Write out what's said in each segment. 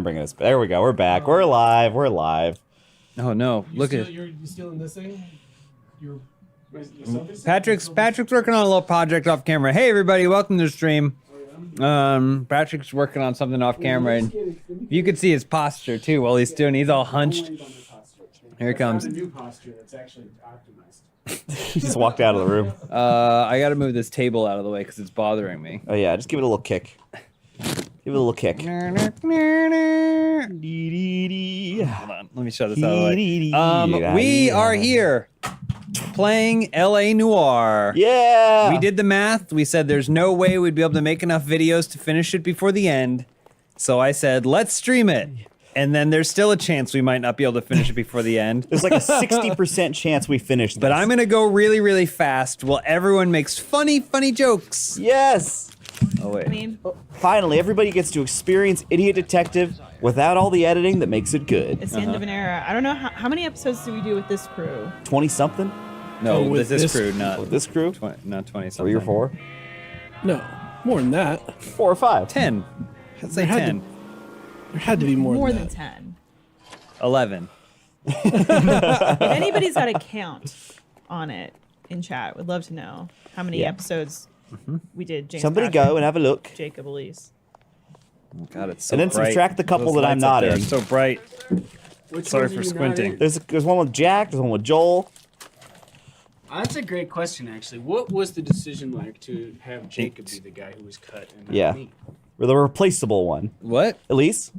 bringing us. There we go. We're back. We're live. We're live. Oh no! Look at you stealing this thing. Patrick's working on a little project off camera. Hey everybody, welcome to the stream. Patrick's working on something off camera, and you could see his posture too while he's doing. He's all hunched. Here he comes. A new posture that's actually optimized. He just walked out of the room. I got to move this table out of the way because it's bothering me. Oh yeah, just give it a little kick. Give it a little kick. Hold on, let me shut this out of the way. We are here playing LA Noire. Yeah. We did the math. We said there's no way we'd be able to make enough videos to finish it before the end. So I said, let's stream it. And then there's still a chance we might not be able to finish it before the end. There's like a 60% chance we finish this. But I'm gonna go really, really fast while everyone makes funny jokes. Yes. Oh wait. Finally, everybody gets to experience Idiot Detective without all the editing that makes it good. It's the end of an era. I don't know how many episodes do we do with this crew? 20-something? No, Oh, with with this this- crew, not With this crew? not 20 something. 3 or 4? No, more than that. 4 or 5? 10. Let's say There had 10. There had to be more Than that. 10. 11. If anybody's got a count on it in chat, would love to know how many Yeah. episodes we did. James Somebody Patrick, go and have a look. Jacob Elise. Oh god, it's so And then bright. subtract the couple Those that I'm lights up not there are in. so bright. Which Sorry ones for are you not squinting. in? There's one with Jack, there's one with Joel. That's a great question, actually. What was the decision like to have Jacob be the guy who was cut and not Yeah. me? Or the replaceable one. What? Elise?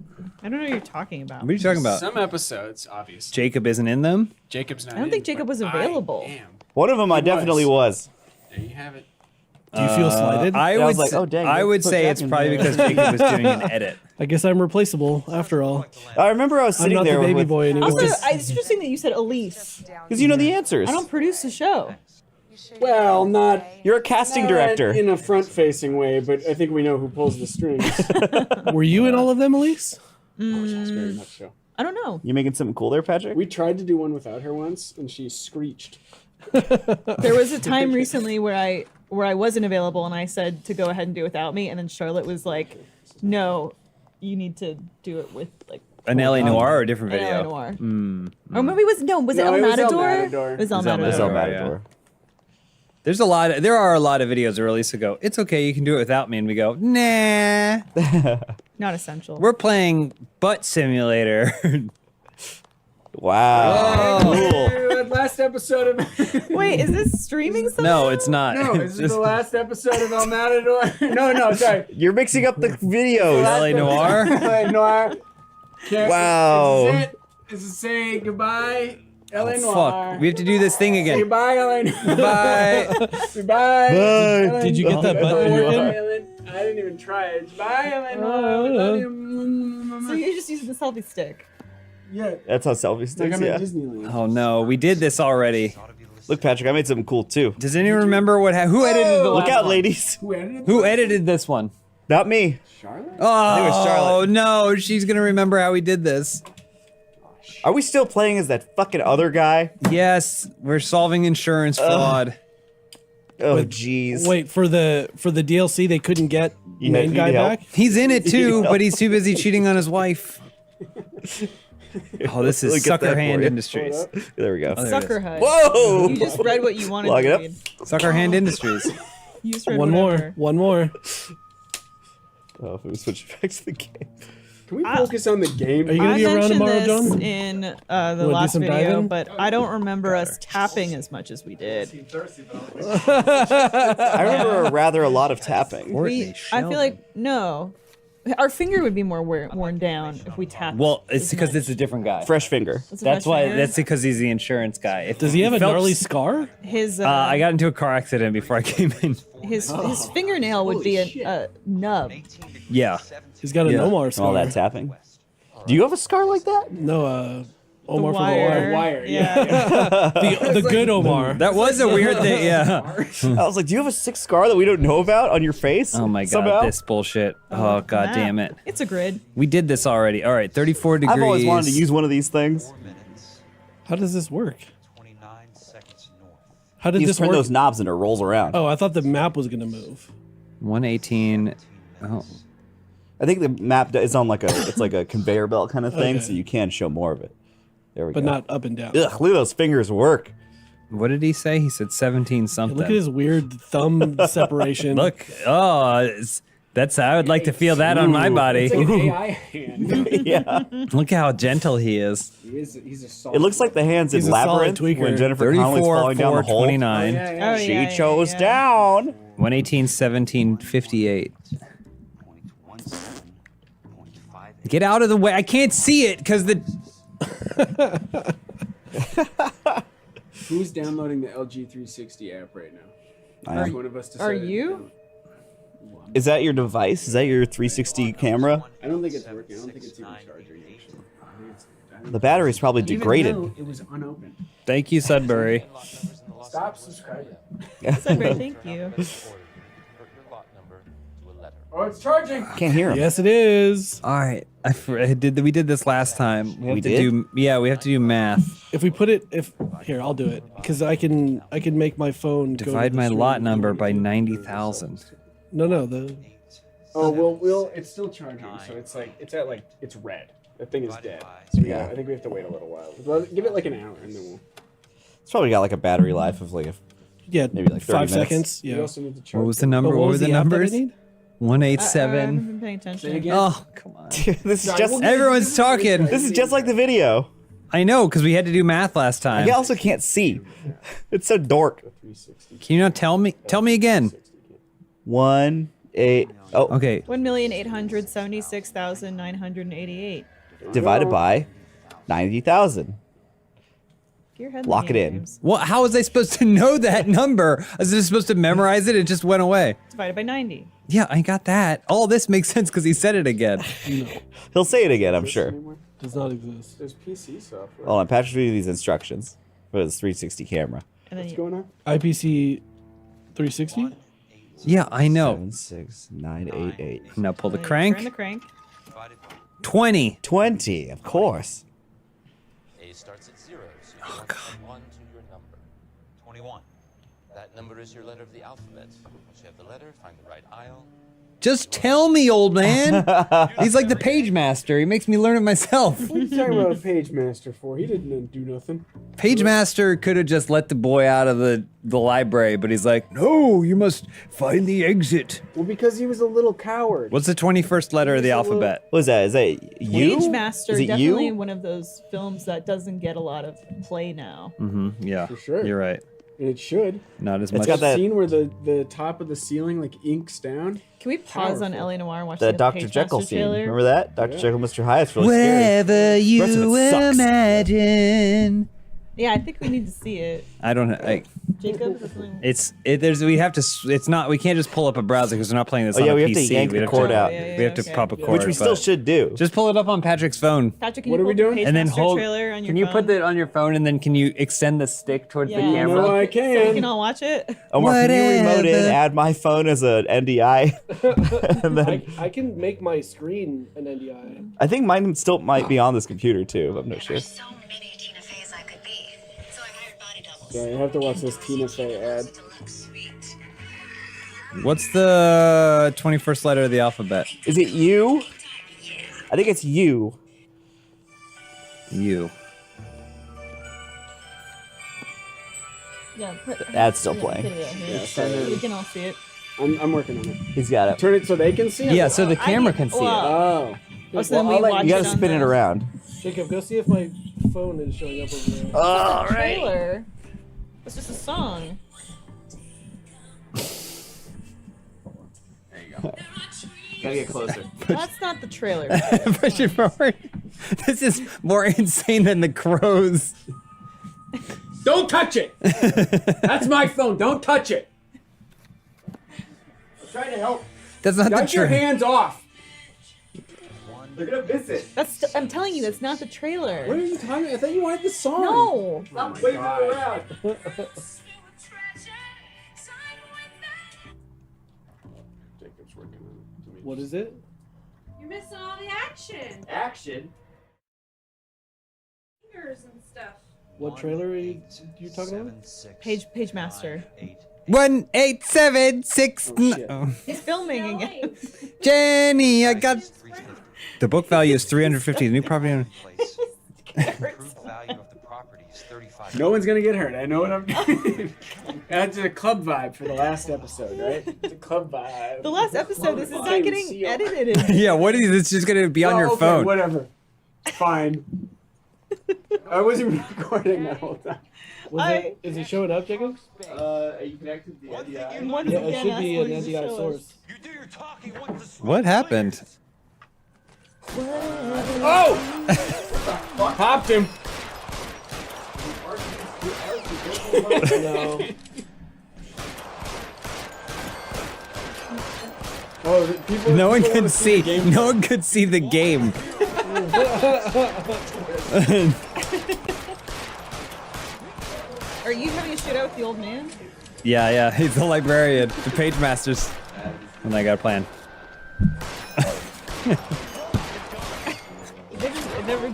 I don't know what you're talking about. What are you talking about? Some episodes, obviously. Jacob isn't in them? Jacob's not I don't think in, Jacob but was available. I am. One of them I He definitely was. There you have it. Do you feel slighted? I Yeah, I would was like, say, oh, dang, I let's would put say Jack it's in probably there. because Jacob was doing an edit. I guess I'm replaceable after all. I remember I was I'm sitting not there the baby with... boy anymore. Also, it's interesting that you said Elise. Because you know the answers. I don't produce the show. Well, not You're a casting director. in a front-facing way, but I think we know who pulls the strings. Were you in all of them, Elise? Very much so. I don't know. You making something cool there, Patrick? We tried to do one without her once, and she screeched. There was a time recently where I wasn't available and I said to go ahead and do it without me, and then Charlotte was like, "No, you need to do it with like An LA Noire or a different an video? LA Noire." Or maybe was it No, El it was Matador? El Matador. It was El It was El Matador. It's all Matador, Matador. There are a lot of videos where Elisa go, it's okay, you can do it without me, and we go, nah. Not essential. We're playing Butt Simulator. Wow. Cool. Last episode of... Wait, is this streaming somehow? No, it's not. No, this is the last episode of El Matador. No, sorry. You're mixing up the videos. LA Noire? LA Noire. Wow. Is this it? Is it saying goodbye, LA Noire? Fuck, we have to do this thing Say again. goodbye, LA Noire. Bye. Goodbye. Bye. Did you get that button working? I didn't even try it. Bye, LA Noire. Love you. So you're just using the selfie stick. Yeah. That's how selfie Like sticks, I'm yeah. at Disneyland. Oh no, we did this already. Look, Patrick, I made something cool, too. Does anyone remember who edited the Look last out, one? ladies. Who edited Who edited this one? Not me. Charlotte? Oh, it was Charlotte. no, she's gonna remember how we did this. Are we still playing as that fucking other guy? Yes, we're solving insurance fraud. Oh, jeez. Wait, for the DLC, they couldn't get You main need guy help? back? He's in it too, Yeah. but he's too busy cheating on his wife. Oh, this is Look at Sucker that for Hand you. Industries. There we go. there it Sucker is. Hut. Whoa! You just read what you wanted Log to it up. read. Sucker Hand Industries. You just read One whatever. more. Oh, if we switch back to the game. Can we focus on the game? Are you gonna I be around mentioned tomorrow, this John? in the do last some video, diving? but I don't remember us tapping as much as we did. I remember rather a lot of tapping. I feel like no, our finger would be more worn down if we tapped. Well, it's as because much. it's a different guy. Fresh finger. It's a That's fresh why. finger. That's because he's the insurance guy. If Does he have a Phelps- gnarly scar? His I got into a car accident before I came in. his fingernail would be a nub. Yeah. He's got a Yeah. Nomar scar. All that tapping. Do you have a scar like that? No, The Omar for the wire. wire. Yeah. The good Omar. That was a weird thing. Yeah. I was like, do you have a sick scar that we don't know about on your face? Oh my god, Somehow? this bullshit. Oh god Map. damn it. It's a grid. We did this already. All right, 34 degrees. I've always wanted to use one of these things. How does this work? How did You this just turn work? those knobs and it rolls around. Oh, I thought the map was gonna move. 118. Oh. I think the map is on like it's like a conveyor belt kind of thing, Okay. so you can show more of it. There we But go. not up and down. Ugh, look at those fingers work. What did he say? He said 17 something. Look at his weird thumb separation. Look, that's I would like to feel that on my body. It's like an AI hand. Yeah. Look how gentle he is. He's a solid. It looks like the hands in He's a solid Labyrinth tweaker. when Jennifer Connelly's 34, falling down the hole. 429. Yeah, yeah. Oh, She yeah, chose yeah. down. 118, 17, 58. Get out of the way. I can't see it because the. Who's downloading the LG 360 app right now? I am. One of us Are decided you? Is that your device? Is that your 360 camera? I don't think it's working. I don't think it's even charging. Actually. The battery's probably degraded. Even though it was unopened. Thank you, Sudbury. Stop subscribing. Sudbury, thank you. Oh, it's charging. Can't hear him. Yes, it is. All right, we did this last time. We have We to did? do. Yeah, we have to do math. If we put it, here, I'll do it because I can make my phone go to Divide the my stream. lot number by 90,000. No, the Oh, well, it's still charging, so it's red. That thing is dead. So I think we have to wait a little while. Give it like an hour, and then we'll. It's probably got like a battery life of like yeah, Maybe like 30 5 minutes. seconds. We Yeah. also need to charge. What was the number? But What were the the app that I numbers? need? I 187. haven't been paying attention. Say again. Oh, come on. this is just Everyone's talking. this is just like the video. I know, because we had to do math last time. I also can't see. It's so dork. 360. Can you not tell me? Tell me again. 1 8 oh Okay. 1,876,988. divided by 90,000. Your head Lock it in. James. Well, how was I supposed to know that number? Was I supposed to memorize it? It just went away. Divided by 90. Yeah, I got that. All this makes sense because he said it again. He'll say it again, I'm sure. Does not exist. There's PC software. Hold on, Patrick's reading these instructions for his 360 camera. And then What's you, going on? IPC 360. Yeah, I know. 7 6 9 8 8. Now pull the turn the crank. crank. 20. 20, of course. A starts at 0, so you oh, add 1 to your number. 21. That number is your letter of the alphabet. Once you have the letter, find the right aisle. Just tell me, old man. He's like the page master. He makes me learn it myself. What are you talking about a page master for? He didn't do nothing. Page master could have just let the boy out of the library, but he's like, no, you must find the exit. Well, because he was a little coward. What's the 21st letter of the alphabet? What is that? Is that you? Page Master, Is it definitely you? one of those films that doesn't get a lot of play now. Yeah, For sure. You're right. And it should. Not as It's much. got that- Scene where the top of the ceiling like inks down. Can we pause on Powerful. LA Noire and watch The the Dr. Page Jekyll Master scene. trailer? Remember that? Dr. Jekyll, Mr. Hyde. It's really scary. Whatever rest of you it sucks. imagine. Yeah, I think we need to see it. I don't. I, Jacob, is there something- we have to. It's not. We can't just pull up a browser because we're not playing this Oh, on yeah, a we have PC. to yank We'd the cord out. We have to okay. pop a cord. Which we still but- should do. Just pull it up on Patrick's phone. Patrick, can What you are we pull doing? the Page And then Master hold. trailer on your Can you phone? put it on your phone and then can you extend the stick towards the Yeah. camera? No, I So we can can. all watch it? Omar, can you remote in, Whatever. add my phone as an NDI? and then I can make my screen an NDI. I think mine still might be on this computer too. I'm not sure. So many Tina Feys I could be. So I hired body doubles. Yeah, you have to watch this Tina Fey ad. To look sweet. What's the 21st letter of the alphabet? Is it you? I think it's you. U. Yeah, That's still playing. We can all see it. I'm working on it. He's got it. Turn it so they can see it. Yeah, so the camera can see it. Oh. Oh, so then we watch You gotta it on spin it the around. Jacob, go see if my phone is showing up over there. All trailer. It's just a song. Gotta get closer. That's not the trailer. Push it forward. This is more insane than the crows. Don't touch it! That's my phone. Don't touch it. I'm trying to help. That's not the Get your trailer. hands off. They're gonna miss it. I'm telling you, that's not the trailer. What are you talking about? I thought you wanted the song. No. Stop waving it around. Jacob's working on it. What is it? You're missing all the action. Action. Fingers and stuff. What trailer are you talking about? Page Master. 18769. He's filming again. Jenny, I got. The book value is 350. The new property owner. Improved value of the property is 35. No one's gonna get hurt. I know what I'm doing. That's a club vibe for the last episode, right? It's a club vibe. The last episode, this is not getting edited. Yeah, what is this? Just gonna be on your okay, phone. Whatever. Fine. I wasn't recording that whole time. Is it showing up, Jacob? Are you connected to the NDI? Once Yeah, again, it should be ask an what you NDI show us. source. You do your talking once the What happened? Oh! Popped him. No. Oh, people. No one people could wanna see. the game. No one could see the game. Are you having a shootout with the old man? Yeah, he's the librarian, the page masters. And I got a plan. It never.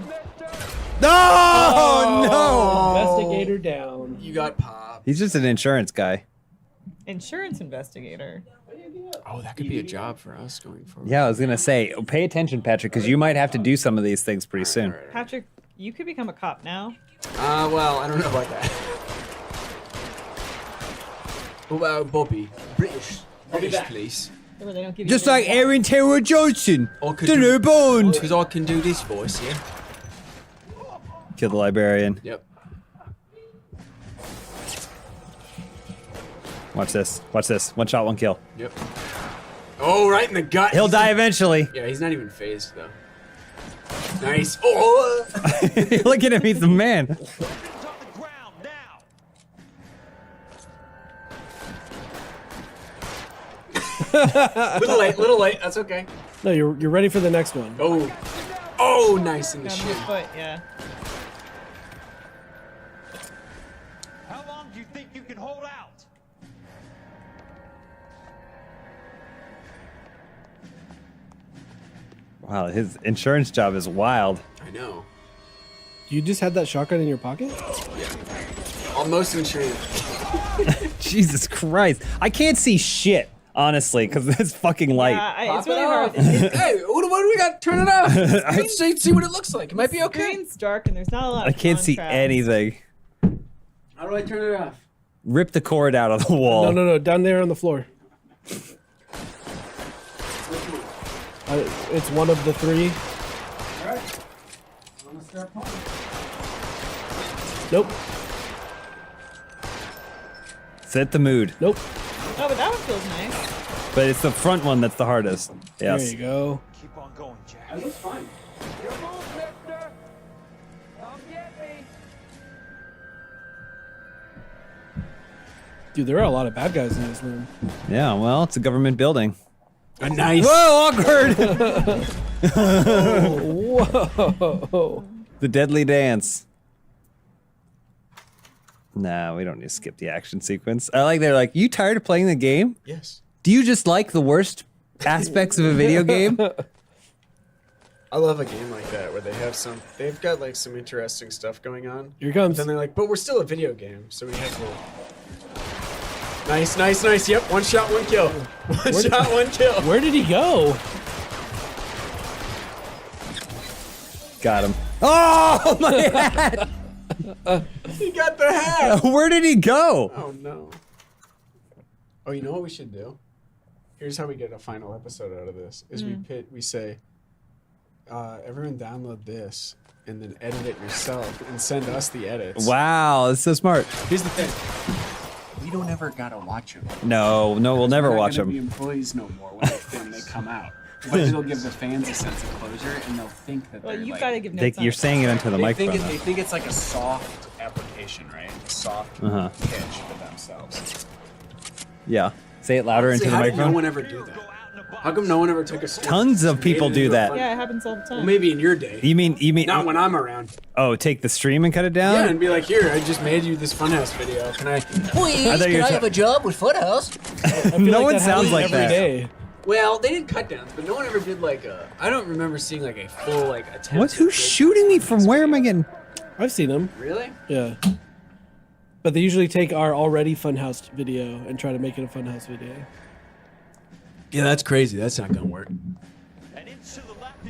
No! Investigator down. You got popped. He's just an insurance guy. Insurance investigator. Oh, that could be a job for us going forward. Yeah, I was gonna say, pay attention, Patrick, because you might have to do some of these things pretty soon. Patrick, you could become a cop now. Well, I don't know about that. What about Bobby? British police. Where they don't give you Just any- like Aaron Taylor Johnson, I could the do- new Bond. Because I can do this voice, yeah? Kill the librarian. Yep. Watch this. Watch this. One shot, one kill. Yep. Oh, right in the gut. He'll die eventually. Yeah, he's not even phased, though. Nice. Oh! Look at him. He's the man. on the ground now. Little late. That's okay. No, you're ready for the next one. Oh, nice in the Got shin. his foot, yeah. How long do you think you can hold out? Wow, his insurance job is wild. I know. You just had that shotgun in your pocket? Almost insurance. Jesus Christ. I can't see shit, honestly, because it's fucking light. Yeah, it's Pop it really off. hard. Hey, what do we got? Turn it off. Let's see what it looks like. It might be The okay. screen's dark and there's not a lot I of can't see contrast. anything. How do I turn it off? Rip the cord out of the wall. No, down there on the floor. It's one of the three. Alright. I'm gonna start playing. Nope. Set the mood. Nope. Oh, but that one feels nice. But it's the front one that's the hardest. Yes. There you go. Keep on going, Jack. That looks fine. Dude, there are a lot of bad guys in this room. Yeah, well, it's a government building. A nice. Whoa, awkward! Whoa. The deadly dance. Nah, we don't need to skip the action sequence. I like they're like, you tired of playing the game? Yes. Do you just like the worst aspects of a video game? I love a game like that where they've got like some interesting stuff going on. Here it comes. Then they're like, but we're still a video game, so we have to. Nice. Yep, one shot, one kill. One shot, one kill. Where did he go? Got him. Oh, my hat! He got the hat. Where did he go? Oh no. Oh, you know what we should do? Here's how we get a final episode out of this: is we say, everyone download this and then edit it yourself and send us the edits. Wow, that's so smart. Here's the thing: we don't ever gotta watch them. No, we'll never We're not watch gonna be them. employees no more when they come out. But it'll give the fans a sense of closure, and they'll think that Well, they're you've like, got to give notes on You're it. saying it into the they think microphone. they think it's like a soft application, right? A soft Uh-huh. pitch for themselves. Yeah. Say it louder into See, the how did no microphone. one ever do that? How come no one ever took a script Tons of and made people it do into a that. fun- Yeah, it happens all the time. Well, maybe in your day. You mean Not when I'm around. oh, take the stream and cut it down? Yeah, and be like, here, I just made you this Funhouse video. Can I? Please, I thought you were ta- a job with Funhouse? no like one that sounds happens like every that. day. Well, they did cut downs, but no one ever did like a. I don't remember seeing like a full like attempt. What? to Who's make shooting me from where am I getting? I've seen him. Really? Yeah. But they usually take our already Funhouse video and try to make it a Funhouse video. Yeah, that's crazy. That's not gonna work.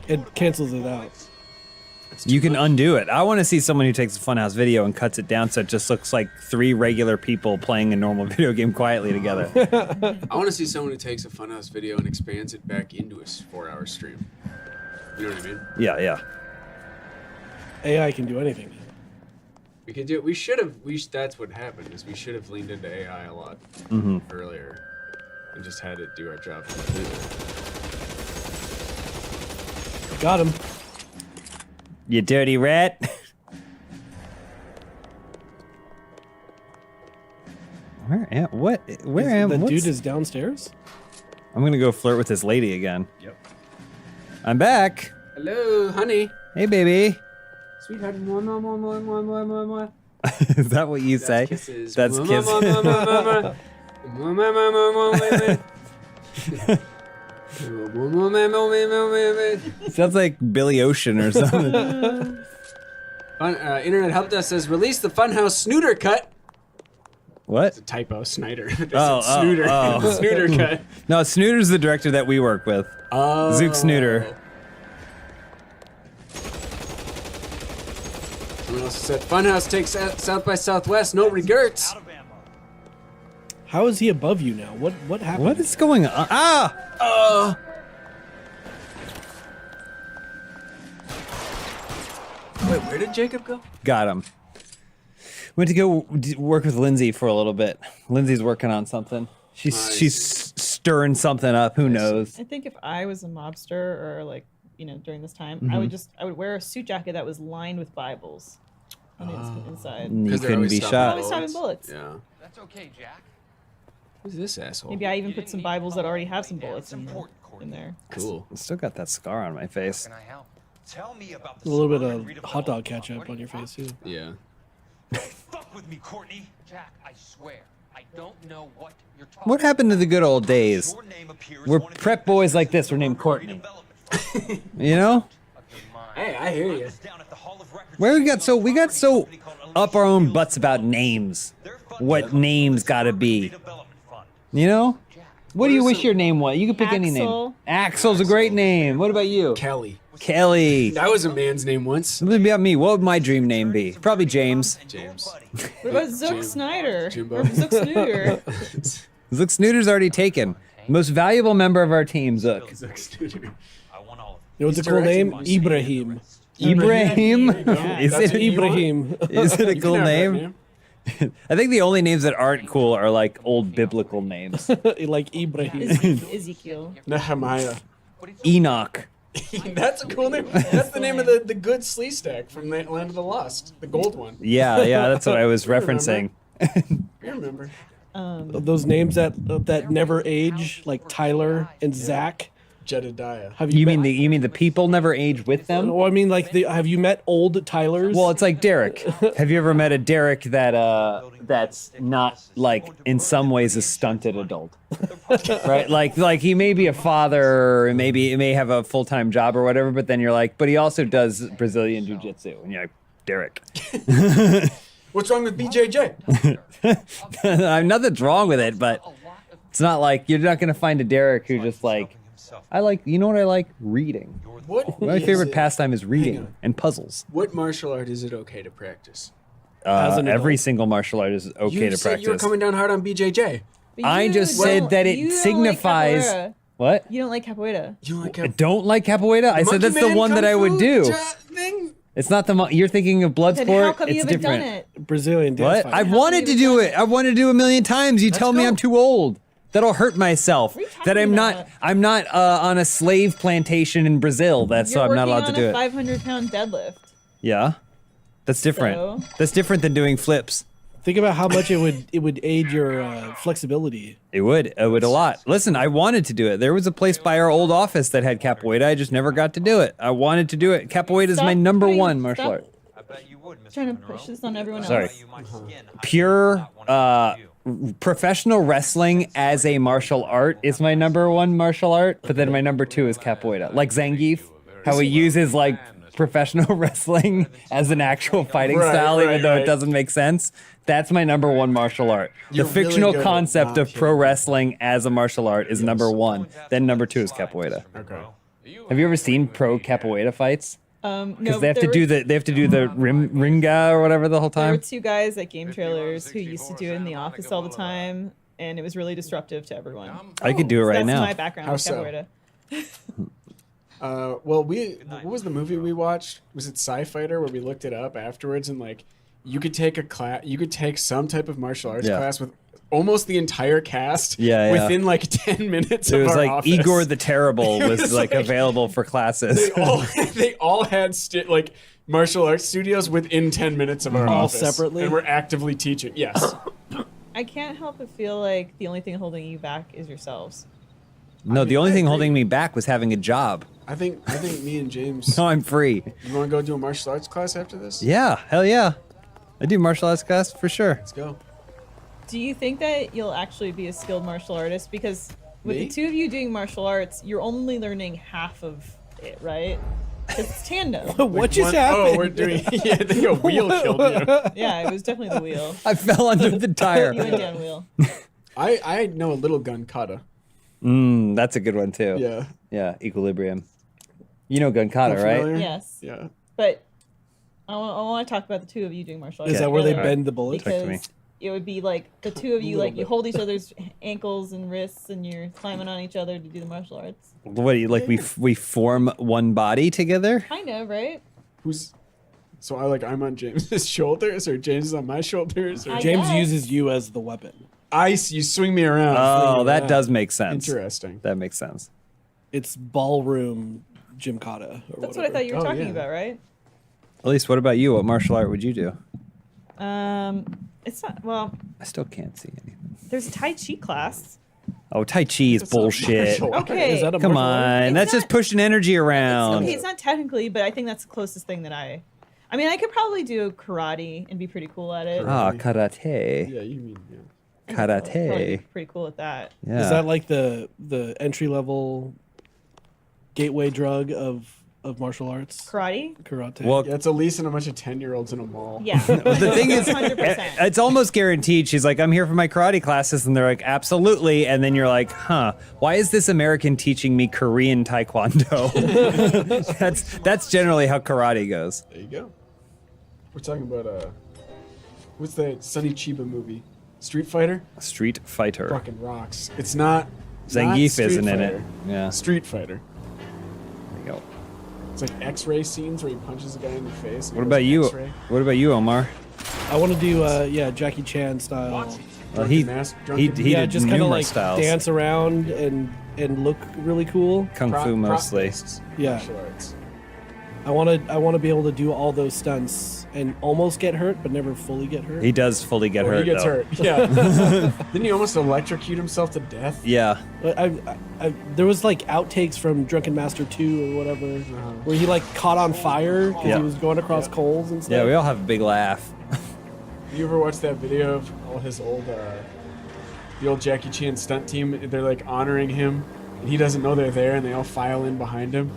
It cancels it out. You can undo it. I want to see someone who takes a Funhouse video and cuts it down so it just looks like 3 regular people playing a normal video game quietly together. I want to see someone who takes a Funhouse video and expands it back into a 4-hour stream. You know what I mean? Yeah, yeah. AI can do anything now. We could do it. We should have. That's what happened. Is we should have leaned into AI a lot earlier, and just had it do our job completely. Got him. You dirty rat. Where am what? Where am the what's- dude is downstairs? I'm gonna go flirt with this lady again. Yep. I'm back. Hello, honey. Hey, baby. Sweetheart. Mwah, mwah, mwah, mwah, mwah, mwah, mwah, mwah. Is that what you say? Kisses. That's Mwah, kiss. mwah, mwah, mwah, mwah, mwah. Mwah, mwah, mwah, mwah, mwah, mwah, mwah. Sounds like Billy Ocean or something. Internet Help Desk says release the Funhouse Snooter cut. What? It's a typo, Snyder. They said Oh, Snooter. oh. Snooter cut. No, Snooter's the director that we work with. Oh. Zook Snooter. Someone else said Funhouse takes South by Southwest, no regrets. How is he above you now? What happened? What is going on? Ah! Wait, where did Jacob go? Got him. Went to go work with Lindsay for a little bit. Lindsay's working on something. She's stirring something up. Who knows? I think if I was a mobster or like, during this time, I would wear a suit jacket that was lined with Bibles on the inside. You they're couldn't always be stopping shot. Always stopping bullets. Yeah. That's okay, Jack. Who's this asshole? Maybe I even put some Bibles that already have some bullets in there. Cool. I still got that scar on my face. Can I help? Tell me about A little bit of hot dog ketchup on your face too. Yeah. Fuck with me, Courtney. Jack, I swear, I don't know what you're talking What happened to the good old days? Your name appears We're on an prep boys like this. We're named Courtney. You know? Hey, I hear you. Where we got so up our own butts about names. What names gotta be. You know? What do you wish your name was? You could pick any name. Axel. Axel's a great name. What about you? Kelly. Kelly. That was a man's name once. What about me? What would my dream name be? Probably James. James. What about Zook Snyder? Jimbo. Or Zook Snooter? Zook Snooter's already taken. Most valuable member of our team, Zook. Zuck Snooter. I want all of You know what's a cool name? Ibrahim. Ibrahim? Is That's it Ibrahim. Is it a cool Have that name? I think the only names that aren't cool are like old biblical names. Like Ibrahim. Ezekiel. Nehemiah. Enoch. That's a cool name. That's the name of the good slee stack from the Land of the Lost. The gold one. Yeah, that's what I was referencing. You remember. Those names that never age, like Tyler and Zach. Jedediah. Have You met, mean the people never age with them? Oh, I mean, like, have you met old Tylers? Well, it's like Derek. Have you ever met a Derek that's not like in some ways a stunted adult, right? Like he may be a father, or maybe he may have a full-time job or whatever, but then you're like, but he also does Brazilian jiu-jitsu, and you're like, Derek. What's wrong with BJJ? Nothing's wrong with it, but it's not like you're not gonna find a Derek who just like. You know what I like? Reading. What? My is favorite it- pastime is Hang reading on. and puzzles. What martial art is it okay to practice? As an Every adult. single martial art is okay You to said you were practice. coming down hard on BJJ. But I you just don't- said that it you don't like signifies. capoeira. What? You don't like capoeira. You like I don't like capoeira. I said that's the one that I would do. Thing? It's not the you're thinking of blood Then sport. how come you It's haven't different. done it? Brazilian dance What? fighter. I've wanted to do it. I wanted to do it a million times. You tell me go. I'm too old. That'll hurt myself. What are you That talking I'm not. about? I'm not on a slave plantation in Brazil. That's so You're I'm not working allowed to do on a it. 500-pound deadlift. Yeah, that's different. So? That's different than doing flips. Think about how much it would aid your flexibility. It would a lot. Listen, I wanted to do it. There was a place by our old office that had capoeira. I just never got to do it. I wanted to do it. Capoeira is my Stop number putting- one martial stop art. I bet you would, Mr. Trying to Monroe. push this on everyone Sorry. else. Pure professional wrestling as a martial art is my number one martial art, but then my number two is capoeira. Like Zangief, how he uses like professional wrestling as an actual fighting style, even though it doesn't make sense. That's my number one martial art. You're the fictional really good at concept of not pro hitting. wrestling as a martial art is number one. Then number two is capoeira. Okay. Have you ever seen pro capoeira fights? No, Because they have to do the ringa or whatever the whole There were time. two guys at Game Trailers who used to do it in the office all the time, and it was really disruptive to everyone. I could do it So right that's now. my background How with so? capoeira. Well, what was the movie we watched? Was it Sci-Fighter where we looked it up afterwards and like you could take a class, you could take some type of martial arts class with almost the entire cast within like 10 minutes It of was our like office. Igor the Terrible It was was like like- available for classes. They all had like martial arts studios within 10 minutes of our All office. separately? And we're actively teaching. Yes. I can't help but feel like the only thing holding you back is yourselves. No, the only I thing agree. holding me back was having a job. I think me and James. No, I'm free. You want to go do a martial arts class after this? Yeah, hell yeah. I do martial arts class for sure. Let's go. Do you think that you'll actually be a skilled martial artist? Because with Me? the two of you doing martial arts, you're only learning half of it, right? 'Cause it's tandem. What just happened? Oh, we're doing. Yeah, I think a wheel killed you. Yeah, it was definitely the wheel. I fell under the tire. You went down wheel. I know a little gun kata. That's a good one too. Yeah. Yeah, equilibrium. You know gun kata, right? Familiar? Yes. Yeah. But I want to talk about the two of you doing martial arts. Is that where they together, bend the bullet? Talk to me. Because it would be like the two of you, little like you bit. hold each other's ankles and wrists, and you're climbing on each other to do the martial arts. What do you like? We form one body together. Kind of, right? Who's? So I'm on James's shoulders, or James is on my shoulders, or I James guess. uses you as the weapon. you swing me around. Oh, that yeah. does make sense. Interesting. That makes sense. It's ballroom gymkata. Or That's what I thought you were Oh, talking yeah. about, right? At least, what about you? What martial art would you do? It's not. Well, I still can't see anything. there's a Tai Chi class. Oh, Tai Chi is That's a bullshit. martial art. Okay. Is that a Come martial art? on, It's that's just not- pushing energy around. Okay, it's not technically, but I think that's the closest thing that I mean, I could probably do karate and be pretty cool at it. Ah, karate. Yeah, you mean yeah. Probably be Karate. pretty cool at that. Yeah. Is that like the entry level gateway drug of martial arts? Karate? Karate. Well, Yeah, it's Elise and a bunch of 10-year-olds in a mall. Yeah. the thing is, 100%. it's almost guaranteed. She's like, I'm here for my karate classes. And they're like, absolutely. And then you're like, huh, why is this American teaching me Korean Taekwondo? that's generally how karate goes. There you go. We're talking about what's that Sonny Chiba movie? Street Fighter? Street Fighter. Fucking rocks. It's not. Zangief Street isn't in it. Fighter. Yeah. Street Fighter. There you go. It's like X-ray scenes where he punches a guy in the face. and What goes about you? X-ray. What about you, Omar? I want to do Jackie Chan style. Well, he Drunken he yeah, did just kind of numerous like styles. dance around and look really cool. Kung Fu mostly. Yeah. Martial arts. I want to be able to do all those stunts and almost get hurt, but never fully get hurt. He does fully get hurt. He gets though. hurt. Yeah. Didn't he almost electrocute himself to death? Yeah. But there was like outtakes from Drunken Master 2 or whatever, where he like caught on fire because Yeah. he was going across coals and stuff. Yeah, we all have a big laugh. You ever watch that video of all his old, the old Jackie Chan stunt team? They're like honoring him, and he doesn't know they're there, and they all file in behind him.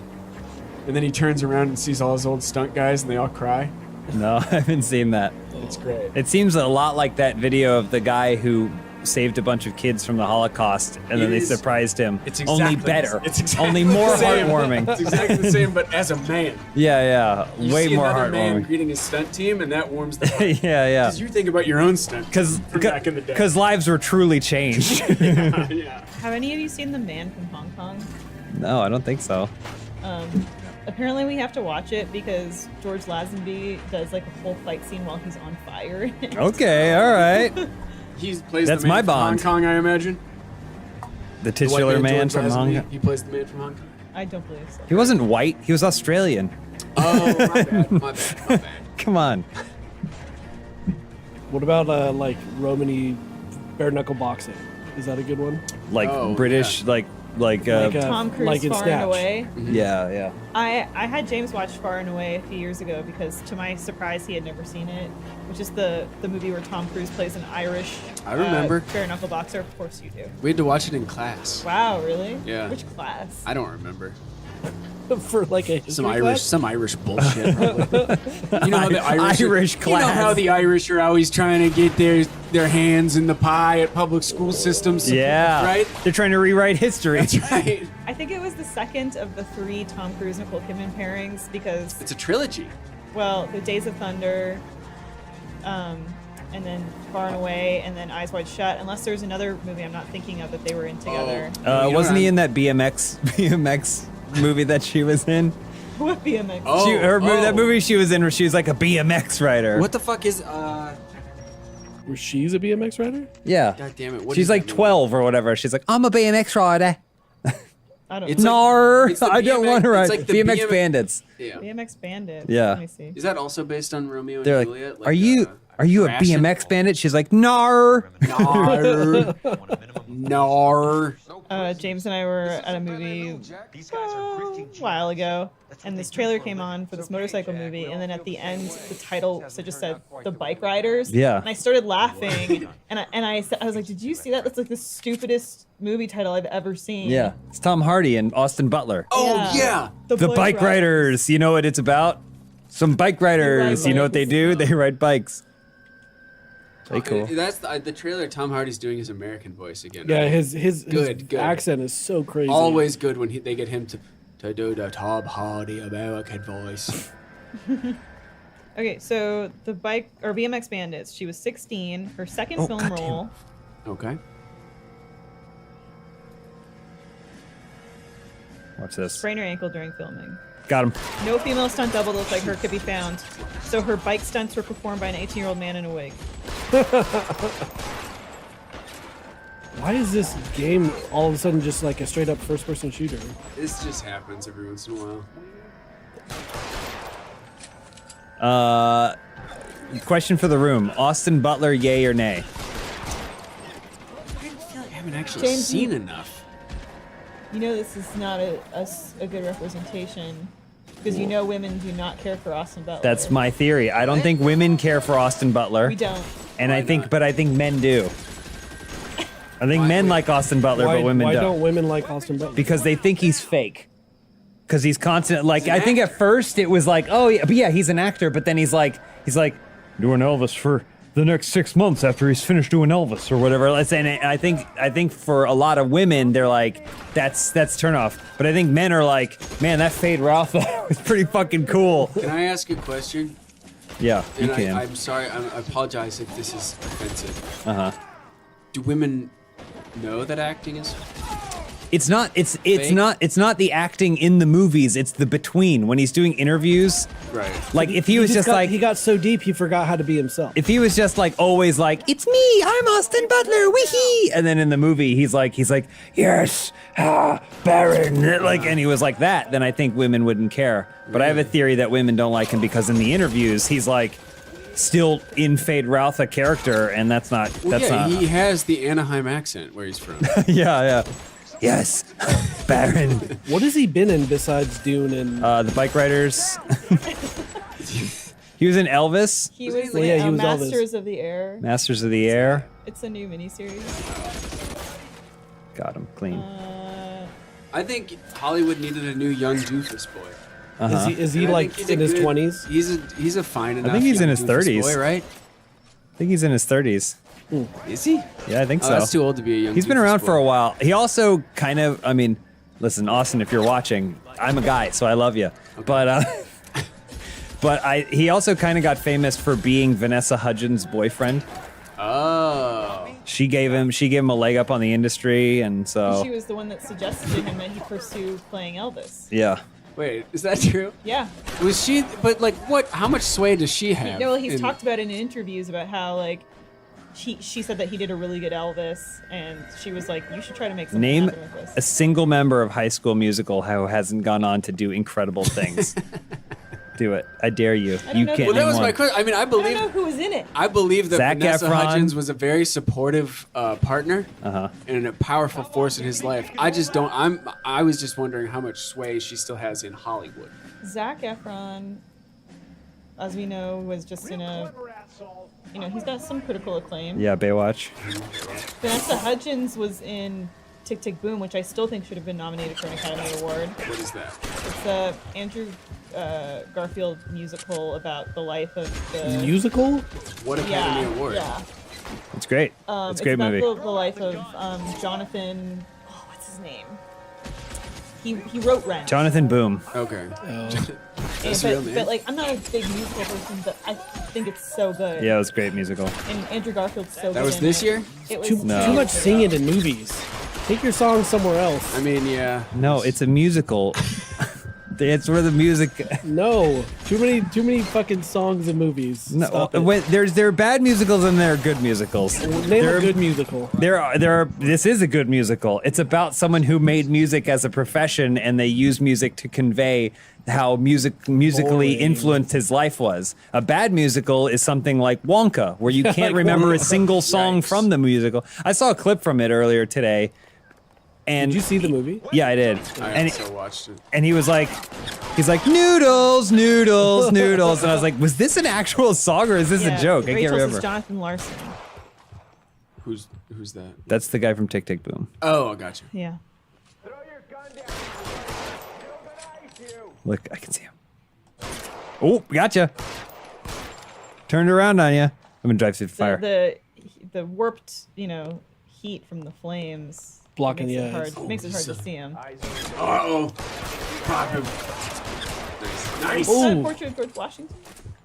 And then he turns around and sees all his old stunt guys, and they all cry. No, I haven't seen that. It's great. It seems a lot like that video of the guy who saved a bunch of kids from the Holocaust, and then It they is- surprised him. It's only exactly better. It's exactly only more the same. heartwarming. It's exactly the same, but as a man. Yeah, You way see more another man heartwarming. greeting his stunt team, and that warms the heart. yeah. Because you think about your own stunt Because from back in the day. lives were truly changed. Yeah. Have any of you seen The Man from Hong Kong? No, I don't think so. Apparently we have to watch it because George Lazenby does like a whole fight scene while he's on fire. Okay, all right. He plays That's the man my from bond. Hong Kong, I imagine. The The white titular man George from Hong Lazenby, Kong. He plays the man from Hong Kong. I don't believe so. He wasn't white. He was Australian. Oh, my bad, my bad. Come on. What about like Romany bare knuckle boxing? Is that a good one? Like Oh, British, like Tom Cruise like in Far Snatch. and Away. yeah. I had James watch Far and Away a few years ago because to my surprise he had never seen it, which is the movie where Tom Cruise plays an Irish I remember. bare knuckle boxer. Of course you do. We had to watch it in class. Wow, really? Yeah. Which class? I don't remember. for like a history class? Some Irish bullshit. You know how the Irish, Irish You know how class. the Irish are always trying to get their hands in the pie at public school systems. Yeah. Right. They're trying to rewrite history. That's right. I think it was the second of the 3 Tom Cruise Nicole Kidman pairings because, It's a trilogy. well, the Days of Thunder, and then Far and Away, and then Eyes Wide Shut. Unless there's another movie I'm not thinking of that they were in together. You know Wasn't what he I'm- in that BMX movie that she was in? What BMX? Oh, That movie she was in where she was like a BMX rider. What the fuck is Where she's a BMX rider? Yeah. God damn it. What She's is like that movie? 12 or whatever. She's like, I'm a BMX rider. I don't It's know. Nar, it's the I don't BMX want to ride it's like the BMX Bandits. Yeah. BMX Bandit. Yeah. Let me see. Is that also based on Romeo and They're like, Juliet? are you a Crash and- BMX bandit? She's like, Nar. Nar. Nar. James and I were at a movie a while ago, and this trailer came on for this motorcycle movie, and then at the end, the title just said "The Bike Riders." Yeah. And I started laughing, and I was like, "Did you see that? That's like the stupidest movie title I've ever seen." Yeah, it's Tom Hardy and Austin Butler. Oh yeah. The Bike Riders. You know what it's about? Some bike riders. You know what they do? They ride bikes. Very cool. That's the trailer. Tom Hardy's doing his American voice again. Yeah, his Good. accent is so crazy. Always good when they get him to do the Tom Hardy American voice. Okay, so the bike or BMX Bandits. She was 16. Her second film goddamn. role. Okay. Watch this. Sprained her ankle during filming. Got him. No female stunt double that looked like her could be found, so her bike stunts were performed by an 18-year-old man in a wig. Why is this game all of a sudden just like a straight up first person shooter? This just happens every once in a while. Question for the room: Austin Butler, yay or nay? I feel like I haven't actually James, seen enough. You know this is not a good representation because you know women do not care for Austin Butler. That's my theory. I don't think women care for Austin Butler. We don't. And Why I think, not? but I think men do. I think men like Austin Butler, Why, but women why don't. don't women like Austin Butler? Because they think he's fake. Because he's constant. Like I think at first it was like, oh yeah, but yeah, he's an actor. But then he's like doing Elvis for the next 6 months after he's finished doing Elvis or whatever. Let's say, and I think for a lot of women, they're like, that's turnoff. But I think men are like, man, that Fade Ralph was pretty fucking cool. Can I ask a question? Yeah, you And can. I'm sorry. I apologize if this is offensive. Uh-huh. Do women know that acting is? It's not the acting in the movies, it's the between when he's doing interviews. Right. Like if he was just like he got so deep he forgot how to be himself. if he was just like always like, it's me, I'm Austin Butler, wee, and then in the movie he's like, yes, Baron, like, and he was like that, then I think women wouldn't care. But I have a theory that women don't like him because in the interviews he's like still in Fade Ralph a character, and that's not He has the Anaheim accent where he's from. yeah. Yes, Baron. What has he been in besides Dune and The Bike Riders. He was in Elvis, He was Well, yeah, in he was Elvis. Masters of the Air. Masters of the Air. It's a new miniseries. Got him clean. I think Hollywood needed a new young doofus boy. is he And I like think he's a in his good- 20s? He's a fine enough. think he's in young his doofus 30s. boy, right? I think he's in his 30s. Is he? Yeah, I think Oh, so. that's too old to be a young. He's been doofus around boy. for a while. He also kind of, I mean, listen, Austin, if you're watching, I'm a guy, so I love you. But he also kind of got famous for being Vanessa Hudgens' boyfriend. Oh. She gave him a leg up on the industry, and so She was the one that suggested to him that he pursue playing Elvis. yeah. Wait, is that true? Yeah. Was she? But like, what? How much sway does she have? No, well, he's in- talked about it in interviews about how like she said that he did a really good Elvis, and she was like, "You should try to make something Name happen with a this." single member of High School Musical who hasn't gone on to do incredible things. Do it. I dare you. don't You know. can't Well, that name was my one. question. I mean, I I don't believe. know who was in it. I believe that Zac Vanessa Efron. Hudgens was a very supportive partner and a powerful force in his life. I just don't. I was just wondering how much sway she still has in Hollywood. Zac Efron, as we know, was just in a. He's got some critical acclaim. Yeah, Baywatch. Vanessa Hudgens was in Tick Tick Boom, which I still think should have been nominated for an Academy Award. What is that? It's a Andrew Garfield musical about the life of the Musical? What Academy Award? Yeah. It's great. It's a great about movie. The life of Jonathan. Oh, what's his name? He wrote Rent. Jonathan Boom. Okay. But, but like, I'm not a big musical person, but I think it's so good. Yeah, it was a great musical. And Andrew Garfield's so good. That was in this it. year? It was Too No. much singing in movies. Take your song somewhere else. I mean, yeah. No, it's a musical. It's where the music. No, too many fucking songs in movies. No, Stop it. there are bad musicals and there are good musicals. Name a good musical. There are. This is a good musical. It's about someone who made music as a profession, and they used music to convey how musically Boring. influenced his life was. A bad musical is something like Wonka, where you can't Like remember a Wonka. single song Yikes. from the musical. I saw a clip from it earlier today. And Did you see the movie? Yeah, I did. I And also watched it. and he's like noodles, noodles, noodles, and I was like, was this an actual song or is this Yeah, a joke? I Rachel's can't is remember. Jonathan Larson. Who's that? That's the guy from Tick Tick Boom. Oh, I got you. Yeah. Look, I can see him. Oh, gotcha. Turned around on you. I'm gonna drive through the fire. The warped, heat from the flames Blocking makes the it hard. eyes. Makes it hard to see him. Uh-oh. Pop him. Nice. Is that a Ooh. portrait of George Washington?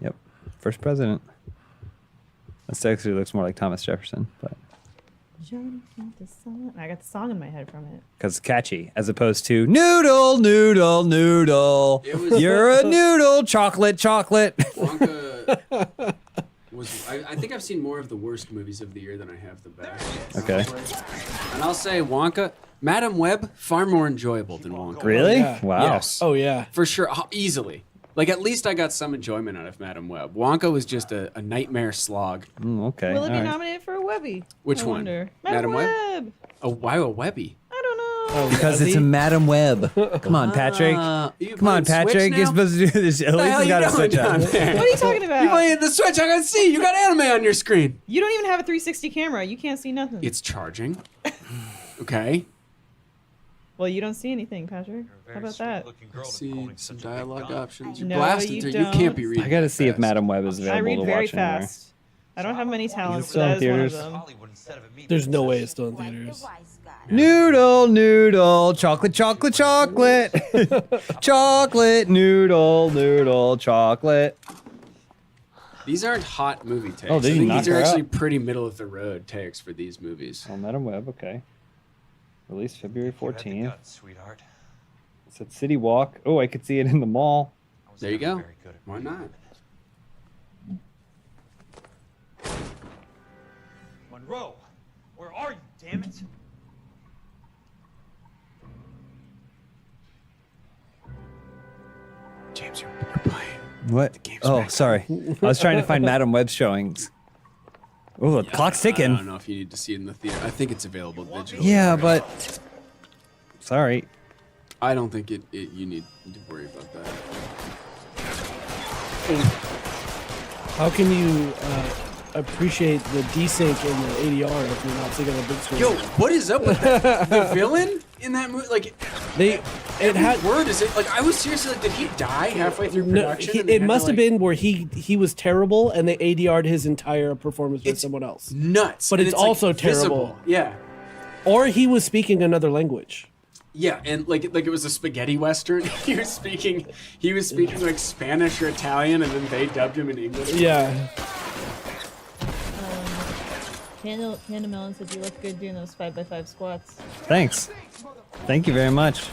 Yep, first president. That actually looks more like Thomas Jefferson, but Jonathan the Sun. I got the song in my head from it. because it's catchy, as opposed to noodle, noodle, noodle. It was- You're a noodle, chocolate, chocolate. Wonka was. I think I've seen more of the worst movies of the year than I have the best. Okay. And I'll say Wonka, Madam Web, far more enjoyable than Wonka. Really? Yeah. Wow. Yes. Oh yeah. For sure, easily. Like, at least I got some enjoyment out of Madam Web. Wonka was just a nightmare slog. Okay. Will it be all right. nominated for a Webby? Which I one? wonder. Madam Madam Web? Web. Oh, why a Webby? I don't know. Oh, Because does it's he? a Madam Web. Come on, Patrick. You Come on, playing Switch Patrick. now? You're supposed to do this. At What the least hell he's you got a doing switch down on. there? What are you talking about? You playing the Switch? I can see. You got anime on your screen. You don't even have a 360 camera. You can't see nothing. It's charging. Okay. Well, you don't see anything, Patrick. How about that? See some dialogue options. You're No, blasting you through. You can't be don't. reading. I gotta see if fast. Madam Web is available I read to very watch anywhere. fast. I don't have many talents, still but in that is one theaters? of them. There's no way it's still in theaters. Noodle, noodle, chocolate, chocolate, chocolate. Chocolate, noodle, noodle, chocolate. These aren't hot movie takes. Oh, did I you think knock these are her actually out? pretty middle of the road takes for these movies. Oh, Madam Web, okay. Released February 14th. Sweetheart. It's at City Walk. Oh, I could see it in the mall. There you go. Why not? Monroe, where are you, damn it? James, you're playing. What? game's Oh, back. sorry. I was trying to find Madam Web's showings. Oh, the clock's I don't ticking. know if you need to see it in the theater. I think it's available digitally. Yeah, but... Sorry. I don't think you need to worry about that. How can you appreciate the desync in the ADR if you're not seeing on the big screen? Yo, what is up with that? The villain in that movie, like, It had word is it? Like, I was seriously like, did he die halfway through no, production? and they it had must to, have like, been where he was terrible and they ADR'd his entire performance with It's someone else, nuts. but and it's like, also visible. terrible. Yeah. or he was speaking another language. Yeah, and like it was a spaghetti western. He was speaking like Spanish or Italian, and then they dubbed him in English. Yeah. Panda Melon said you look good doing those 5x5 squats. Thanks. Thank you very much.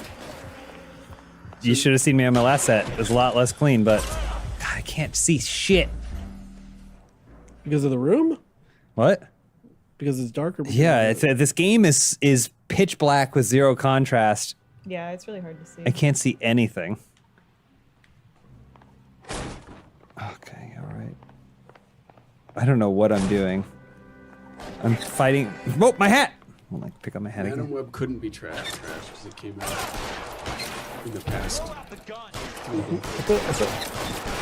You should have seen me on my last set. It was a lot less clean, but... God, I can't see shit. Because of the room? What? Because it's darker. Yeah, it's, this game is pitch black with zero contrast. Yeah, it's really hard to see. I can't see anything. Okay, all right. I don't know what I'm doing. I'm fighting. Whoa, my hat! I'll like pick up my hat Madam again. Web couldn't be trash because it came out in the past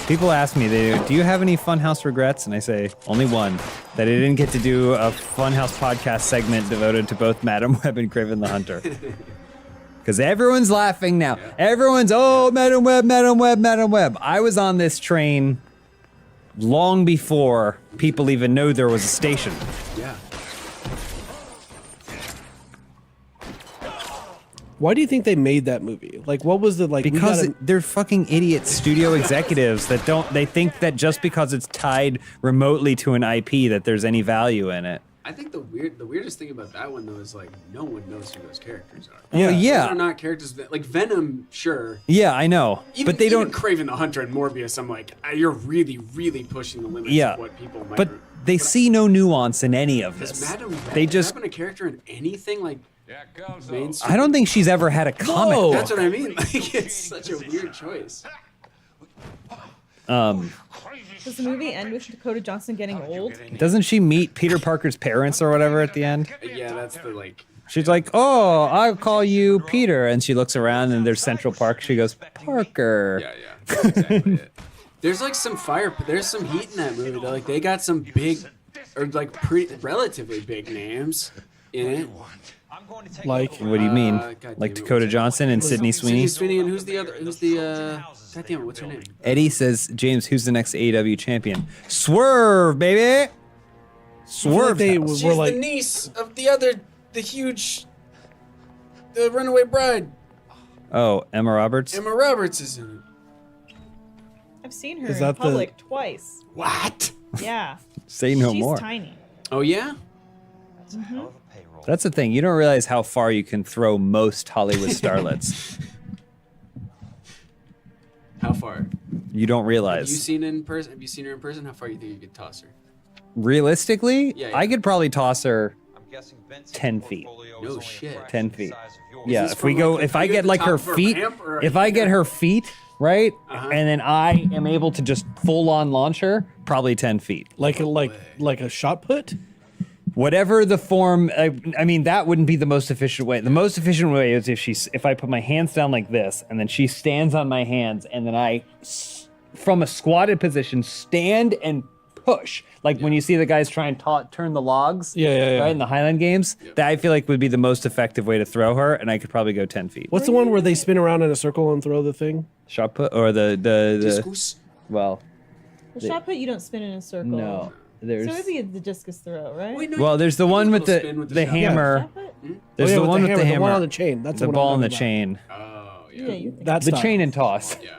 People ask me, do you have any Funhouse regrets? And I say, only one, that I didn't get to do a Funhouse podcast segment devoted to both Madam Web and Craven the Hunter. Because everyone's laughing now. Everyone's, oh, Madam Web, Madam Web, Madam Web. I was on this train long before people even knew there was a station. Yeah. Why do you think they made that movie? Like, what was the, like, Because they're fucking idiot studio executives that they think that just because it's tied remotely to an IP that there's any value in it. I think the weirdest thing about that one though is like no one knows who those characters are. Well, yeah. Those are not characters that, like Venom, sure. Yeah, I know. But they don't. Craven the Hunter and Morbius, I'm like, you're really, really pushing the limits Yeah. of what people might. But they see no nuance in any of Has this. Madam Web They just. been a character in anything like mainstream? I don't think she's ever had a comic book. That's what I mean. Like, it's such a weird choice. Does the movie end with Dakota Johnson getting old? Doesn't she meet Peter Parker's parents or whatever at the end? Yeah, that's the like. She's like, oh, I'll call you Peter. And she looks around and there's Central Park. She goes, Parker. Yeah, that's exactly it. There's like some there's some heat in that movie though. Like they got some big, or like relatively big names in it. like, What do you mean? God Like damn it, Dakota what's Johnson and Sydney Sweeney? Sweeney, and who's the other? Who's the? God damn it, what's her name? Eddie says, James, who's the next AEW champion? Swerve, baby! Swerve. they house. She's were like, the niece of the huge, the runaway bride. Oh, Emma Roberts? Emma Roberts is in it. I've seen her Is in that the- public twice. What? Yeah. Say no She's more. tiny. Oh yeah. That's the thing. You don't realize how far you can throw most Hollywood starlets. How far? You don't Have realize. you seen her in person? How far do you think you could toss her? Realistically, Yeah. I could probably toss her I'm guessing Vincent's 10 feet. portfolio is No only a shit. fraction 10 the feet. size of yours. Yeah, this if we from, go, like, if I are you get at the like her top of a feet, ramp or- if I get her feet, right, Uh-huh. and then I am able to just full on launch her, probably 10 feet. like a shot put? Whatever the form, I mean, that wouldn't be the most efficient way. The most efficient way is if I put my hands down like this, and then she stands on my hands, and then I, from a squatted position, stand and push. Like when you see the guys try and turn the logs, Yeah. right, in the Highland games, that I feel like would be the most effective way to throw her, and I could probably go 10 feet. What's the one where they spin around in a circle and throw the thing? Shot put, or the Discus? well, The shot put, you don't spin in a circle. no, there's, So it would be the discus throw, right? Wait, no, well, there's the one with Little spin with the the shot. hammer. Shot put? There's Oh, yeah, the one with the hammer, the one on the chain. That's the what ball I'm and the talking chain, Oh Yeah, yeah. you think. That's the not- chain and toss. Yeah.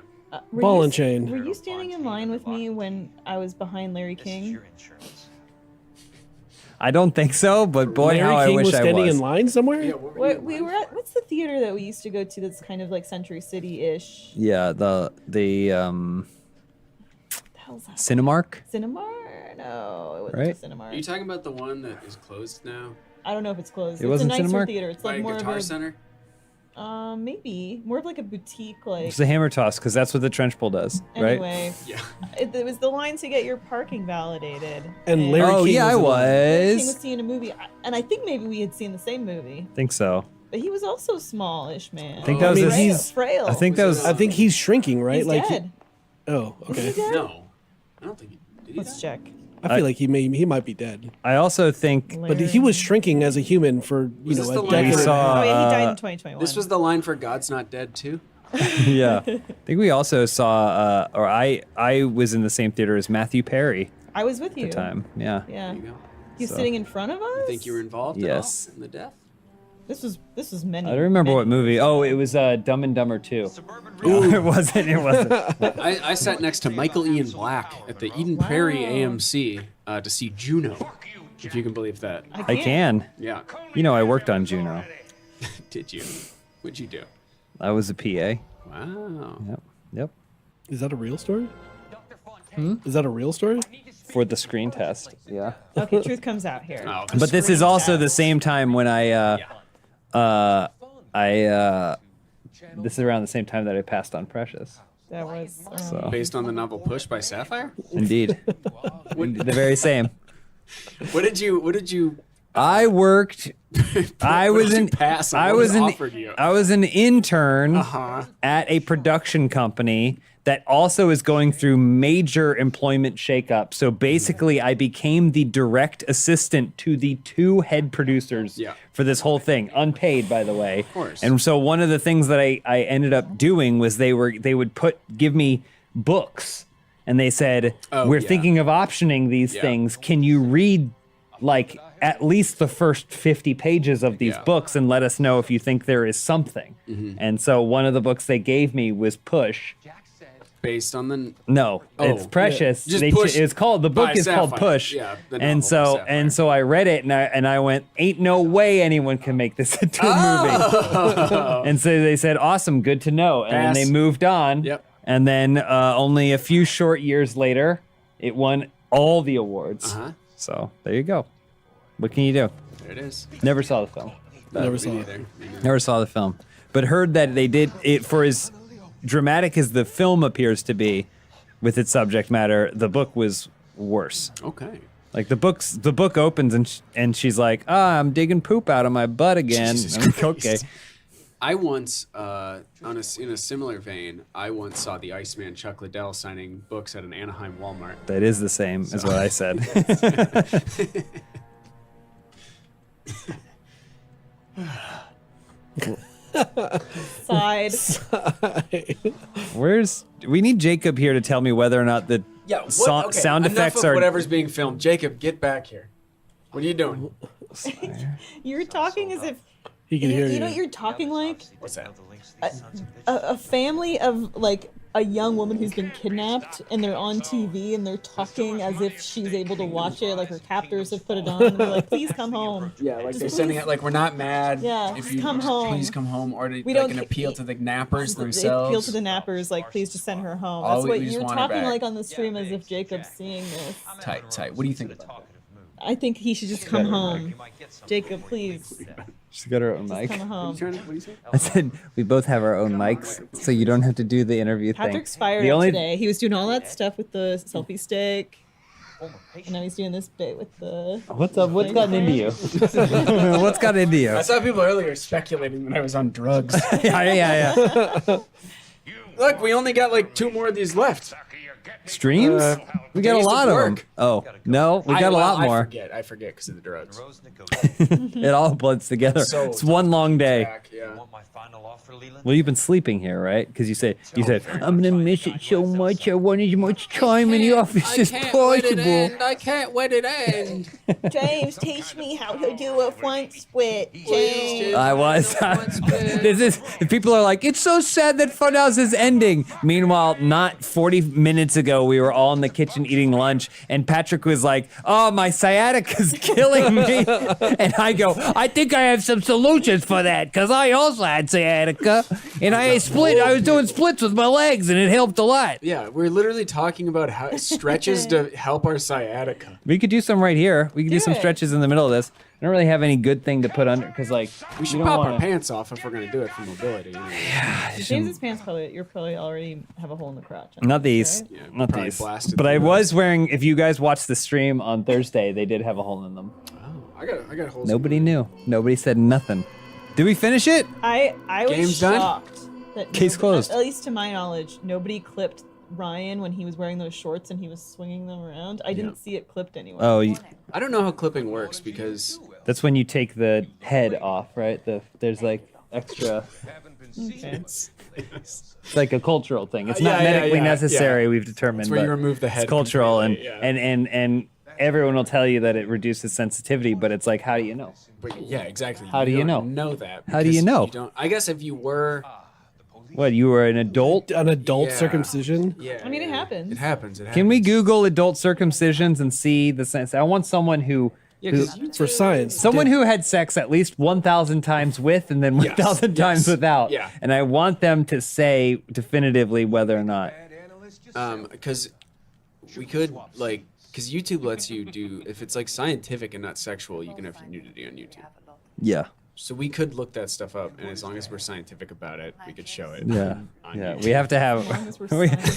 Were Ball you- and chain. Were you standing in line with me when I was behind Larry This is King? your insurance. I don't think so, but boy, Larry how I King wish was I standing was. in line somewhere? Yeah, what were you What, in we line were at, what's the theater that we used to go to that's kind of like Century City-ish? Yeah, the The hell's that? Cinemark. Cinemark? No, it wasn't Right? a Cinemark. Are you talking about the one that is closed now? I don't know if it's closed. It It's wasn't a nicer Cinemark? theater. It's By like more Guitar of a Center? maybe more of like a boutique like. It's the hammer toss because that's what the trench pull does, right? Anyway, Yeah. it was the line to get your parking validated. And Larry Oh King yeah, I was in line. Larry King was was. seeing a movie, and I think maybe we had seen the same movie. Think so. But he was also smallish, man. I think Oh, that was. I mean, his- he's- frail. I think that was. I think he's shrinking, right? He's like dead. Oh, okay. Dead? No. I don't think he did. He Let's check. I feel like he might be dead. I also think But he was shrinking as a human for Was this a the line decade. we saw. Oh yeah, he died in 2021. This was the line for God's Not Dead too? Yeah, I think we also saw. Or I was in the same theater as Matthew Perry I was with at you. the time. Yeah. Yeah. There you go. He's So- sitting in front of us. You think you were involved Yes. at all in the death? This was many. I don't remember many what movie. years Oh, ago. it was Dumb and Dumber 2. Suburban It wasn't. It wasn't. I sat next to Michael Ian Black at the Eden Prairie Wow. AMC to see Juno, if you can believe that. I can. Yeah. You know, I worked on Juno. Did you? What'd you do? I was a PA. Wow. Yep. Yep. Is that a real story? Is that a real story? For the screen test. Yeah. Okay, truth comes out here. Oh, But this is also the same time when this is around the same time that I passed on Precious. That was. So based on the novel Push by Sapphire? indeed, the very same. What did you I worked I was What did an you pass on? I What was an offered you? I was an intern Uh-huh. at a production company that also is going through major employment shakeup. So basically, I became the direct assistant to the 2 head producers Yeah. for this whole thing, unpaid, by the way. Of course. And so one of the things that I ended up doing was they would give me books, and they said, Oh, we're yeah. thinking of optioning these Yeah. things. Can you read like at least the first 50 pages of these Yeah. books and let us know if you think there is something? And so one of the books they gave me was Push. Based on the No, it's Oh, Precious. yeah. Just Push It's called the book by is called Sapphire. Push. Yeah, the and novel by so Sapphire. I read it and I went, ain't no way anyone can make this into a movie. And so they said, awesome, good to know. And then Pass. they moved on. Yep. And then only a few short years later, it won all the awards. Uh-huh. So there you go. What can you do? There it is. Never saw the film. Never saw Me it. neither. Never saw the film, but heard that they did it for as dramatic as the film appears to be with its subject matter. The book was worse. Okay. Like the book opens and she's like, I'm digging poop out of my butt again. Jesus I'm like, Christ. okay. I once, in a similar vein, I once saw the Iceman Chuck Liddell signing books at an Anaheim Walmart. That is the same as what I said. Side. We need Jacob here to tell me whether or not the sound effects are. whatever's being filmed. Jacob, get back here. What are you doing? You're talking as if He can hear you. you know what you're talking like What's that? a family of like a young woman who's been kidnapped and they're on TV and they're talking as if she's able to watch it, like her captors have put it on and they're like, please come home. Yeah, like Just they're sending please- it like we're not mad. Yeah, if just you come home. please come home, or to, We like don't an ca- appeal to the nappers They themselves. appeal to the nappers, like please just send her home. Oh, That's we what just you're want her talking back. like on the stream as if Jacob's seeing this. Tight. What do you think about that? I think he should just come home. Jacob, please She's got her own mic. come home. What do you say? I said we both have our own mics, so you don't have to do the interview thing. Patrick's fired The up only- today. He was doing all that stuff with the selfie stick. And now he's doing this bit with the. What's up? What's gotten into you? What's got into you? I saw people earlier speculating that I was on drugs. yeah. Look, we only got like 2 more of these left. Streams? We got a days of lot of them. work. Oh, no, we got a lot more. I forget because of the drugs. It all blends together. So It's one long day. Back, yeah. Want my final offer, Leland? Well, you've been sleeping here, right? Because you said, I'm gonna miss it so much. I want as much time in the office as possible. I can't let it end. James, teach me how to do a front split. James. I was. This is. People are like, it's so sad that Funhouse is ending. Meanwhile, not 40 minutes ago, we were all in the kitchen eating lunch, and Patrick was like, "Oh, my sciatica's killing me," and I go, "I think I have some solutions for that, because I also had sciatica, and I was doing splits with my legs, and it helped a lot." Yeah, we're literally talking about how stretches to help our sciatica. We could do some right here. We could do some it. stretches in the middle of this. I don't really have any good thing to put under, because like We should you don't pop wanna- our pants off if we're gonna do it for mobility. You know? James's pants you're probably already have a hole in the crotch. Not these. Yeah, Not probably these. blasted But I through was wearing, if you guys watched the stream on Thursday, they did have a hole in them. Oh, I got holes. Nobody knew. Nobody said nothing. Did we finish it? I was Game's done? shocked that Case closed. At least to my knowledge, nobody clipped Ryan when he was wearing those shorts and he was swinging them around. I didn't see it clipped anywhere. Oh, I don't know how clipping works because that's when you take the head off, right? There's like extra. Okay. it's It's like a cultural thing. It's Yeah, not yeah, medically yeah, necessary. yeah. We've determined. It's where you but remove the head It's cultural, and completely, and everyone will tell you that it reduces sensitivity, but it's like, how do you know? but yeah, exactly. How do you don't know? know that? How do you because know? don't, I guess if you were, What, you were an adult? An adult Yeah. circumcision? yeah. I mean, it yeah. happens. It happens. Can we Google adult circumcisions and see the sense? I want someone who. Yeah, who 'cause you For science. Someone who had sex at least 1,000 times with and then 1,000 times yes, without. yeah. And I want them to say definitively whether or not. because we could like, because YouTube lets you do if it's like scientific and not sexual, you can have nudity on YouTube. Yeah. So we could look that stuff up, and as long as we're scientific about it, we could show it. Yeah, on yeah. YouTube. We have to have.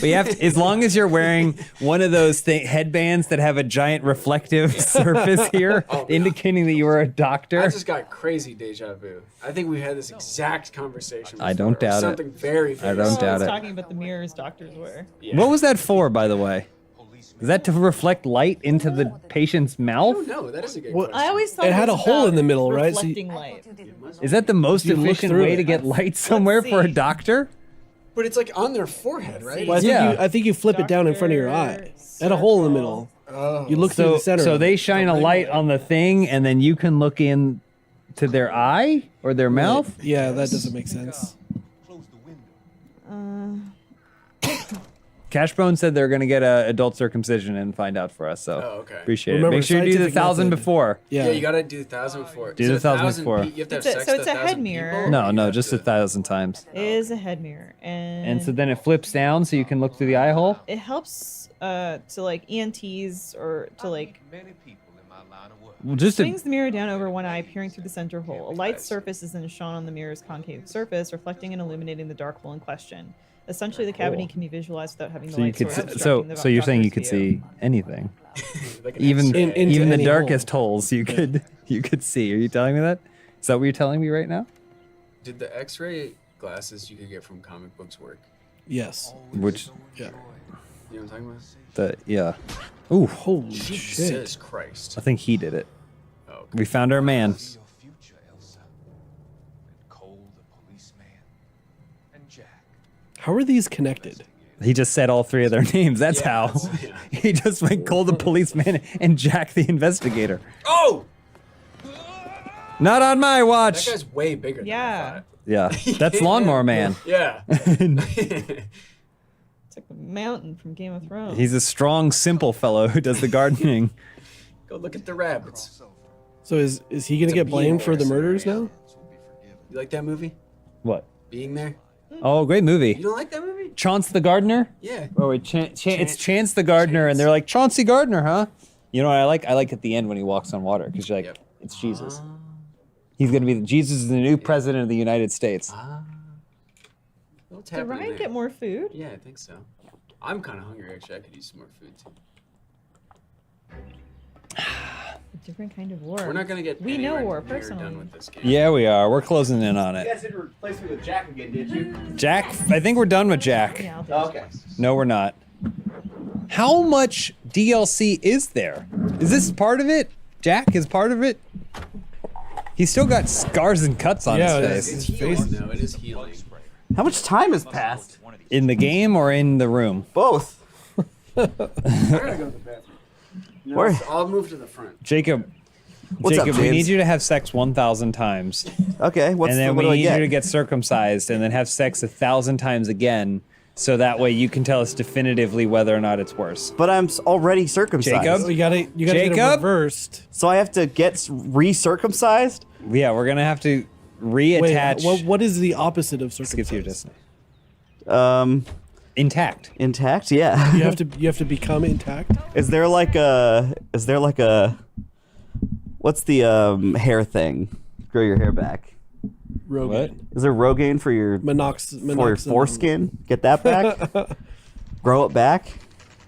We have to, as long as you're wearing one of those headbands that have a giant reflective surface here, indicating that you are a doctor. I just got crazy deja vu. I think we had this exact conversation before. I don't doubt it. Something very I famous. don't I doubt was it. talking about the mirrors doctors wear. Yeah. What was that for, by the way? Is that to reflect light into the patient's mouth? No, that is a good Well, question. I always thought It had was a hole about in the middle, right? So you- reflecting light. Is that the most You look efficient through way it. to get light somewhere for a see. doctor? But it's like on their forehead, right? Well, I think Yeah. I think you flip it down in front of your eye. It had a hole in the middle. Oh. You look through So, the center. so of they it. shine a light on the thing, and then you can look in to their eye or their mouth. Yeah, that doesn't make sense. Cashbone said they're going to get a adult circumcision and find out for us. So Oh, okay. appreciate Remember, it. Make sure you do the scientific 1,000 method. before. Yeah. Yeah, you gotta do 1,000 before. Do Is the it 1,000 before. You have to have It's a- sex so with it's a head 1,000 mirror. people? No, You no, have just to- 1,000 times. It is a head mirror, and And so then it flips down so you can look through the eye hole. it helps to like ENTs or to like Many people in my line of work. Well, just to, swings the mirror down over one eye, peering through the center hole. A light surface is then shone on the mirror's concave surface, reflecting and illuminating the dark hole in question. Essentially, the cavity can be visualized without having the so you light could source see, obstructing the so you're saying you could doctor's view. see anything, Like an even X-ray. into even the any darkest holes you could see. Are you telling me that? Is that what you're telling me right now? Did the X-ray glasses you could get from comic books work? Yes. Which Yeah. You know what I'm talking about? yeah. Ooh, Holy Jesus shit. Christ. I think he did it. Oh, okay. We found our man. Your future, Elsa. And Cole, the policeman. And Jack. How are these connected? He just said all three of their names. That's Yeah, how. that's- yeah. He just went Cole the policeman and Jack the investigator. Oh! Not on my That watch. guy's way bigger Yeah. Yeah, that's Lawnmower Man. than I thought. Yeah. It's like the mountain from Game of Thrones. He's a strong, simple fellow who does the gardening. Go look at the rabbits. So is he gonna a get blamed bee for the there. murders now? You like that movie? What? Being There? Oh, great You movie. don't like that movie? Chauncey the Gardener? Yeah. Oh, wait, it's Chance the Gardener, and they're like, Chauncey Gardner, huh? You know what I like? I like at the end when he walks on water, because you're like, Yep. it's Jesus. He's going to be, Jesus is the new president of the United States. What's Did happening Ryan there? get more food? Yeah, I think so. I'm kind of hungry, actually. I could use some more food, too. A different kind of war. We're not going to get We know anywhere war, near personally. done with this game. Yeah, we are. We're closing in on You it. guys didn't replace me with Jack again, did you? Jack, I think we're done with Jack. Yeah, I'll do Oh, it. okay. No, we're not. How much DLC is there? Is this part of it? Jack is part of it? He's still got scars and cuts on Yeah, his it is. face. It's His healing, face- though. It is healing. How much time has passed? In the game or in the room? Both. I gotta go to the bathroom. No, Where- I'll move to the front. Jacob, What's up, we James? need you to have sex 1,000 times. Okay, And then what we do I need get? you to get circumcised and then have sex 1,000 times again. So that way you can tell us definitively whether or not it's worse. But I'm already circumcised. Jacob? You gotta get it Jacob? reversed. So I have to get re-circumcised? Yeah, we're going to have to Wait, reattach. what is the opposite of Skip to your circumcised? distance. Intact. Intact? Yeah. You have to become intact. Is there like a what's the hair thing? Grow your hair back. Rogaine. What? Is there Rogaine for your for your Minoxidil. foreskin? Get that back. Grow it back.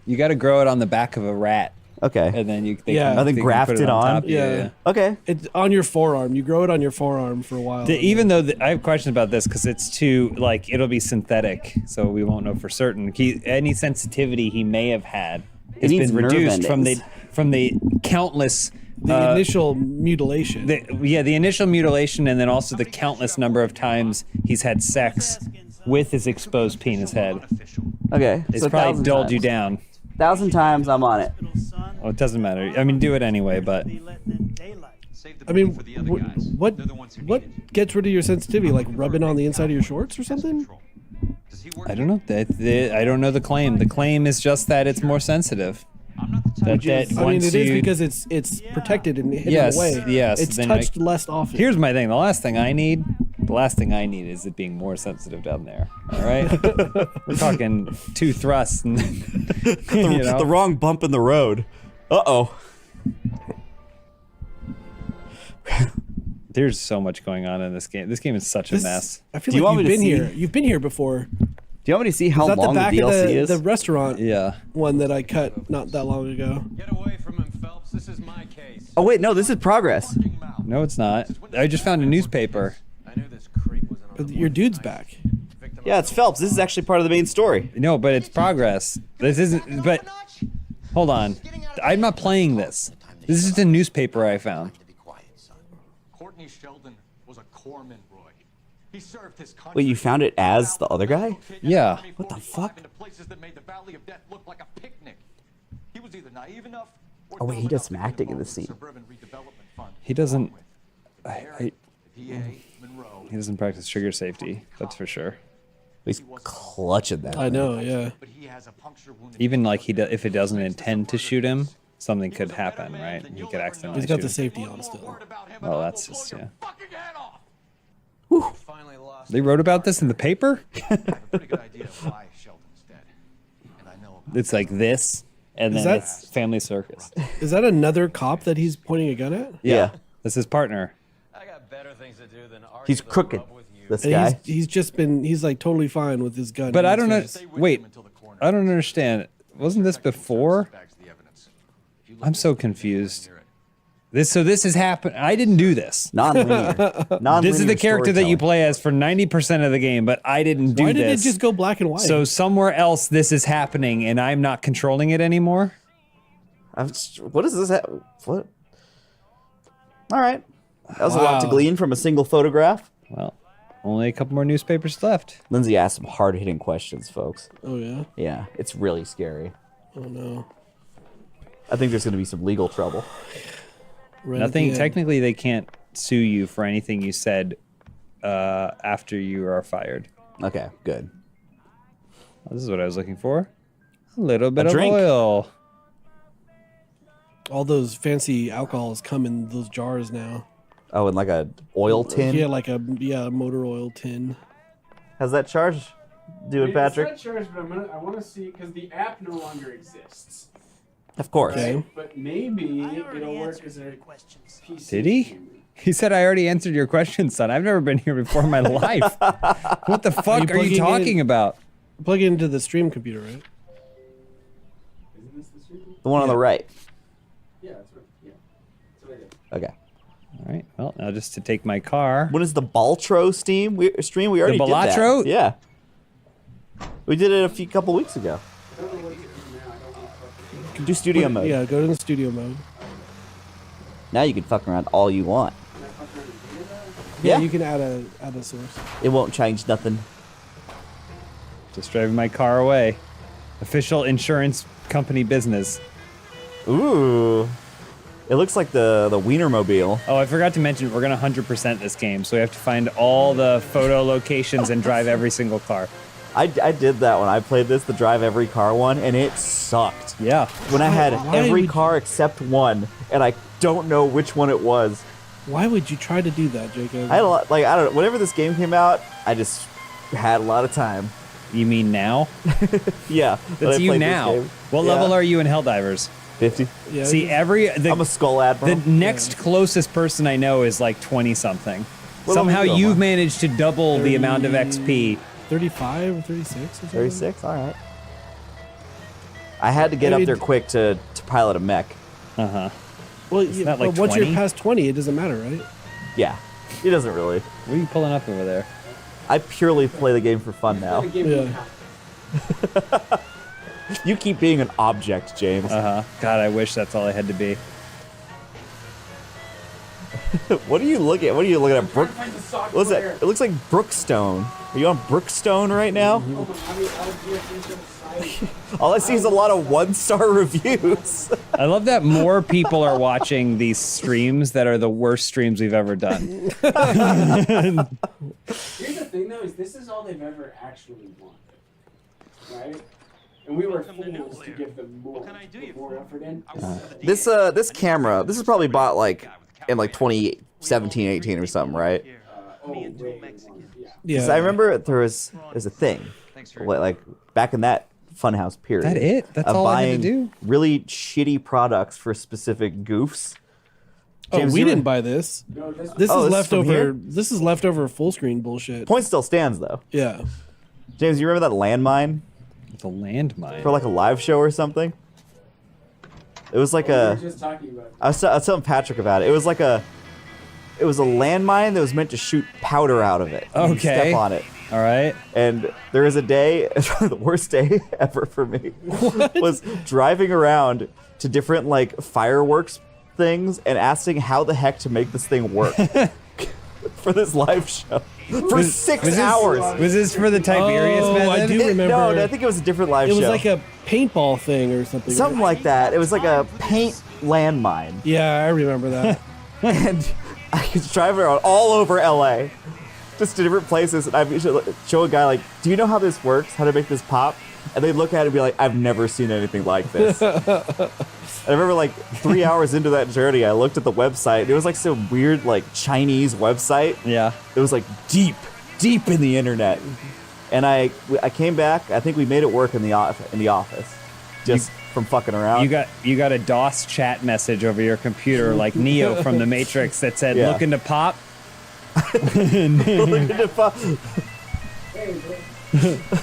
You got to grow it on the back of a rat. Okay. And then Yeah. Oh, they graft put it on? top. Yeah. Okay. It's on your forearm. You grow it on your forearm for a while. Even though I have questions about this because it's too like it'll be synthetic, so we won't know for certain. Any sensitivity he may have had has needs been nerve reduced endings. from the countless. the initial mutilation. The initial mutilation, and then also the countless number of times he's had sex with his exposed penis head. Okay. It's so probably 1,000 dulled you times. down. 1,000 times I'm on it. Well, it doesn't matter. I mean, do it anyway, but I mean, what gets rid of your sensitivity? Like rubbing on the inside of your shorts or something? I don't know. I don't know the claim. The claim is just that it's more sensitive. That I mean, once it is you- because it's protected and hidden Yes, away. yes, It's then touched less often. Here's my thing. The last thing I need is it being more sensitive down there. All right, we're talking 2 thrusts and you know. The wrong bump in the road. Uh-oh. There's so much going on in this game. This game is such a mess. I feel Do you like want you've me to been see- here. You've been here before. Do you want me to see how Is that long the back the DLC of is? the restaurant Yeah. one that I cut not that long ago? Get away from him, Phelps. This is my case. Oh wait, no, this is progress. No, it's not. I just found a newspaper. I knew this creep was But your dude's back. Yeah, it's Phelps. This is actually part of the main story. No, but it's progress. This isn't. But hold on. I'm not playing this. This is just a newspaper I found. Courtney Sheldon was a corpsman, Roy. He served his country. Wait, you found it as the other guy? Yeah. What the fuck? Into places that made the Valley of Death look like a picnic. He was either naive enough or Oh wait, he dumb does enough some to get acting in involved this with scene. the Suburban Redevelopment Fund. He doesn't. The PA, Monroe. He doesn't practice trigger safety. That's for sure. He's clutching that. I know, yeah. But he has a puncture wound. Even like if it doesn't intend to shoot him, something could happen, right? He could accidentally He's got shoot the him. safety on still. Oh, that's just yeah. Fucking head off. Finally lost. They wrote about this in the paper. a pretty good idea of why Sheldon's dead. And I know about It's like this, and Is then that- it's Family Circus. Is that another cop that he's pointing a gun at? Yeah. That's his partner. I got better things to do than argue He's the crooked. rub with you. This And guy. he's like totally fine with his gun. But in I his don't know. face. Wait, I don't understand. Wasn't this before? I'm so confused. This has happened. I didn't do this. Non-linear. Non-linear This is the character that you storytelling. play as for 90% of the game, but I didn't do Why did it this. just go black and white? So somewhere else this is happening, and I'm not controlling it anymore. What is this? What? All right. That was a lot to Wow. glean from a single photograph. Well, only a couple more newspapers left. Lindsay asked some hard-hitting questions, folks. Oh yeah. Yeah, it's really scary. Oh no. I think there's going to be some legal trouble. Right at Nothing. the end. Technically, they can't sue you for anything you said after you are fired. Okay, good. This is what I was looking for. A little bit A of drink. oil. All those fancy alcohols come in those jars now. Oh, and like a oil tin. Yeah, like a motor oil tin. How's that charge doing, Patrick? It's not charged, but I want to see because the app no longer exists. Of course. Okay. But maybe it'll work as a PC. Did he? He said, "I already answered your question, son. I've never been here before in my life. What the fuck are plugging you talking in- about?" Plug it into the stream computer, right? Isn't this the stream? The one on the right. Yeah, that's right. Yeah, that's what I did. Okay. All right. Well, now just to take my car. When is the Baltro stream? We already did that. Balatro? Yeah. We did it a couple weeks ago. I don't know what to do now. I don't know what You can do studio mode. Yeah, go to the studio mode. Now you can fuck around all you want. Yeah, Yeah. you can add a source. It won't change nothing. Just driving my car away. Official insurance company business. Ooh. It looks like the Wienermobile. Oh, I forgot to mention, we're going to 100% this game, so we have to find all the photo locations and drive every single car. I did that when I played this, the drive every car one, and it sucked. Yeah. When I had Why every would car except one, and I don't know which one it was. Why would you try to do that, Jacob? I had a lot, like, I don't know, whenever this game came out, I just had a lot of time. You mean now? Yeah. when I That's you played this now. game. What Yeah. level are you in Helldivers? 50. Yeah, See, I'm a Skull the Admiral. next closest person I know is like 20-something. What Somehow level are you, you've Omar? managed to double the amount of XP. 35 or 36 or something? 36? Alright. I had to get I up mean- there quick to pilot a mech. Uh-huh. Well, that like but once 20? you're past 20, it doesn't matter, right? Yeah. It doesn't really. What are you pulling up over there? I purely play the game for fun now. Yeah. You keep being an object, James. Uh-huh. God, I wish that's all I had to be. What are you looking at? What are you looking at? What's that? It looks like Brookstone. Are you on Brookstone right now? All I see is a lot of one-star reviews. I love that more people are watching these streams that are the worst streams we've ever done. Here's the thing, though, is this is all they've ever actually wanted, right? And we were fools to give them more, more effort in. This camera, this is probably bought like in like 2017, 18 or something, right? Yeah. 'Cause I remember there's a thing like back in that Funhouse period. That it? That's of all I had buying to do? really shitty products for specific goofs. James, we you didn't were- buy this. This Oh, is this is from leftover. here? This is leftover full screen bullshit. Point still stands though. Yeah. James, you remember that landmine It's a landmine. for like a live show or something? It was like a. Just talking about. I was telling Patrick about it. It was like a. It was a landmine that was meant to shoot powder out of it. You Okay. step on it. All right. And there was a day, it's probably the worst day ever for me, was driving around to different like fireworks things and asking how the heck to make this thing work for this live show for 6 hours. Was this for the Tiberius Oh, method? I do remember. No, I think it was a different live It show. was like a paintball thing or something. Something right? like that. It was like a paint landmine. Yeah, I remember that. And I was driving around all over LA, just to different places, and I would show a guy like, do you know how this works? How to make this pop? And they'd look at it and be like, I've never seen anything like this. I remember like 3 hours into that journey, I looked at the website. It was like some weird like Chinese website. Yeah. It was like deep in the internet. And I came back. I think we made it work in the office, just from fucking around. You got a DOS chat message over your computer like Neo from the Matrix that said, Yeah. "Looking to pop."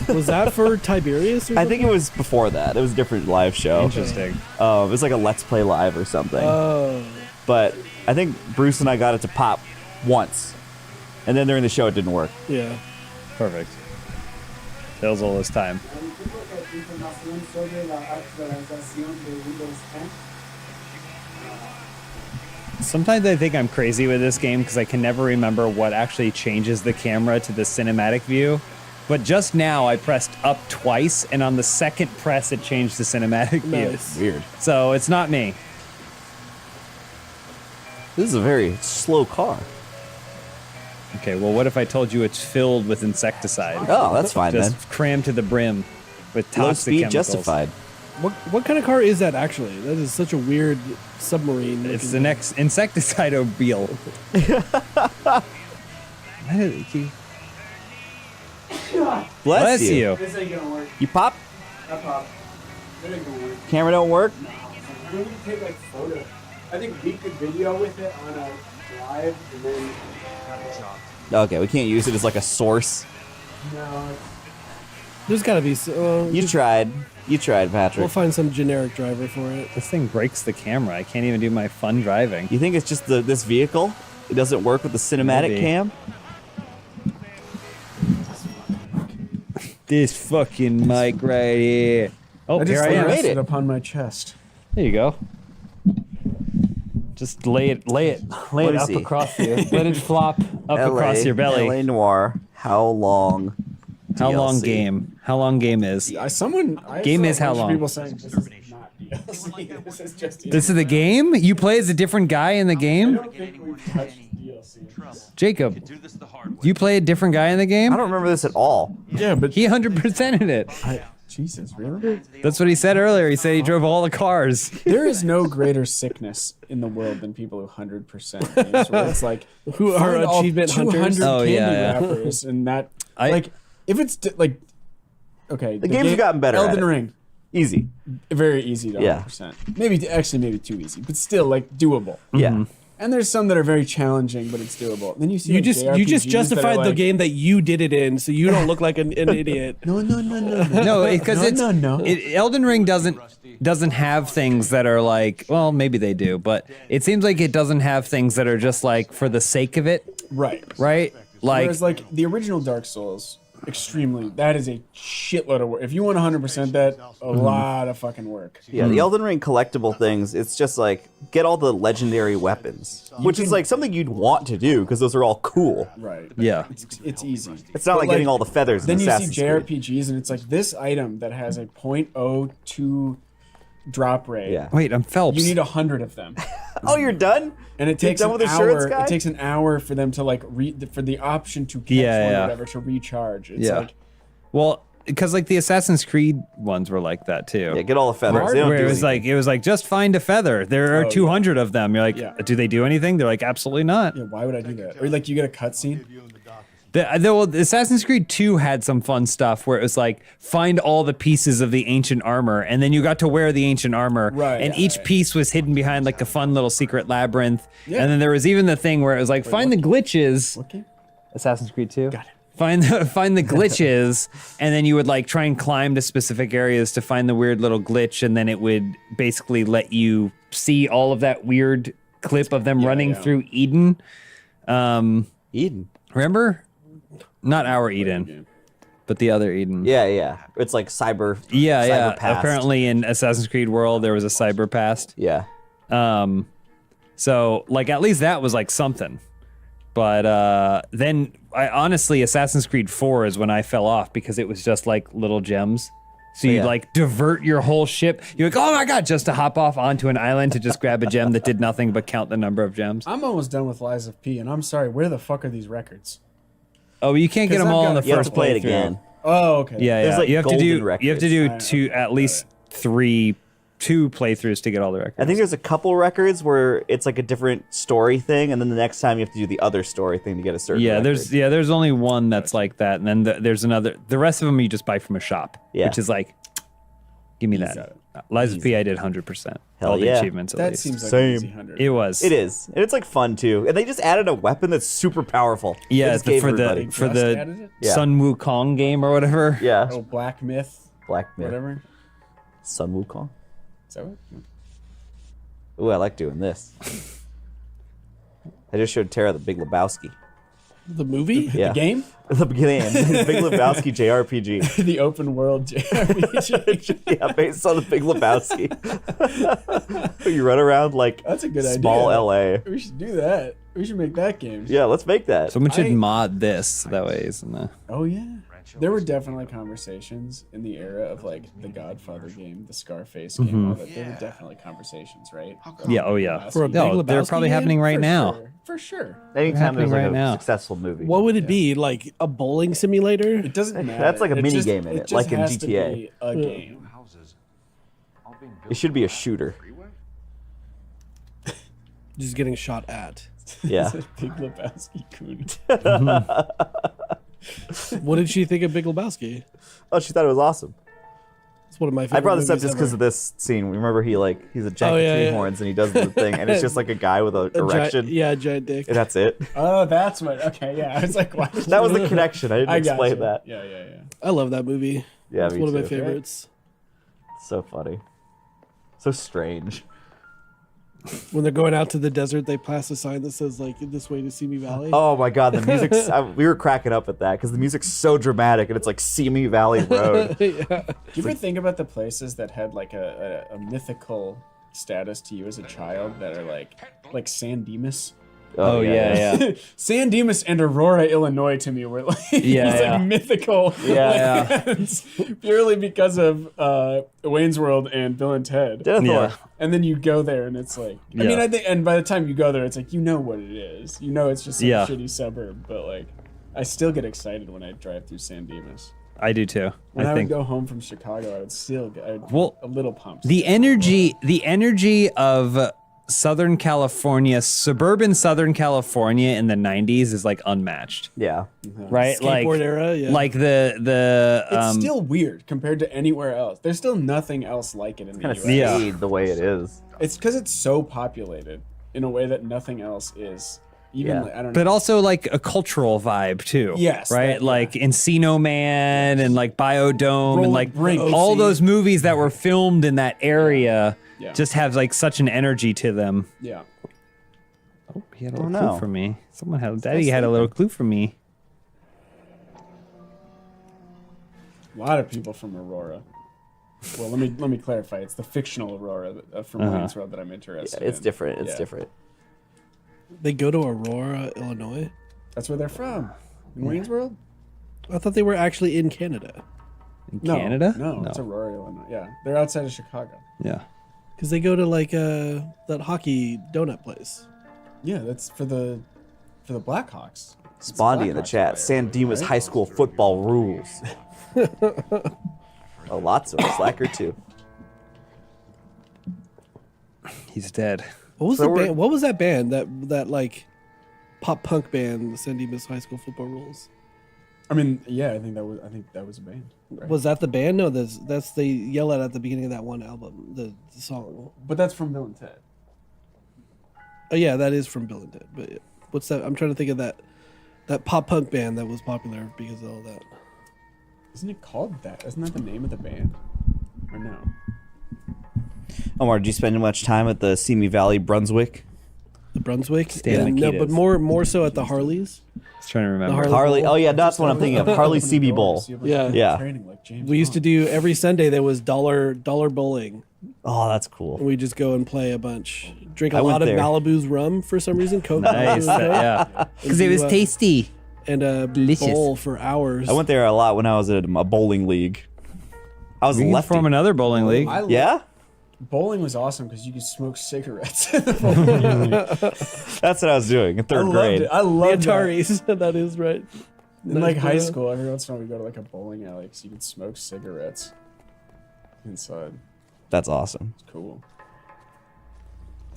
Was that for Tiberius? Or I think it was before that. It was a different live show. Interesting. It was like a Let's Play Live or something. Oh. But I think Bruce and I got it to pop once. And then during the show, it didn't work. Yeah. Perfect. That was all this time. Sometimes I think I'm crazy with this game because I can never remember what actually changes the camera to the cinematic view. But just now I pressed up twice, and on the second press it changed the cinematic view. Nice. Weird. So it's not me. This is a very slow car. Okay, well, what if I told you it's filled with insecticide? Oh, that's fine Just then. crammed to the brim with toxic Low speed chemicals. justified. What kind of car is that actually? That is such a weird submarine. It's the next insecticide-obile. Bless you. This ain't gonna work. You pop? I pop. That ain't gonna work. Camera don't work? We need to take like photo. I think we could video with it on a live and then. Okay, we can't use it as like a source. No. There's got to be. You tried. You tried, Patrick. We'll find some generic driver for it. This thing breaks the camera. I can't even do my fun driving. You think it's just this vehicle? It doesn't work with the cinematic Maybe. cam? This fucking mic right here. Oh, I just here I am. made it. upon my chest. There you go. Just lay it Let me up see. across you. Let it flop up across your belly. LA Noire. How long? How long DLC? game? How long game is? I Game saw a is how bunch of long? People saying this is not DLC. This is just. This is the game? You play as a different guy in the I game? don't think we've touched DLC. Jacob, you play a different guy in the game? I don't remember this at all. Yeah, but He 100%ed it. Jesus, really? That's what he said earlier. He said he drove all the cars. There is no greater sickness in the world than people who 100% games. Where it's like Who are find all achievement 200 hunters? Oh, candy yeah. wrappers, and that I- like if it's like okay, The games have gotten better Elden at it. Ring, Easy. very easy to Yeah. 100%. Maybe too easy, but still like doable. Yeah. And there's some that are very challenging, but it's doable. Then you see You like, just JRPGs that are justified the like, game that you did it in, so you don't look like an idiot. No. No, because No. Elden Ring doesn't have things that are like, well, maybe they do, but it seems like it doesn't have things that are just like for the sake of it, Right. right? Like, Whereas like the original Dark Souls, that is a shitload of work. If you want 100% that, a lot of fucking work. Yeah, the Elden Ring collectible things, it's just like, get all the legendary weapons. Which is like something you'd want to do, because those are all cool. Right. yeah. It's easy. It's not But, like getting all the feathers in Then you see Assassin's Creed. JRPGs and it's like this item that has a .02 drop rate. Yeah. Wait, I'm Phelps. You need 100 of them. Oh, you're done? And it You're takes done an with Assurance hour. Guy? It takes an hour for them to like for the option to catch Yeah, one yeah. or whatever to recharge. It's Yeah. like Well, because like the Assassin's Creed ones were like that too. Yeah, get all the feathers. They don't Where do it was anything. like just find a feather. There are Oh, 200 of them. You're like, Yeah. do they do anything? They're like, absolutely not. yeah, why would I do that? Or like you get a cutscene. The Assassin's Creed 2 had some fun stuff where it was like find all the pieces of the ancient armor, and then you got to wear the ancient armor, Right, and yeah, each right. piece was hidden behind like a fun little secret labyrinth. Yeah. And then there was even the thing where it was like find the glitches. What game? Assassin's Creed 2. Got it. Find the glitches, and then you would like try and climb to specific areas to find the weird little glitch, and then it would basically let you see all of that weird clip of them running through Eden. Eden. Remember? Not our Eden, but the other Eden. Yeah. It's like cyber. Yeah. past. Apparently in Assassin's Creed World, there was a cyber past. Yeah. So like at least that was like something. But then honestly, Assassin's Creed 4 is when I fell off because it was just like little gems. So you like divert your whole ship. You're like, oh my God, just to hop off onto an island to just grab a gem that did nothing but count the number of gems. I'm almost done with Lies of P, and I'm sorry, where the fuck are these records? Oh, you can't get 'Cause them I've all got- in the You have first to play it playthrough. again. Oh, okay. Yeah, There's, like, you have to golden do records. at least two playthroughs to get all the records. I think there's a couple records where it's like a different story thing, and then the next time you have to do the other story thing to get a certain record. there's only one that's like that, and then there's another. The rest of them you just buy from a shop, which is like, give me that. Lies of P, I did 100%. Hell all the yeah. achievements. At That least. seems like Same. an easy 100. It was. It is, and it's like fun too. And they just added a weapon that's super powerful. They Yeah, just gave for everybody. the Just added it? Yeah. Sun Wukong game or whatever. Yeah, Oh, Black Myth, Black Myth, whatever. Sun Wukong. Is that what? Ooh, I like doing this. I just showed Tara the Big Lebowski. The movie? Yeah. The game? The beginning, Big Lebowski JRPG. The open world JRPG. Yeah, based on the Big Lebowski. You run around like That's a good small idea. LA. We should do that. We should make that game. Yeah, let's make that. Someone should I- mod this. That way, isn't it? Oh yeah. There were definitely conversations in the era of like the Godfather game, the Scarface game, all that. There were definitely conversations, right? Yeah. Oh yeah. For a Big No, they're Lebowski probably game? happening right For now. Sure. For sure. Anytime happening there's like right a now. successful movie. What would it be? Like a bowling simulator? It doesn't matter. That's like a It mini just- game in it, just like in has to GTA. be a game. Houses all being built It should be a shooter. freeway? Just getting shot at. Yeah. Big Lebowski coon. What did she think of Big Lebowski? Oh, she thought it was awesome. It's one of my favorite I brought this up movies just because ever. of this scene. Remember, he's a jack Oh, of yeah, tree yeah. horns, and he does the thing, and it's just like a guy with an A erection. yeah, a giant dick. And that's it. Oh, that's what. Okay, yeah. I was like, why? That was the connection. I didn't I got explain you. that. Yeah. I love that movie. Yeah, It's me one of my too. favorites. So funny. So strange. When they're going out to the desert, they pass a sign that says like "This way to Simi Valley." Oh my god, the music's. We were cracking up at that because the music's so dramatic, and it's like Simi Valley Road. Yeah. Do you ever think about the places that had like a mythical status to you as a child that are like San Dimas? Oh yeah. San Dimas and Aurora, Illinois, to me were like these, Yeah. like mythical lands purely because of Wayne's World and Bill and Ted. Denethor. Yeah. And then you go there and it's like, I mean, I think, and by the time you go there, it's like, you know what it is. You know it's just some Yeah. shitty suburb, but like, I still get excited when I drive through San Dimas. I do too. When I, I think would go home from Chicago, I would still get Well, a little pumped. the energy of Southern California, suburban Southern California in the 90s is like unmatched, Yeah. right? Skateboard era, yeah. Like the It's still weird compared to anywhere else. There's still nothing else like it in the Kind US. of stayed the way it is. It's because it's so populated in a way that nothing else is. Even Yeah. like, I don't know. but also like a cultural vibe too. Yes, right. that- yeah. Like Encino Man and like Biodome and Roland like Brink. all OC. those movies that were filmed in that area Yeah. just have like such an energy to them. Yeah. Oh, he had a little no. clue for me. Someone had Daddy had a little clue for me. A lot of people from Aurora. Well, let me clarify. It's the fictional Aurora from Wayne's World that I'm interested in. It's different. It's Yeah. different. They go to Aurora, Illinois. That's where they're from. In Wayne's World? I thought they were actually in Canada In No, Canada? No, it's Aurora, Illinois. Yeah, they're outside of Chicago. Yeah. because they go to like that hockey donut place. Yeah, that's for the Blackhawks. It's Spondy in the Blackhawks chat. player, San Dimas right? High School football rules. Oh, lots of Slacker too. He's dead. What was So the we're- band? What was that band? That like pop punk band, the San Dimas High School Football Rules. I mean, yeah, I think that was a band. Right? Was that the band? No, that's they yell at the beginning of that one album, the song. But that's from Bill and Ted. Oh yeah, that is from Bill and Ted. But what's that? I'm trying to think of that pop punk band that was popular because of all that. Isn't it called that? Isn't that the name of the band? Or no? Omar, did you spend much time at the Simi Valley, Brunswick? The Brunswick? Stanley no, Kiedis. but more so at the Harleys. I was trying to remember. Harley. Oh yeah, that's what I'm thinking of. Harley CB Bowl. Yeah. Yeah. Training like James We used to Bond. do every Sunday. There was dollar bowling. Oh, that's cool. And we just go and play a bunch. Drink I a went lot of there. Malibu's rum for some reason. Coke. Nice. Yeah. Because it was tasty. And a Delicious. bowl for hours. I went there a lot when I was at a bowling league. I was We can lefty. form another bowling league. Yeah? Bowling was awesome because you could smoke cigarettes. In the bowling league. That's what I was doing in third grade. I the loved that. Ataris. That is right. In like high school, every once in a while we go to like a bowling alley because you could smoke cigarettes inside. That's awesome. It's cool.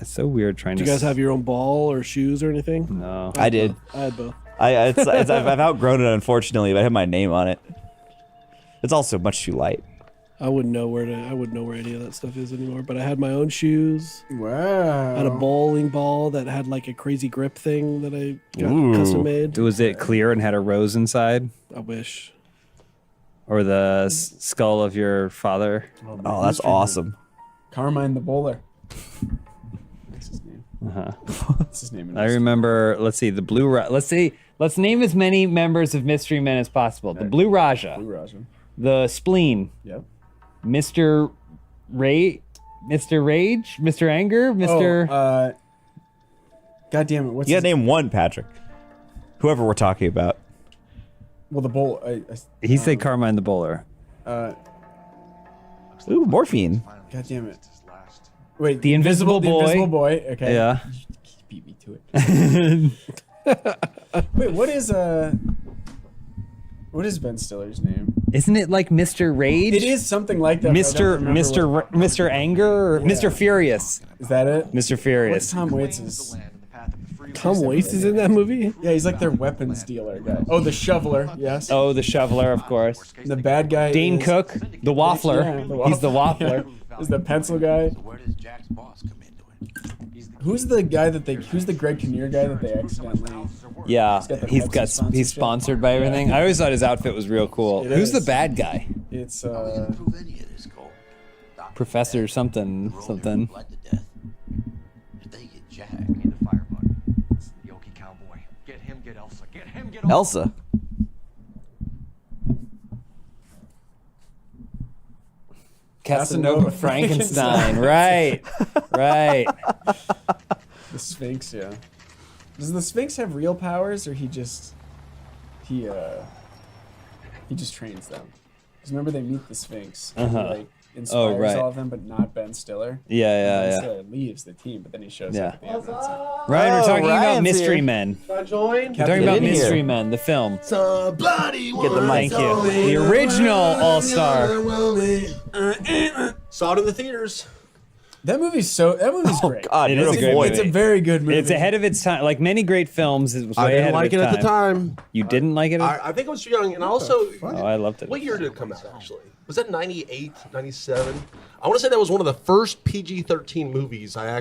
It's so weird trying Do to. you guys have your own ball or shoes or anything? No. I did. I had both. I've outgrown it, unfortunately, but I have my name on it. It's also much too light. I wouldn't know where any of that stuff is anymore. But I had my own shoes. Wow. I had a bowling ball that had like a crazy grip thing that I got Ooh. custom made. Was it clear and had a rose inside? I wish. Or the skull of your father? Oh, that's awesome. Carmine the bowler. That's his name. That's his name. in I this. remember, let's see, the Blue let's name as many members of Mystery Men as possible. The Blue Raja, Blue Raja. the Spleen, Yep. Mr. Rage, Mr. Anger, Mr. Oh, God damn it! What's You his gotta name one, Patrick. Whoever we're talking about. Well, the bowl. He said Carmine the Bowler. Ooh, morphine. God damn it! Wait, The Invisible The Boy. Invisible Boy. Okay. Yeah. He beat me to it. Wait, what is Ben Stiller's name? Isn't it like Mr. Rage? It is something like that. but I don't remember Mr. Anger or Mr. Furious? Is that it? Mr. What's Furious. Tom Waits'? Tom Waits is in that movie? Yeah, he's like their weapons dealer guy. Oh, the shoveler. Yes. Oh, the Shoveler, of course. The bad guy. Dane is, Cook, the Waffler. Yeah, the He's the Waffler. Is the pencil guy? Where does Jack's boss come into it? Who's the guy that they? Who's the Greg Kinnear guy that they accidentally? Yeah, got the he's Pepsi got sponsorship. he's sponsored by everything. I always thought his outfit was real cool. It Who's the is. bad guy? It's Prove any of this, Cole. Doctor Professor something something. bled to death. If they get Jack, need the fire button. Yoki cowboy. Get him, get Elsa. Get him, get Elsa. Casanova Frankenstein. Right. Right. the Sphinx. Yeah. Does the Sphinx have real powers, or he just trains them? Because remember they meet the Sphinx. And he, like inspires right. all of them, but not Ben Stiller. Yeah, Ben yeah, Stiller leaves the team, but then he shows Yeah. up at the end. That's it. yeah. Ryan, we're talking about Ryan's Mystery here. Men. We're talking Get about in here. Mystery Men, the film. Get the mic. Thank you. The original All-Star. Saw it in the theaters. That movie's great. God, It you're is a great boy. It's a very good movie. It's ahead of its time. Like many great films, it was way I ahead didn't like of it its at the time. You didn't like it? I think I was young, and also, Oh, I loved it. what year did it come out, actually? Was that 98, 97? I want to say that was one of the first PG-13 movies my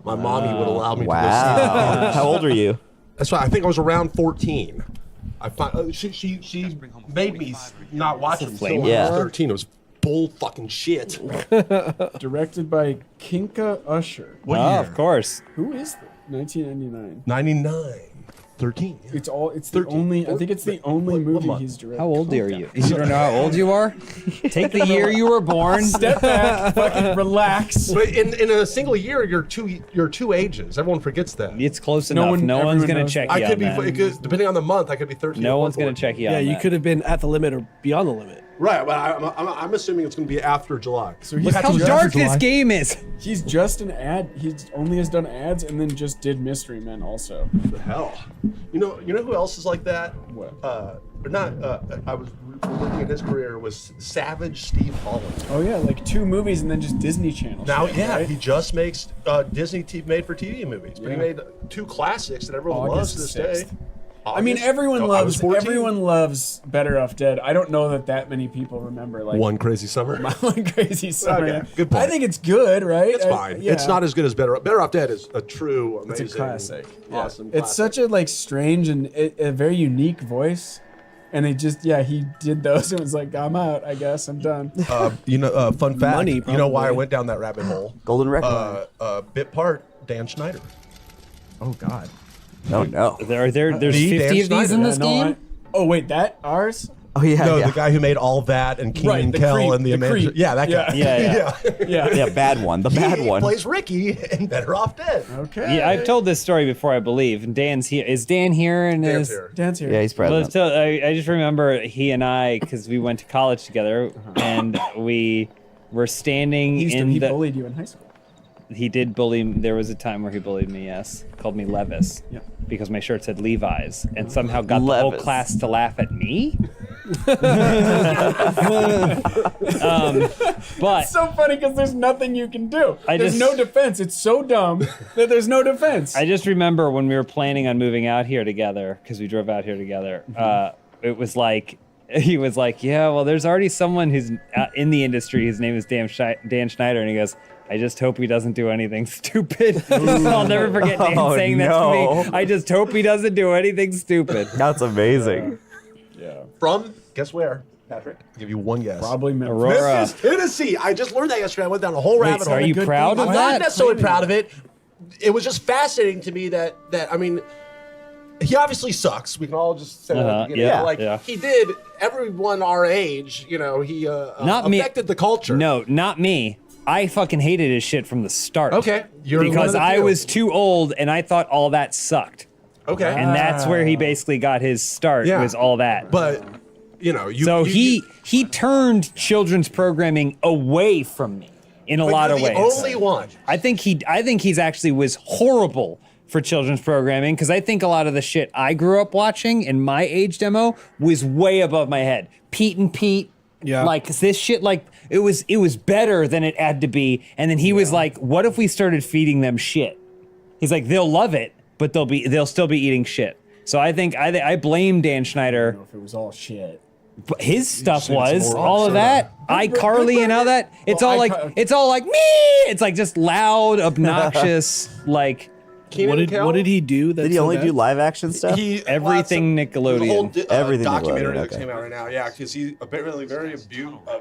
mommy would allow me to go Wow. How old are you? see. That's right. I think I was around 14. She made me not watch it until I was Yeah. 13. It was bull fucking shit. Directed by Kinka Usher. What Oh, year? of course. Who is that? 1999. 99. 13. Yeah. It's the 13. only. I think it's the only movie month? he's directed. How old are you? You don't know how old you are? Take the year you were born. Step back, fucking relax. But in a single year, you're two ages. Everyone forgets that. It's close enough. No one's everyone going knows to check I you could on be, that. it could, depending on the month, I could be 13. No or one's going 14. to check you Yeah, on you that. could have been at the limit or beyond the limit. Right, but I'm assuming it's going to be after July. So he's Look how just- dark this game is. He's just an ad. He only has done ads and then just did Mystery Men also. The hell, you know who else is like that? What? But not. I was looking at his career was Savage Steve Holland. Oh yeah, like 2 movies and then just Disney Channel. Now, shit, yeah, right? he just makes Disney made for TV movies, but he Yeah. made 2 classics that everyone August loves to this 6th. day. I mean, August? everyone No, I was loves 14. Better Off Dead. I don't know that many people remember like One Crazy Summer. One Crazy Summer. Okay, good point. I think it's good, right? It's fine. It's not as good as Better Off Dead is a true amazing. It's a classic. Awesome. It's such a like strange and a very unique voice. And he did those and was like, I'm out, I guess, I'm done. Fun fact. Money, You know why I probably. went down that rabbit hole? Golden record. Bit part Dan Schneider. Oh God. No, no. There's The 50 of these Schneider. in this No, game. oh wait, that ours? Oh yeah, No, yeah. the guy who made all that and Keenan Right, the Kel creep, and the the Amanda. creep. Yeah, that guy. Yeah. Yeah. Yeah, bad one. The bad He one. plays Ricky in Better Off Dead. Okay. Yeah, I've told this story before, I believe. And Dan's here. Is Dan here? And Dan's is here. Dan's here. Yeah, he's Well, president. I just remember he and I, because we went to college together, and we were standing He in the. bullied you in high school. He did bully. There was a time where he bullied me. Yes, called me Levis. Yeah. Because my shirt said Levi's, and somehow got the whole Levis. class to laugh at me. But It's so funny because there's nothing you can do. I There's just- no defense. It's so dumb that there's no defense. I just remember when we were planning on moving out here together, because we drove out here together. It was like he was like, "Yeah, well, there's already someone who's in the industry. His name is Dan Schneider," and he goes, "I just hope he doesn't do anything stupid." I'll never forget Dan Oh, saying that no. to me. I just hope he doesn't do anything stupid. That's amazing. From, guess where, Patrick? I'll give you one guess. Probably Memphis. Aurora. Memphis, Tennessee. I just learned that yesterday. I went down a whole Wait, rabbit so hole. are you Good proud thing. of I'm not that? necessarily proud of it. It was just fascinating to me that I mean, he obviously sucks. We can all just say that at the beginning. yeah, Like yeah. he did. Everyone our age, you know, he Not me. affected the culture. No, not me. I fucking hated his shit from the start. Okay, you're one of because the I few. was too old and I thought all that sucked. Okay, And that's where he basically got his start, Yeah. was all that. but you know, He turned children's programming away from me in a lot of ways. Only one. I think he's actually was horrible for children's programming, because I think a lot of the shit I grew up watching in my age demo was way above my head. Pete and Pete, Yeah. like this shit, like it was better than it had to be. And then he was like, "What if we started feeding them shit?" He's like, "They'll love it, but they'll still be eating shit." So I think I blame Dan Schneider. If it was all shit. But his stuff shit's was horrible. all of that. iCarly and all that. It's Well, all like iCar- it's all like me. It's like just loud, obnoxious, like What did he do? Did he only do live action stuff? everything Nickelodeon. There's a whole Everything documentary Nickelodeon, that okay. came out right now. Yeah, because he's apparently very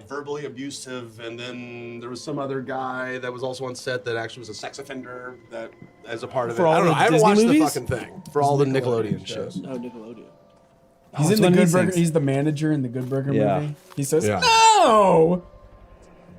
verbally abusive, and then there was some other guy that was also on set that actually was a sex offender that as a part of For it. all I don't know. the I haven't Disney watched movies? the fucking thing for all the Nickelodeon shows. shit. Oh, Nickelodeon. He's it's in the one of Good these Burger. things. He's the manager in the Good Burger Yeah. movie. He says, Yeah. "No."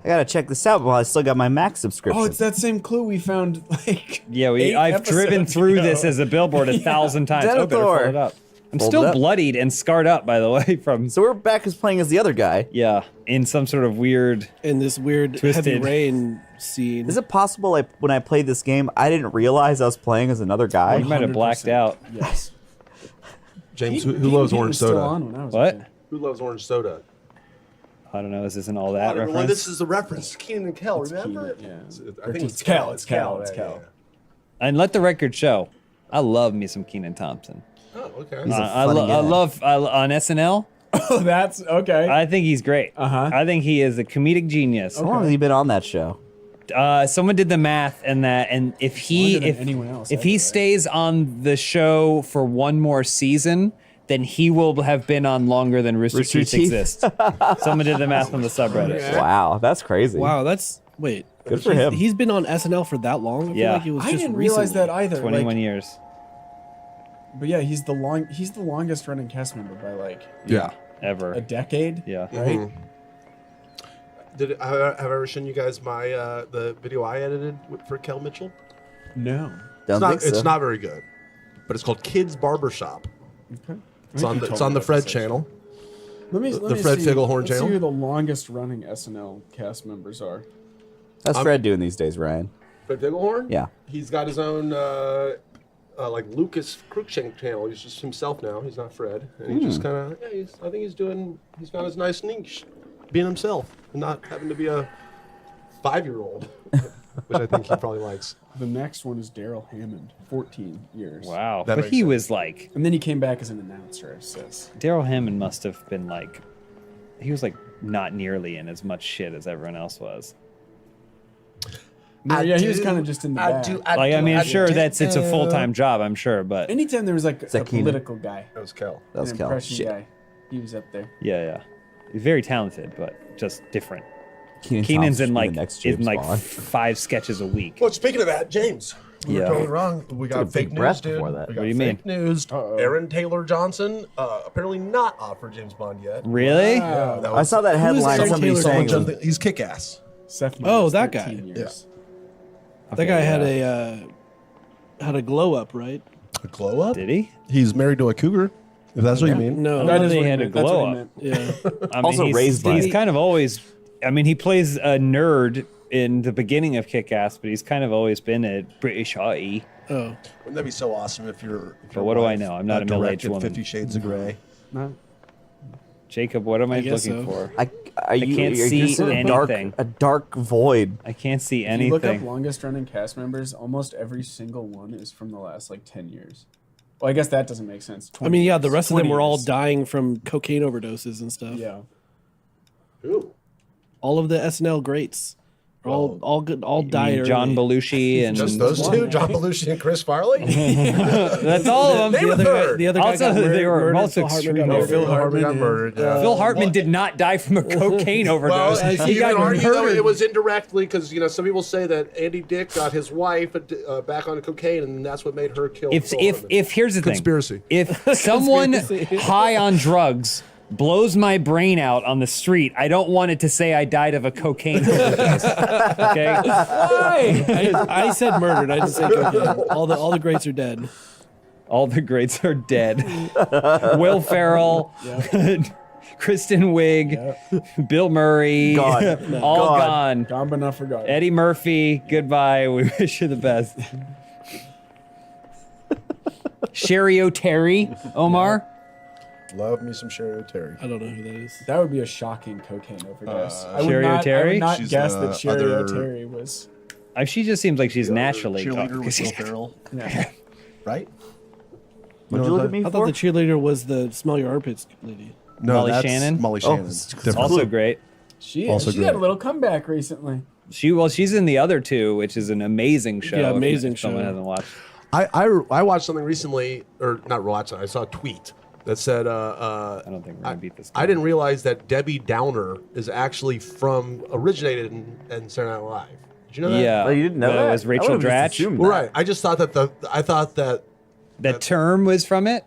I gotta check this out while I still got my Mac subscription. Oh, it's that same clue we found. Like, Yeah, 8 I've driven episodes through ago. this as a billboard 1,000 times. Oh, better Denethor. pull it up. I'm Fold still it up. bloodied and scarred up, by the way, from So we're back as playing as the other guy. yeah, in some sort of weird. In this weird heavy Twisted. rain scene. Is it possible, like, when I played this game, I didn't realize I was playing as another guy? You might have blacked 100%. out. Yes. James, Pete- who loves Pete orange was still soda? on when I was a What? kid. Who loves orange soda? I don't know. Is this an all Come that on, everyone, reference? this is a reference to Keenan and Kel. Remember? Keenan, yeah. I think It's Kel, it's Kel, it's yeah, Kel. yeah. And let the record show, I love me some Keenan Thompson. Oh, okay. He's a I funny guy. love on SNL. Oh, that's okay. I think he's great. Uh-huh. I think he is a comedic genius. How long has he been on that show? Someone did the math and if he Longer than anyone else if ever, he right? stays on the show for one more season, then he will have been on longer than Rooster Rooster Teeth Teeth. exists. Someone did the math on the subreddit. Wow, that's crazy. Wow, that's wait. Good for him. He's been on SNL for that long. I feel Yeah. like it was I just didn't realize recently. that either. 21 like, years. But yeah, he's the longest running cast member by like Yeah. Ever. a decade. Yeah. Right. Have I ever shown you guys my the video I edited for Kel Mitchell? No. Don't think so. It's not very good, but it's called Kids Barbershop. Okay. It's on the Fred channel. Let me the Fred see, Figglehorn let's channel? see who the longest running SNL cast members are. How's Fred doing these days, Ryan? Fred Figglehorn? Yeah. He's got his own like Lucas Cruikshank channel. He's just himself now. He's not Fred, and he just kind of I think he's got his nice niche, being himself and not having to be a 5-year-old, which I think he probably likes. The next one is Daryl Hammond, 14 years. Wow. That But makes he sense. was like, And then he came back as an announcer, it says. Daryl Hammond must have been like, he was like not nearly in as much shit as everyone else was. No, yeah, he was kind of just in the back. Like, I mean, sure, it's a full-time job, I'm sure, but Anytime there was like a that Keenan? political guy, That was Kel. That was an Cal. impression Shit. guy, he was up there. yeah. He's very talented, but just different. Keenan Keenan's Thompson in should be like the next James Bond. 5 sketches a week. Well, speaking of that, James, we were Yeah. totally wrong. We got Took a big fake news, breath dude. before that. We got What do you fake mean? news. Aaron Taylor Johnson, apparently not offered James Bond yet. Really? Yeah, that I saw that headline. Aaron Somebody Taylor saying Johnson? He's kick-ass. Seth Oh, Meyers, that 13 guy. years. That guy had a glow up, right? A glow up? Did he? He's married to a cougar, if that's what you mean. No. That Thought is he what had a meant. That's what glow he up. meant. Yeah. I mean, Also raised by he's it. kind of always. I mean, he plays a nerd in the beginning of Kick-Ass, but he's kind of always been a British hottie. Oh. Wouldn't that be so awesome if you're... But what do I know? I'm not a middle-aged directed woman. 50 Shades of Grey. Jacob, what am I guess looking so. for? I can't you're see just in anything. a dark void. I can't see If you look up anything. longest running cast members, almost every single one is from the last like 10 years. Well, I guess that doesn't make sense. I mean, yeah, the rest of them 20 were all years. dying from cocaine overdoses and stuff. Yeah. Ooh. All of the SNL greats are all good, all You died. mean John early. Belushi and Just those two, John Belushi and Chris Farley? that's all of them. Name a third. The other guy Also, got they were murdered. also Phil Hartman extremely- got Oh, murdered. Phil Hartman got murdered. Yeah. Phil Hartman did not die from a cocaine overdose. Well, he you got can argue though murdered. it was indirectly because some people say that Andy Dick got his wife back on cocaine and that's what made her kill. if Phil if Hartman. if here's the Conspiracy. thing, if someone high on drugs blows my brain out on the street, I don't want it to say I died of a cocaine overdose. Okay? Why? I said murdered. I didn't say cocaine. All the greats are dead. All the greats are dead. Will Ferrell, Kristen Wiig, Bill Murray, Gone. all Gone. gone. Gone but not forgotten. Eddie Murphy, goodbye. We wish you the best. Sherry O'Terry, Omar. Love me some Sherry O'Terry. I don't know who that is. That would be a shocking cocaine overdose. I would Sherry not, I O'Terry? would not She's guess the that Sherry other- O'Terry was. She just seems like she's naturally. Cheerleader with Will Ferrell, Yeah. right? What'd you look at me I for? thought the cheerleader was the smell your armpits lady. No, Molly that's Shannon? Molly Oh, Shannon. it's Different. Also great. She's Also had a great. little comeback recently. She's in the other two, which is an amazing show. Yeah, if amazing someone show. hasn't watched. I watched something recently, or not watched it. I saw a tweet that said, I don't think we're gonna beat this. I didn't realize that Debbie Downer is actually originated in Saturday Night Live. Did you know that? Yeah, Oh, you didn't know but that? It was I Rachel would've just Dratch. assumed Well, that. right. I just thought that The term was from it.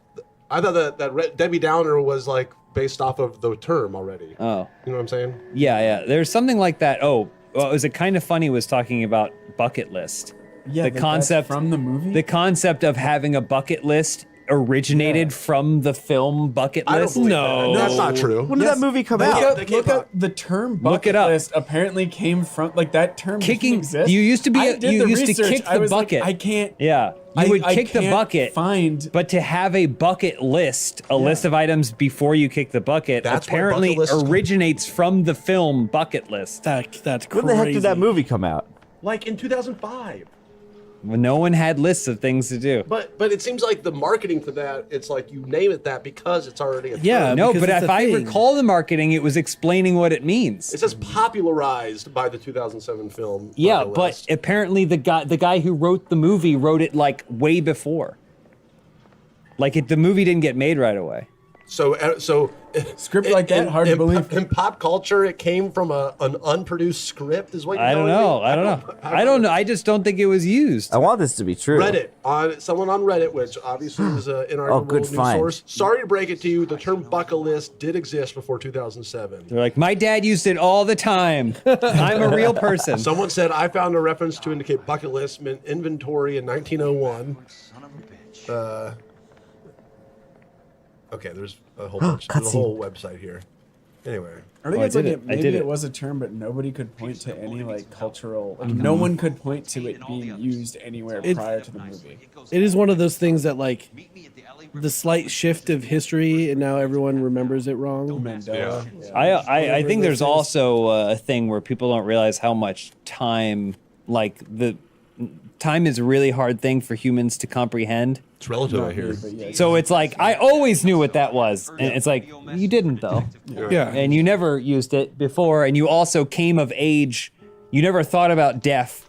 Debbie Downer was like based off of the term already. Oh, You know what I'm saying? yeah. There's something like that. Oh, well, was it kind of funny? Was talking about bucket list. Yeah, The that's concept- from the movie. The concept of having a bucket list originated from the film Bucket I don't List. believe No. that. That's not true. When did that movie come Look out? up, look up the term bucket Look it up. list apparently came from like that term Kicking- didn't exist. you used to be I a- did you the used to research. kick I the was like, bucket. I can't. Yeah, you would I kick the can't bucket. Find But to have a bucket list, a list of items before you kick the bucket, That's why apparently bucket list- originates from the film Bucket List. That's crazy. When the heck did that movie come out? Like in 2005. When no one had lists of things to do. But it seems like the marketing for that, it's like you name it that because it's already a Yeah. term. No, because but it's if a I thing. recall the marketing, it was explaining what it means. It says popularized by the 2007 film. Yeah, Bucket but List. apparently the guy who wrote the movie wrote it like way before. Like the movie didn't get made right away. So Script like that, hard to believe. In pop culture, it came from an unproduced script, is what you're I don't telling know. me? I don't know. I just don't think it was used. I want this to be true. Someone on Reddit, which obviously is an inarguable good news find. source. Sorry to break it to you, the term bucket list did exist before 2007. They're like, my dad used it all the time. I'm a real person. Someone said, I found a reference to indicate bucket list meant inventory in 1901. Okay, there's a whole bunch. There's a whole website here. Anyway. I think Oh, it's I like did it, it. I maybe did it it. was a term, but nobody could point to any like cultural. Like, no one could point to it being used anywhere prior to the movie. It is one of those things that like the slight shift of history, and now everyone remembers it wrong. Mandela. I think there's also a thing where people don't realize how much time, like time is a really hard thing for humans to comprehend. It's relative, I hear. So it's like, I always knew what that was. And it's like, you didn't, though. Yeah. And you never used it before. And you also came of age. You never thought about death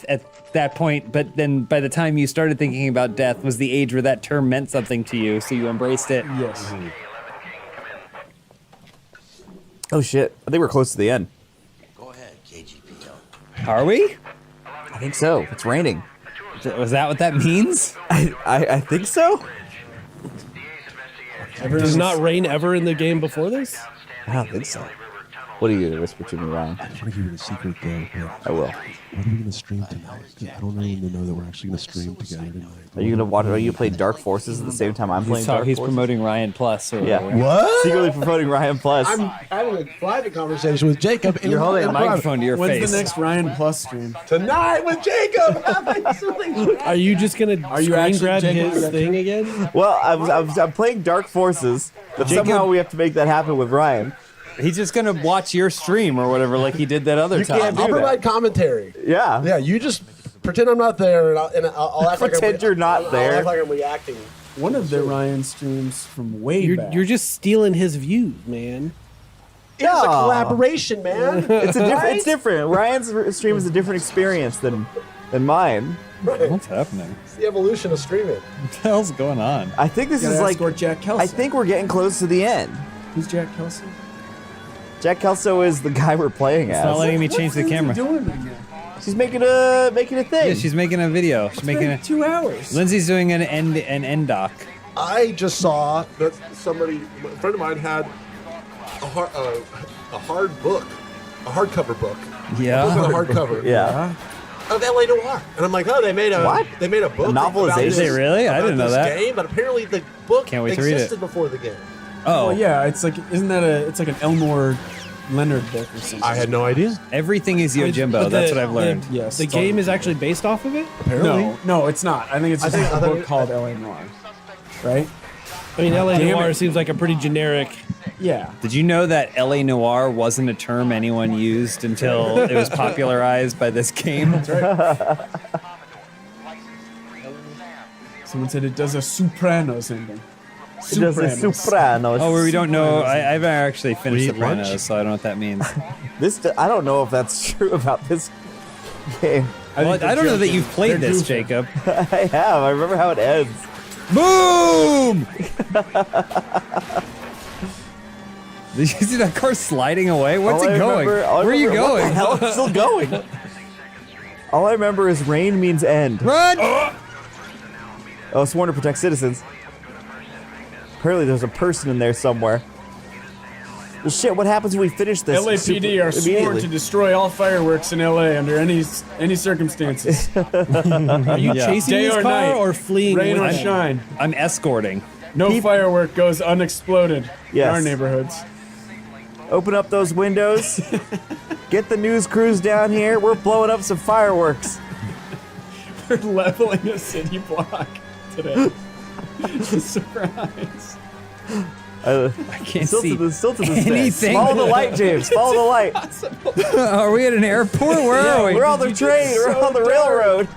at that point. But then by the time you started thinking about death was the age where that term meant something to you. So you embraced it. Yes. Oh shit! I think we're close to the end. Go ahead, KGPO. Are we? I think so. It's raining. Was that what that means? I think so. Does not rain ever in the game before this? I don't think so. What are you gonna whisper to me, Ryan? I just want to give you the secret, though. I will. When are we going to stream tonight? 'Cause I don't want anyone to know that we're actually going to stream together tonight. Are you gonna watch? Are you play Dark Forces at the same time I'm playing Dark He's Forces? promoting Ryan Plus. Or Yeah. What? Secretly promoting Ryan Plus. I'm having a private conversation with Jacob. You're holding a microphone to your When's face. the next Ryan Plus stream? Tonight with Jacob. Are you just gonna you screen actually grab Jacob his Record? thing again? Well, I'm playing Dark Forces, but somehow we have to make that happen with Ryan. He's just gonna watch your stream or whatever, like he did that other time. can't do I'll that. provide commentary. Yeah. Yeah, you just pretend I'm not there, and I'll act like Pretend you're not I'll there. act like I'm reacting. One of the Ryan streams from way back. You're just stealing his views, man. It's a collaboration, man. It's different. Ryan's stream is a different experience than mine. What's happening? It's the evolution of streaming. What the hell's going on? I think this Gotta is like. escort Jack Kelso. I think we're getting close to the end. Who's Jack Kelso? Jack Kelso is the guy we're playing It's not as. letting me change the camera. Doing again? She's making a thing. Yeah, she's making a video. She's making a. 2 hours. Lindsay's doing an end doc. I just saw that somebody, a friend of mine, had a hard book, a hardcover book. Yeah. A book with a hardcover. Yeah. Of LA Noire, and I'm like, oh, they made a What? They made a book. A novelization? about Is this- it really? I about didn't know this that. Game, but apparently the book Can't wait to read it. existed before the game. Oh, Well, yeah, it's like, isn't that it's like an Elmore Leonard book or something? I had no idea. everything is Yojimbo. But That's the- what I've learned. Yes. The it's all- game is actually based off of it? Apparently. No, it's not. I think it's just I a thought book it- called L.A. Noir. Right? I mean, LA Damn Noire it. seems like a pretty generic. Yeah. Did you know that LA Noire wasn't a term anyone used until it was popularized by this game? That's right. Someone said it does a Sopranos ending. It does the Sopranos. Oh, where we don't know. I haven't actually finished We eat lunch? Sopranos, so I don't know what that means. I don't know if that's true about this game. Well, I don't know that you've played They're this, goofy. Jacob. I have. I remember how it ends. Boom! Did you see that car sliding away? What's All it I going? remember- all I Where are you remember- What the going? hell? It's still going. All I remember is rain means end. Run! Oh, sworn to protect citizens. Apparently there's a person in there somewhere. Well, shit, what happens when we finish this? LAPD are sworn immediately? to destroy all fireworks in LA under any circumstances. Are you Yeah. chasing Day this or car night, or fleeing? Rain with or it? shine. I'm escorting. No firework goes unexploded Yes. in our neighborhoods. Open up those windows. Get the news crews down here. We're blowing up some fireworks. We're leveling a city block today. Surprise. I can't Still see to this day. anything. Follow the light, James. Follow the light. Are we at an airport? Where are we? We're on the train. We're on the railroad.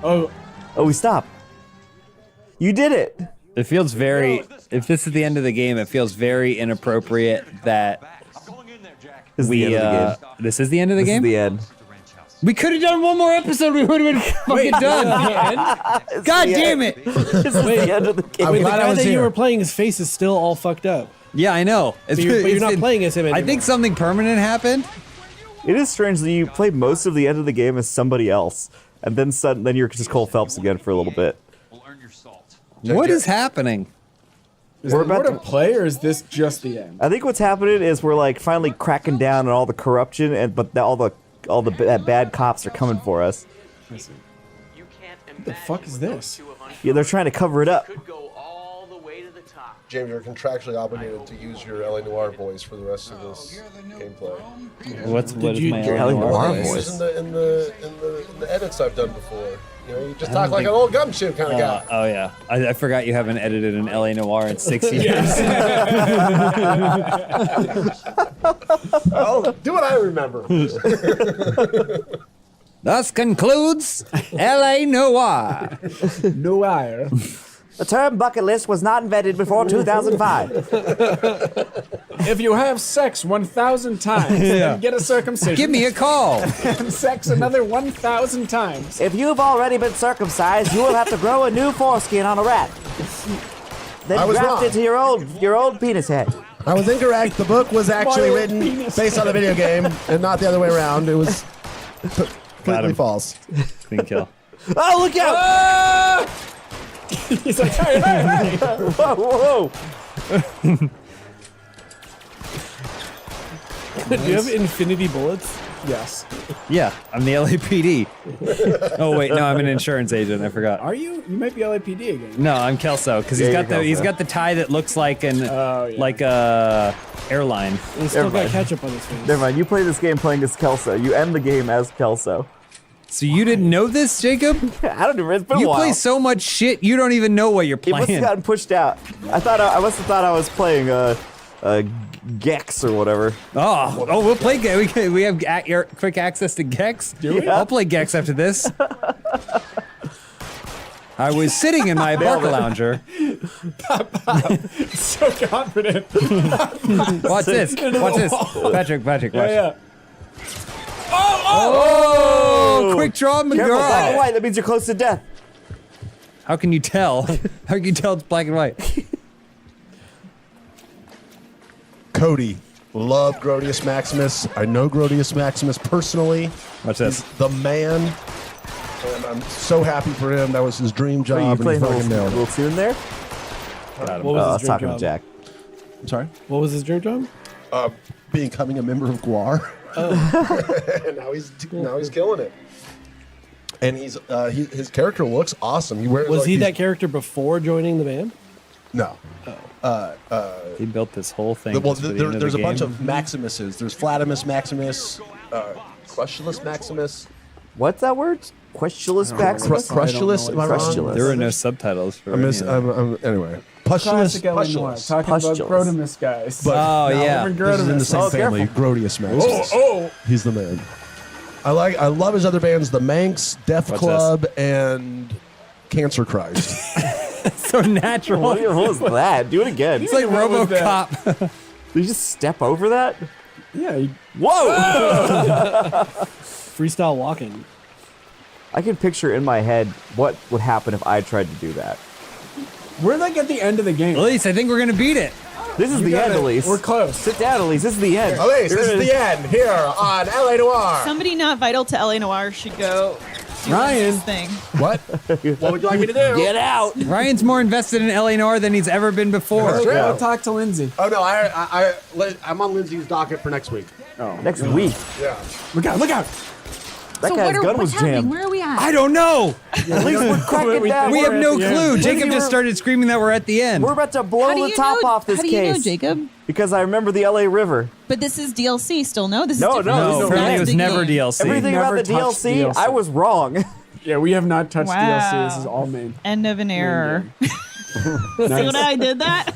Oh, Oh, we stop. You did it. It feels very. If this is the end of the game, it feels very inappropriate that This is we. the end of the game. This is the end of the This is game. the end. We could have done one more episode. We would have been fucking done. God the damn end. it! This is the end of the game. Wait, the glad I guy was that you here. were playing, his face is still all fucked up. Yeah, I know. But you're not playing as him anymore. I think something permanent happened. It is strange that you play most of the end of the game as somebody else, and then you're just Cole Phelps again for a little bit. What is happening? is We're there more about to play, or is this just the end? I think what's happening is we're like finally cracking down on all the corruption, but all the bad cops are coming for us. What the fuck is this? Yeah, they're trying to cover it up. James, you're contractually obligated to use your LA Noire voice for the rest of this gameplay. What is you my get LA Noire Noire voice? voice? In the edits I've done before. You know, you just talk like an old gumshoe kind of guy. Oh yeah, I forgot you haven't edited an LA Noire in 6 years. Oh, do what I remember. Thus concludes L.A. Noire. Noire. The term bucket list was not invented before 2005. If you have sex 1,000 times and get a circumcision, Give me a call. and sex another 1,000 times. If you've already been circumcised, you will have to grow a new foreskin on a rat. Then I was graft wrong. it to your old penis head. I was incorrect. The book was actually My written penis. based on a video game and not the other way around. It was Got completely him. false. Clean kill. Oh, look out! Ah! He's like, hey, hey, hey. Whoa, whoa! Do you have infinity bullets? Yes. Yeah, I'm the LAPD. Oh wait, no, I'm an insurance agent. I forgot. Are you? You might be LAPD again. No, I'm Kelso because Yeah, he's got you're the he's Kelso. got the tie that looks like an Oh, yeah. like a airline. He's still Never got mind. ketchup on his face. Never mind. You play this game playing as Kelso. You end the game as Kelso. So you didn't know this, Jacob? I don't know. It's been a You while. play so much shit, you don't even know what you're It must have playing. gotten pushed out. I must have thought I was playing Gex or whatever. Oh, we'll play Gex. We have quick access to Gex. we? Yeah. I'll play Gex after this. I was sitting in my park lounger. So confident. Watch this. Watch this. Patrick, watch. Yeah. Oh, quick draw, Careful, black and McGraw. white. That means you're close to death. How can you tell? How can you tell it's black and white? Cody, love Grodius Maximus. I know Grodius Maximus personally. Watch this. He's the man. And I'm so happy for him. That was his dream Wait, job. you and he playing a fucking little, nailed little it. tune there? What I was was his dream talking job? to Jack. I'm sorry? What was his dream job? Becoming a member of Guar. And now he's killing it. And his character looks awesome. He wears Was like he these- that character before joining the band? No. He built this whole thing. Well, just for the end of there's the a bunch game. of Maximuses. There's Flatimus Maximus, Crushulus Maximus, What's that word? Questulus Maximus? Crushulus. Am I wrong? Crustulus. There were no subtitles for any of them. Anyway, Pustulus. Classic Illinois. Pustulus. Talking about Pustulus. Grotimus guys. But Oh, yeah. This is in the same Oh, family. Grodius Maximus. Oh. He's the man. I love his other bands, the Manx, Death What's Club, and Cancer Christ. So natural. What was that? Do it again. It's like What was that? RoboCop. Did you just step over that? Yeah. Whoa! Freestyle walking. I can picture in my head what would happen if I tried to do that. We're like at the end of the game. Elise, I think we're gonna beat it. This is You the got end, it. Elise. We're close. Sit down, Elise. This is the end. Elise, this is the end here on LA Noire. Somebody not vital to LA Noire should go do Ryan. this thing. What? What would you like me to do? Get out! Ryan's more invested in LA Noire than he's ever been before. That's true. Go talk to Lindsay. Oh no, I'm on Lindsay's docket for next week. Next week. Yeah. Look out! Look out! That guy's gun was jammed. Where are we at? I don't know. At least we're cracking down. We have at no the end. clue. Jacob we're- just started screaming that we're at the end. We're about to blow How do the you top know? off this How do case. you know, Jacob? Because I remember the LA River. But this is DLC still, no? This is No, different. no, No, this is apparently not it was the never game. DLC. Everything about never the touched DLC, DLC. I was wrong. Yeah, we have not touched Wow. DLC. This is all main. End of an error. See Nice. what I did that?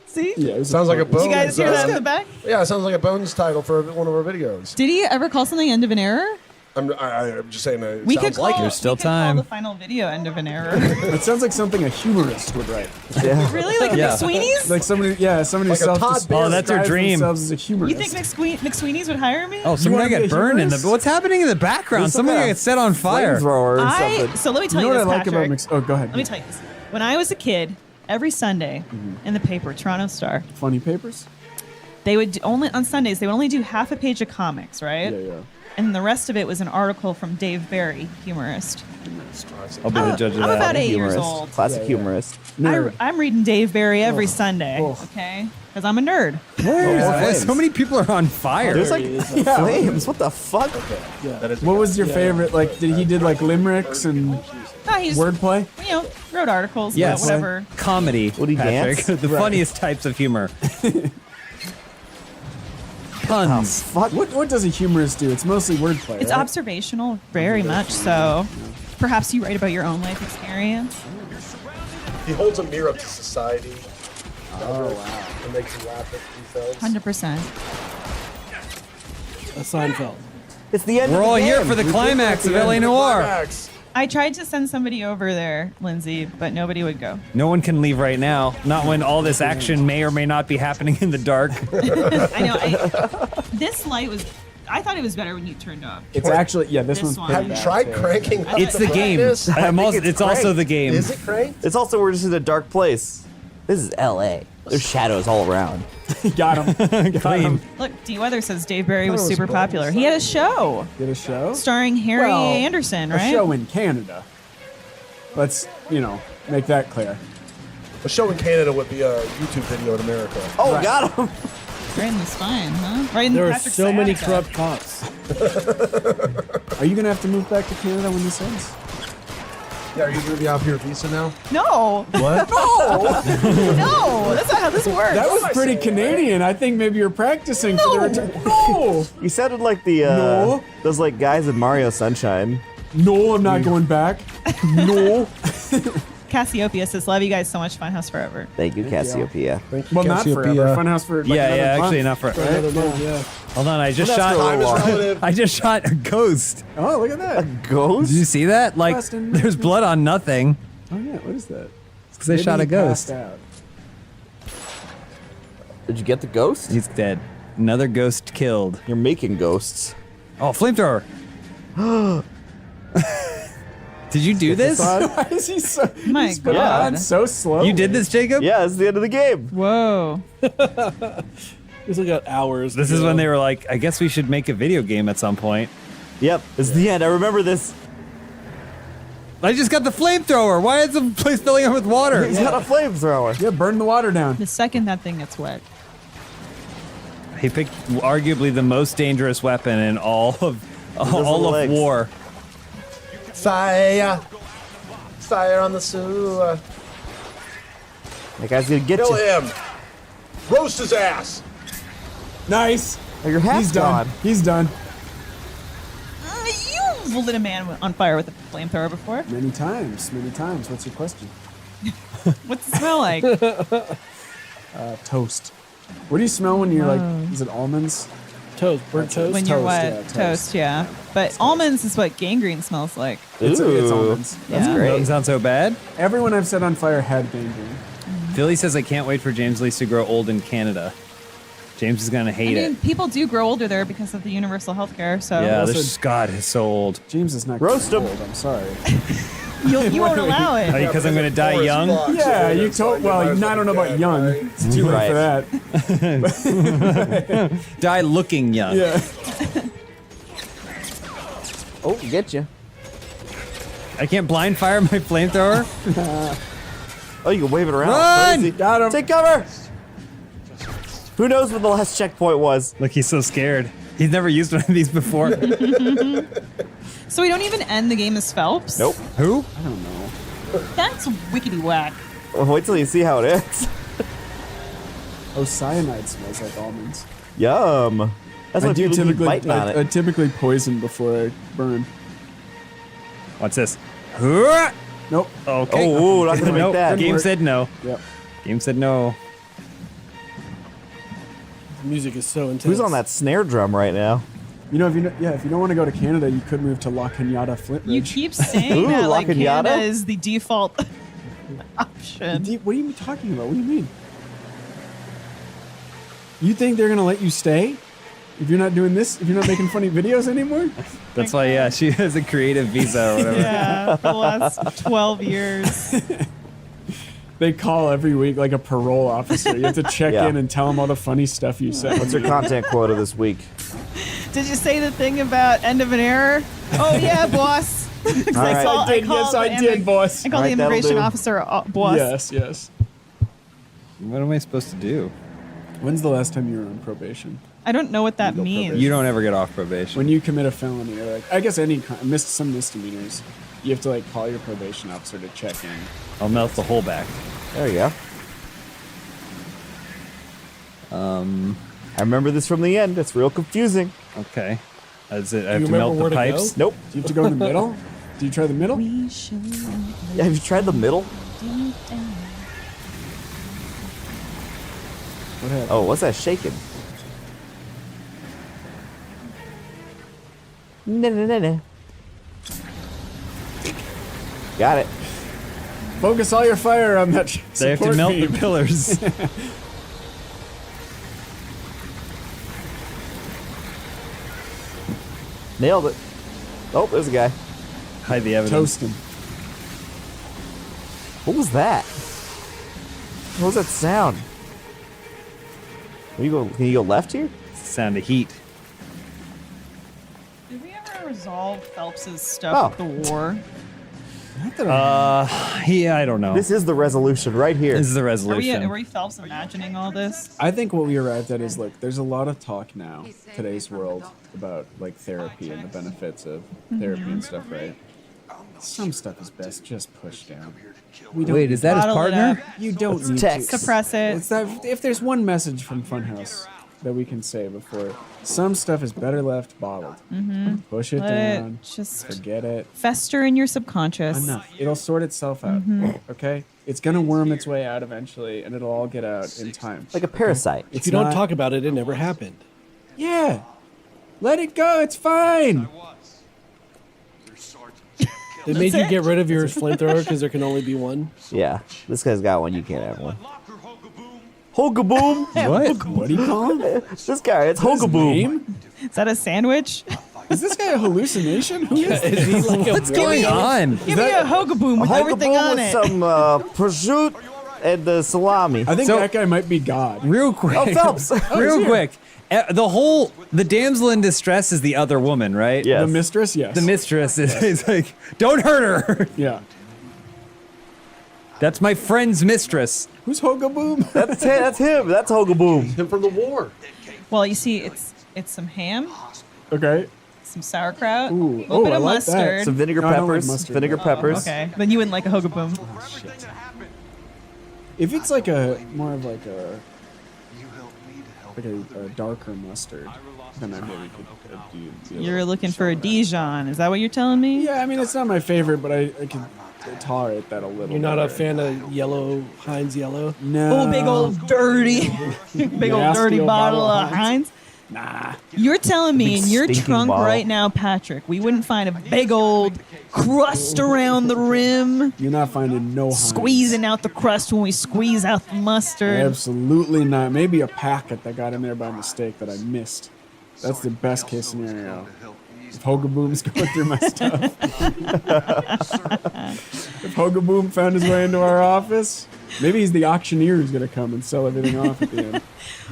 See? Yeah, it was Sounds like a Did Bones. you guys hear that in the back? Yeah, it sounds like a Bones title for one of our videos. Did he ever call something end of an error? I'm just saying that it We could sounds like call, it. There's still we could call time. the final video end of an error. It sounds like something a humorist would write. Yeah. Really? Like Yeah. McSweeney's? Like somebody Like a Todd Bear. Oh, that's her dream. Themselves as a humorist. You think McSweeney's would hire me? Oh, somebody wanna be got a burned in the. humorist? What's happening in the background? There's Somebody like a got set on fire. Flamethrower or something. So let me tell You you, know what this, I like Patrick. about Mix? Oh, go ahead. Let me tell you this. When I was a kid, every Sunday in the paper, Toronto Star, Funny papers. they would only on Sundays they would only do half a page of comics, right? Yeah. And the rest of it was an article from Dave Barry, humorist. I'll be the judge of I'm that. about 8 years Humorist. old. Classic humorist. I'm reading Dave Barry every Sunday, okay? Because I'm a nerd. So many people are on fire. There's like flames. What the fuck? What was your favorite? Like, did he did like limericks and No, he's wordplay? you know wrote articles, Yes. about whatever. Comedy. Would he Patrick. dance? The funniest types of humor. Puns. Fuck. What does a humorist do? It's mostly wordplay. It's right? observational, very much so. Perhaps you write about your own life experience. He holds a mirror up to society. Oh wow! And makes you laugh at themselves. 100%. A Seinfeld. It's the end We're of the all game. here for the climax of LA Noire. I tried to send somebody over there, Lindsay, but nobody would go. No one can leave right now. Not when all this action may or may not be happening in the dark. I know. This light was. I thought it was better when you turned off. It's actually, yeah, this one's one. pretty Have you bad, tried too. cranking up It's the game. brightness? It's also the game. Is it cranked? It's also we're just in a dark place. This is L.A. There's shadows all around. Got him. Clean. Look, D Weather says Dave Barry was super popular. He had a show Did a show? starring Harry Well, Anderson, right? A show in Canada. Let's, make that clear. A show in Canada would be a YouTube video in America. Oh, Right. got him. Right in the spine, huh? Right in There are Patrick so many Sciatica. corrupt cops. Are you going to have to move back to Canada when this ends? Yeah, are you going to be out here visa now? No, What? no, that's not how this works. That was pretty Canadian. I think maybe you're practicing for the return. No! You sounded like the No. those like guys in Mario Sunshine. No, I'm not going back. No. Cassiopeia says, "Love you guys so much. Funhouse forever." Thank you, Cassiopeia. Thank you, Well, not forever. Cassiopeia. Funhouse for like Yeah, another actually month. not for. Another month, yeah. Hold on, I just Well, that's shot. for a little Time is while. relative. I just shot a ghost. Oh, look at that. Ghost? Did you see that? Like, Bustin'. there's blood on nothing. Oh, yeah, what is that? Because I shot a Maybe he passed ghost. out. Did you get the ghost? He's dead. Another ghost killed. You're making ghosts. Oh, flamethrower. Did you do this? Why is he so? My he's put it God. on so slow. You did this, Jacob? Yeah, it's the end of the game. Whoa. We still got hours. This to is go. when they were like, I guess we should make a video game at some point. Yep, it's the end. I remember this. I just got the flamethrower. Why is the place filling up with water? He's got a flamethrower. Yeah, burn the water down. The second that thing gets wet. He picked arguably the most dangerous weapon in all of legs. war. Fire. Fire on the sewer. That guy's gonna get Kill you. him. Roast his ass. Nice. Oh, your hat's He's done. gone. He's done. You've lit a man on fire with a flamethrower before. Many times. Many times. What's your question? What's it smell like? Toast. What do you smell when you're like? Is it almonds? Toast, burnt toast. When you're Toast, wet, yeah, toast. toast, yeah. But almonds is what gangrene smells like. It's Ooh. almonds. That's Yeah. great. Doesn't sound so bad. Everyone I've set on fire had gangrene. Philly says I can't wait for James Lee to grow old in Canada. James is gonna I hate mean, it. people do grow older there because of the universal health care, so Yeah, Also- this God is so old. James is not Roast him. old. I'm sorry. you won't allow it. Because I'm gonna die young. Yeah, you told. Well, I don't know about young. It's too late for that. Die looking young. Yeah. Oh, get you. I can't blind fire my flamethrower. Oh, you can wave it around. Run! Crazy. Got him. Take cover. Who knows what the last checkpoint was? Look, he's so scared. He's never used one of these before. So we don't even end the game as Phelps? Nope. Who? I don't know. That's wickety whack. Well, wait till you see how it ends. Oh, cyanide smells like almonds. Yum. That's I why do people keep typically. biting on I it. typically poison before I burn. What's this? Nope. Okay. Oh, not gonna make Nope. that. Game work. said no. Yep. Game said no. The music is so intense. Who's on that snare drum right now? If you don't want to go to Canada, you could move to La Cañada, Flint You Ridge. keep saying Ooh, that La like Canada Cañada? is the default option. What are you talking about? What do you mean? You think they're gonna let you stay if you're not doing this? If you're not making funny videos anymore? That's why, yeah, she has a creative visa or whatever. Yeah, for the last 12 years. They call every week like a parole officer. You have to check Yeah. in and tell them all the funny stuff you said. What's your content quota this week? Did you say the thing about end of an error? Oh, yeah, boss. 'Cause All right. I did. Yes, I did, boss. I call All the right, that'll immigration do. officer boss. Yes. What am I supposed to do? When's the last time you were on probation? I don't know what that means. You don't ever get off probation. When you commit a felony, or like, I guess some misdemeanors, you have to like call your probation officer to check in. I'll melt the hole back. There you go. I remember this from the end. It's real confusing. Okay. That's it. I Do have you to remember melt where the to pipes. go? Nope. Do you have to go in the middle? Do you try the middle? We should Yeah, have you tried the middle? deep down. What happened? Oh, what's that shaking? No. Got it. Focus all your fire on that. They have to support melt beam. the pillars. Nailed it. Oh, there's a guy. Hide the evidence. Toast him. What was that? What was that sound? Can you go left here? Sound of heat. Did we ever resolve Phelps's stuff with the war? I don't know. This is the resolution right here. This is the Are resolution. we Phelps imagining all this? I think what we arrived at is, look, there's a lot of talk now, today's world, about like therapy and the benefits of therapy and stuff, right? Some stuff is best just pushed down. We don't Wait, is that his Bottle it partner? up. You don't It's need text. to. Suppress it. It's that if there's one message from Funhouse that we can say before, some stuff is better left bottled. Push it Let down. it just Forget it. fester in your subconscious. Enough. It'll sort itself out. Okay? It's gonna worm its way out eventually, and it'll all get out in time. Like a parasite. If you don't talk about it, it never happened. Yeah. Let it go. It's fine. They made you get rid of your flamethrower because there can only be one. Yeah, this guy's got one. You can't have one. Hogaboom. What? What do you call him? This guy, it's Hogaboom. Is that a sandwich? Is this guy a hallucination? Who is Is he like What's going on? Give me a Hogaboom with everything on with it. some prosciutto and the salami. I think So- that guy might be God. Real quick. Oh, Phelps. Real quick. The damsel in distress is the other woman, right? Yes. The mistress? Yes. The mistress is like, don't hurt her. Yeah. That's my friend's mistress. Who's Hogaboom? That's him. That's Hogaboom. Him from the war. Well, you see, it's some ham, Okay. some sauerkraut, Ooh. a little Oh, bit I of like that. mustard. Some vinegar No, I don't like peppers. mustard. Vinegar peppers. Okay, then you wouldn't like a Hogaboom. If it's like a more of like a darker mustard, then I maybe could do. You're looking for a Dijon. Is that what you're telling me? Yeah, I mean it's not my favorite, but I can tolerate that a little. You're not a better. fan of yellow Heinz yellow. No. Oh, big old dirty, big old Nasty dirty old bottle bottle of of Heinz. Nah. You're telling me Big in your stinking trunk bottle. right now, Patrick, we wouldn't find a big old crust around the rim, You're not finding no Heinz. squeezing out the crust when we squeeze out the mustard. Absolutely not. Maybe a packet that got in there by mistake that I missed. That's the best case scenario. If Hogaboom's going through my stuff. If Hogaboom found his way into our office, maybe he's the auctioneer who's going to come and sell everything off at the end.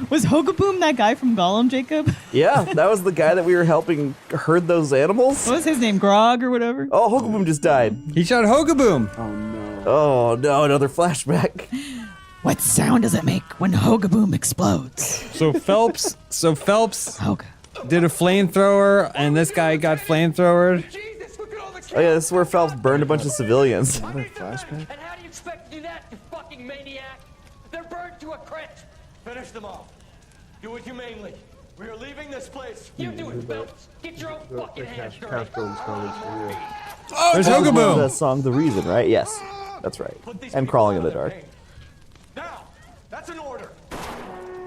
Was Hogaboom that guy from Gollum, Jacob? Yeah, that was the guy that we were helping herd those animals. What was his name? Grog or whatever? Oh, Hogaboom just died. He shot Hogaboom. Oh no. Oh no, another flashback. What sound does it make when Hogaboom explodes? So Phelps Hoga. did a flamethrower, and this guy got flamethrowered. Oh yeah, this is where Phelps burned a bunch of civilians. Another flashback? And how do you expect to do that, you fucking maniac? They're burned to a crisp. Finish them off. Do it humanely. We are leaving this place. You do it, Phelps. Get your own fucking hands dirty. Castro's comments for you. There's The Hogaboom. song "The Reason," right? Yes, that's right. And "Crawling in the Dark." Now, that's an order.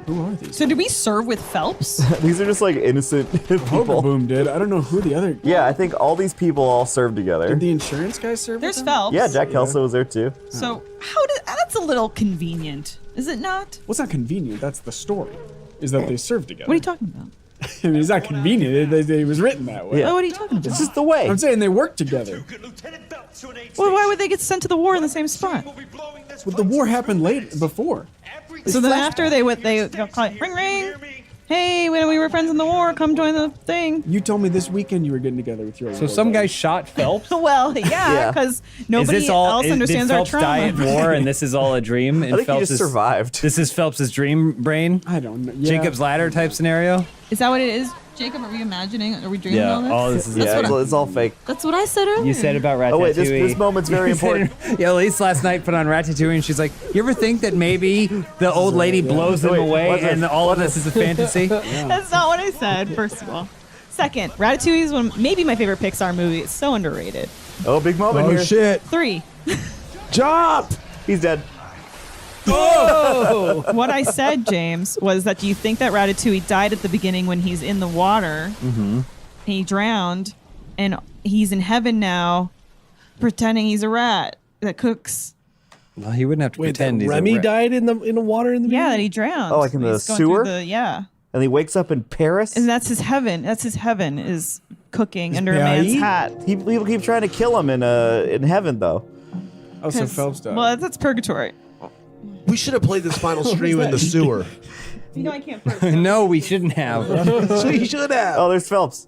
Who are these? So did we serve with Phelps? These are just like innocent people. Hogaboom did. I don't know who the other. Yeah, I think all these people all served together. Did the insurance guy serve? There's with them? Phelps. Yeah, Jack Kelso was there too. So how did that's a little convenient, is it not? What's not convenient? That's the story. Is that they served together. What are you talking about? I mean, it's not convenient. It was written that way. Yeah. Oh, what are you talking about? It's just the way. I'm saying they worked together. Well, why would they get sent to the war in the same spot? But the war happened before. So then after they got caught, ring ring. Hey, when we were friends in the war, come join the thing. You told me this weekend you were getting together with your. So some guy shot Phelps. Well, yeah, Yeah. because nobody Is this all? else understands did our Phelps die at trauma. war, and this is all a dream? I And think he just survived. This is Phelps's dream brain. I don't know. Yeah. Jacob's ladder type scenario. Is that what it is, Jacob? Are we imagining? Are we dreaming Yeah, all this? all this is. Yeah, what it's all fake. That's what I said earlier. You said about Ratatouille. Oh wait, this moment's very You said important. yeah, Elise last night put on Ratatouille, and she's like, "You ever think that maybe the old lady blows them Wait, away, what's and this? all of this is a fantasy?" That's not what I said. First of all, second, Ratatouille is maybe my favorite Pixar movie. It's so underrated. Oh, big moment Oh here. shit! 3. Jump! He's dead. What I said, James, was that do you think that Ratatouille died at the beginning when he's in the water? he drowned, and he's in heaven now, pretending he's a rat that cooks. Well, he wouldn't have to Wait, pretend that he's Remy a rat. died in the water in the Yeah, that beginning? he drowned. Oh, like in the He's going through sewer? yeah. And he wakes up in Paris. And that's his heaven. That's his heaven, is cooking under a Yeah, man's he- hat. People keep trying to kill him in heaven though. Oh, so Phelps died. Well, that's purgatory. We should have played this final stream in the sewer. You know I can't No, we shouldn't have. So you should have. Oh, there's Phelps.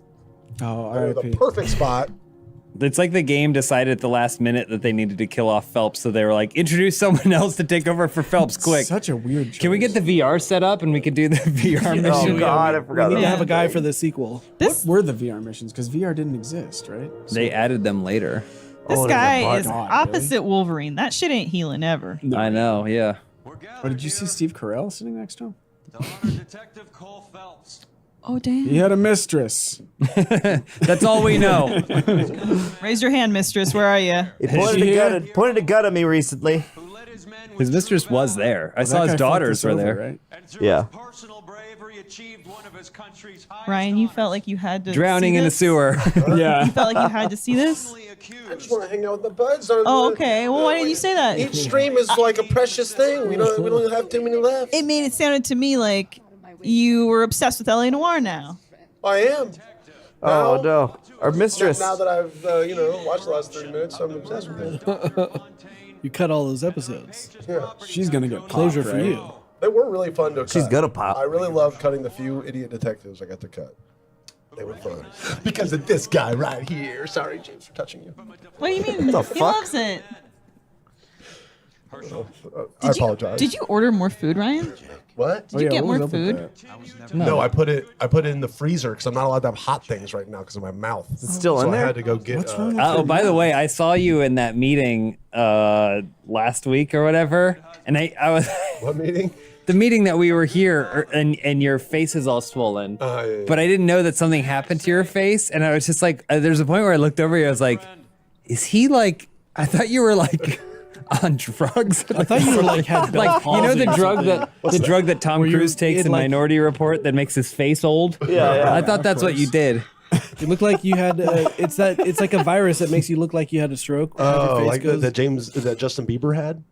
Oh, The perfect spot. It's like the game decided at the last minute that they needed to kill off Phelps, so they were like, introduce someone else to take over for Phelps quick. Such a weird choice. Can we get the VR set up and we could do the VR mission? Oh God, I forgot. We need to that. have a guy for the sequel. What were the VR missions? Because VR didn't exist, right? They added them later. This Oh, guy there's is a bug. opposite Wolverine. That shit ain't healing ever. I know, yeah. Oh, did you see Steve Carell sitting next to him? Detective Cole Phelps. Oh, damn. He had a mistress. That's all we know. Raise your hand, mistress. Where are you? He pointed a gun at me recently. His mistress was there. I saw his daughters were there. Right? Yeah. Ryan, you felt like you had to Drowning see in a this? sewer. Yeah. You felt like you had to see this? I just want to hang out with the buds. Oh, okay. Well, why didn't you say that? Each stream is like a precious thing. We don't have too many left. It made it sounded to me like you were obsessed with LA Noire now. I am. Oh no, our mistress. Now that I've watched the last 30 minutes, I'm obsessed with it. You cut all those episodes. Yeah. She's gonna get Closure popped, for right? you. They were really fun to cut. She's gonna pop. I really loved cutting the few idiot detectives I got to cut. They were fun. Because of this guy right here. Sorry, James, for touching you. What do you mean? the He fuck? loves it. I apologize. Did you order more food, Ryan? What? Did you get more food? No, I put it in the freezer because I'm not allowed to have hot things right now because of my mouth. It's still so in there. I had to go get. What's wrong with Oh, by the way, I saw you in that meeting last week or whatever, and I was What meeting? the meeting that we were here, and your face is all swollen. Yeah. But I didn't know that something happened to your face, and I was just like, there's a point where I looked over you, I was like, is he like? I thought you were like on drugs. I thought you were like had Like you know the drug that Tom Where you Cruise takes in, in like- Minority Report that makes his face old. Yeah. I thought that's what you did. You look like you had. It's like a virus that makes you look like you had a stroke. Oh, like that Justin Bieber had.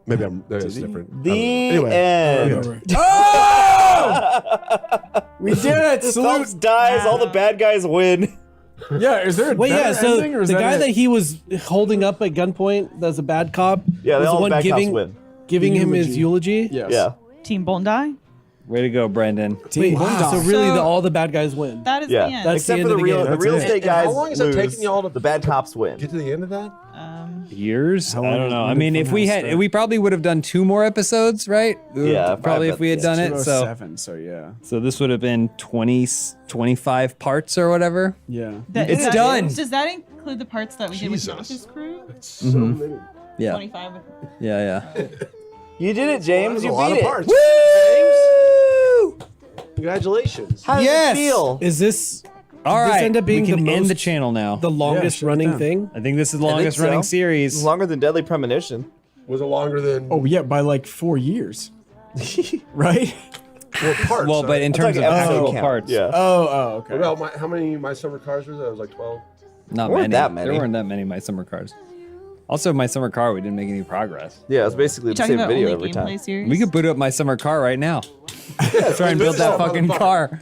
Maybe that's different. The Anyway. end. We did it! Phelps Salute! dies. All the bad guys win. Yeah, is there a Wait, yeah. better So ending, or is the guy it? that he was holding up at gunpoint, that's a bad cop. Yeah, was they the all one bad cops giving win. giving him his eulogy. Yes. Yeah. Team Bolton die? Way to go, Brendan. Wait, Wow. so really, So- all the bad guys win. That is Yeah. the end. That's the Except end for of the the game. real That's real it. estate And guys. how long is it lose. taking y'all to The bad cops win. get to the end of that? Years? How I long don't did know. I mean, if we had, Funhouse we probably would have done 2 more episodes, right? Yeah, probably if we had done it. So, 207, so yeah. so this would have been 25 parts or whatever. Yeah. It's done. Does that include the parts that we did with Jesus. Josh's crew? So many. Yeah, 25. yeah. You did it, James. That's You a lot beat of it. parts. Woo! Congratulations. How does Yes! it feel? Is this All Does this right, end up being we can the end the most- channel now. the longest shut it running down. thing? I think this is the I think longest running so. series. It's longer than Deadly Premonition. Was it longer than Oh yeah, by like 4 years. Right? parts? Well, but in I'm terms of talking episode actual count. parts, Yeah. Oh, okay. What about how many My Summer Cars was that? It was like 12. not There weren't many. that many. There weren't that many My Summer Cars. Also, My Summer Car, we didn't make any progress. Yeah, it's basically You the talking same about video only every time. gameplay series? We could boot up My Summer Car right now. Try and build that fucking car.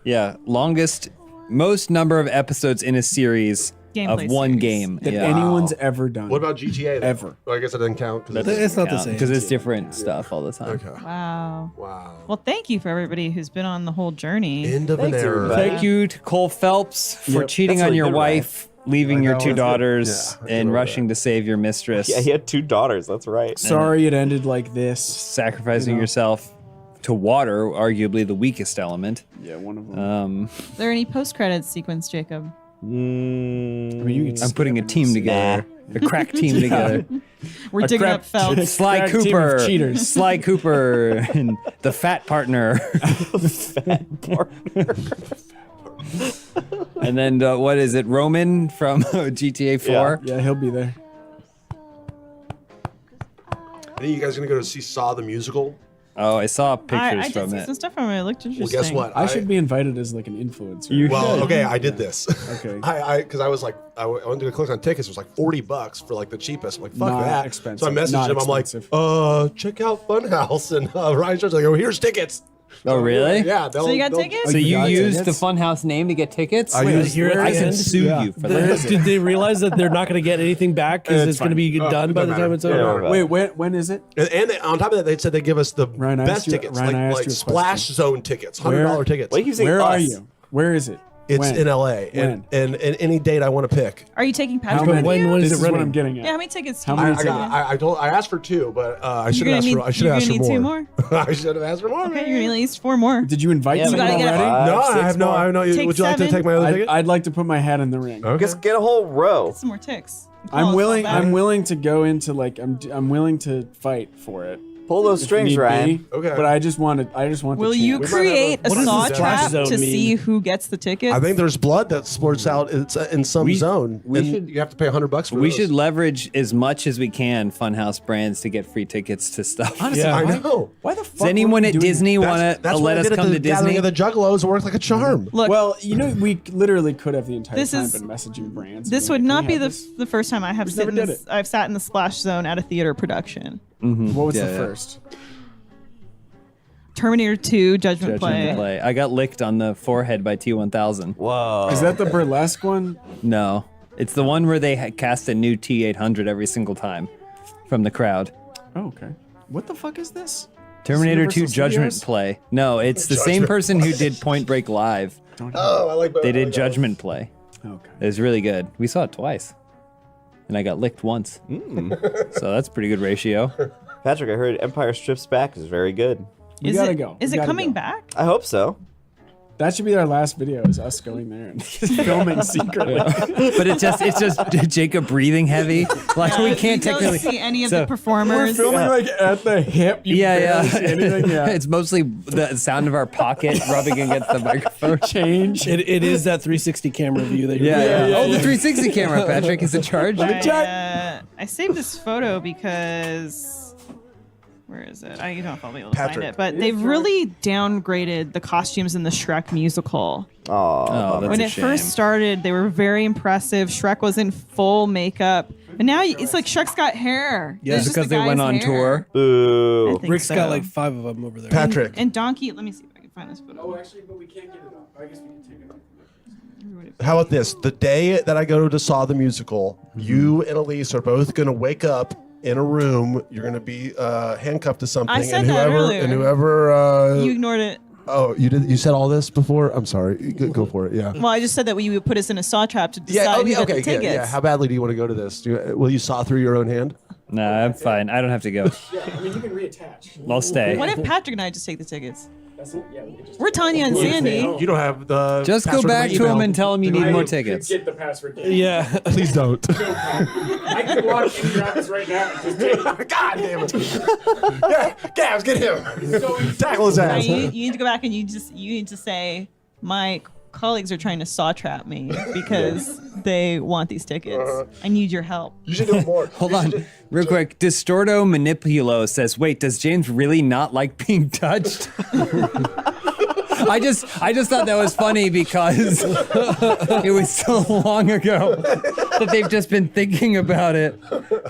Yeah, most number of episodes in a series Gameplay of one series. game. That Yeah. anyone's ever done. What about GTA? then? Ever. Well, I guess it doesn't count. 'cause That it's- It's not the same. Because it's different stuff all the time. Okay. Wow. Wow. Well, thank you for everybody who's been on the whole journey. End of an Thanks, era. everybody. Thank you to Cole Phelps for Yep. cheating That's on really your good, wife, leaving your know, 2 that's good. daughters, Yeah, I and know rushing to save your mistress. Yeah, he had 2 daughters. That's right. Sorry it ended like this. Sacrificing You know. yourself to water, arguably the weakest element. Yeah, one of them. Is there any post-credits sequence, Jacob? I mean, you can I'm putting a team together, a crack team together. We're A digging crack- up Phelps. Sly Crack team of Cooper, cheaters. Sly Cooper, and the fat partner. And then what is it? Roman from GTA 4. Yeah, he'll be there. Are you guys gonna go to see Saw the musical? Oh, I saw pictures I did from see it. some stuff from it. It looked interesting. Well, guess what? I should be invited as like an influencer. You Well, should. okay, I did this. Okay. Because I was like, I wanted to click on tickets. It was like $40 for like the cheapest. I'm like, fuck Not that. expensive. So I messaged Not him. expensive. I'm like, check out Funhouse. And Ryan starts like, oh, here's tickets. Oh, really? Yeah. So you got tickets? So you got used the tickets? Funhouse name to get tickets? I used- Here at I the can end, sue yeah. you for that. Did they realize that they're not going to get anything back because It's it's going to be fine. done It by the doesn't time matter. it's Yeah, over? Wait, when is it? And on top of that, they said they give us the Ryan, I best asked you- tickets, Ryan, I asked like you a Splash question. Zone tickets, $100 tickets. What are you saying? Where are us? you? Where is it? It's When? in LA, and any date I want to pick. Are you taking How Patrick many? with you? when This is it is what running? I'm getting at. Yeah, how many tickets How do you many need? tickets? I asked for 2, but I should You're have gonna asked for. I should have asked for need 2 more. more? I should have asked for more. Okay, man. you're gonna need at least 4 more. Did you invite Yeah, someone we gotta get already? No, I have no. more. I know. Take Would you like to 7? take my other ticket? I'd like to put my hat in the ring. Okay. Just get a whole row. Some more ticks. I'm willing. Call us all I'm back. willing to go into like I'm willing to fight for it. Pull those if strings, need Ryan. be, Okay. But I just want Will you chance. create a What does saw the splash trap zone to mean? see who gets the tickets? I think there's blood that splurts out. It's in some zone. we and should- You have to pay $100 for We those. should leverage as much as we can Funhouse brands to get free tickets to stuff. Honestly, Yeah. I know. Why the fuck? Does anyone at Disney want to That's what let I us did at come the to gathering Disney? of the Juggalos. It worked like a charm. Look, Well, we literally could have the entire This time is- been messaging brands. this being would like, not "Can be we have the first time I have never did it. I've sat in the splash zone at a theater production. this." What was Yeah, the yeah. first? Terminator 2 Judgment Judgment Play. Play. I got licked on the forehead by T1000. Whoa. Is that the burlesque one? No, it's the one where they cast a new T800 every single time from the crowd. Oh, okay. What the fuck is this? Terminator 2 Universal Judgment Studios? Play. No, it's the same person who did Point Break Live. Oh, I like. They did Judgment Play. Okay. It was really good. We saw it twice. And I got licked once. So that's a pretty good ratio. Patrick, I heard Empire Strips Back is very good. We Is gotta it, go. Is We it gotta coming go. back? I hope so. That should be our last video. Is us going there and filming secretly. But it's just Jacob breathing heavy. Like we can't You don't technically see any of so- the performers. Filming like at the hip. You barely see anything. Yeah. It's mostly the sound of our pocket rubbing against the microphone. Change. It is that 360 camera view that you're Oh, the 360 camera, Patrick, is in charge. I saved this photo because where is it? I don't know if I'll be able to find Patrick. it, but they've really downgraded the costumes in the Shrek musical. Oh, that's When a it shame. first started, they were very impressive. Shrek was in full makeup, but now it's like Shrek's got hair. Yeah, It's Just just because the they went guy's on hair. tour. Boo. I think Rick's so. got like 5 of them over there. Patrick. And Donkey. Let me see if I can find this photo. actually, but we can't get it up. I guess we can take it up. How about this? The day that I go to Saw the musical, you and Elise are both going to wake up in a room. You're going to be handcuffed to something. I said and that whoever, earlier. And whoever. You ignored it. Oh, you did. You said all this before. I'm sorry. Go for it. Yeah. Well, I just said that you would put us in a saw trap to decide Yeah. Oh, who yeah. got the Okay. tickets. Yeah. How badly do you want to go to this? Will you saw through your own hand? Nah, I'm fine. I don't have to go. Yeah, I mean, you can reattach. I'll stay. What if Patrick and I just take the tickets? That's it. Yeah, we can just We're Tanya and Sandy. You don't have the. Just go password back my to him email. and tell him you need more tickets. Get the password. Yeah. Please don't. I can walk in your office right now and just take it. God damn it. Yeah, Gabs, get him. Tackle his Right, ass. you need to go back and you need to say my colleagues are trying to saw trap me because they want these tickets. I need your help. You should do it more. Hold on, real quick. Distorto Manipulo says, "Wait, does James really not like being touched?" I just thought that was funny because it was so long ago that they've just been thinking about it.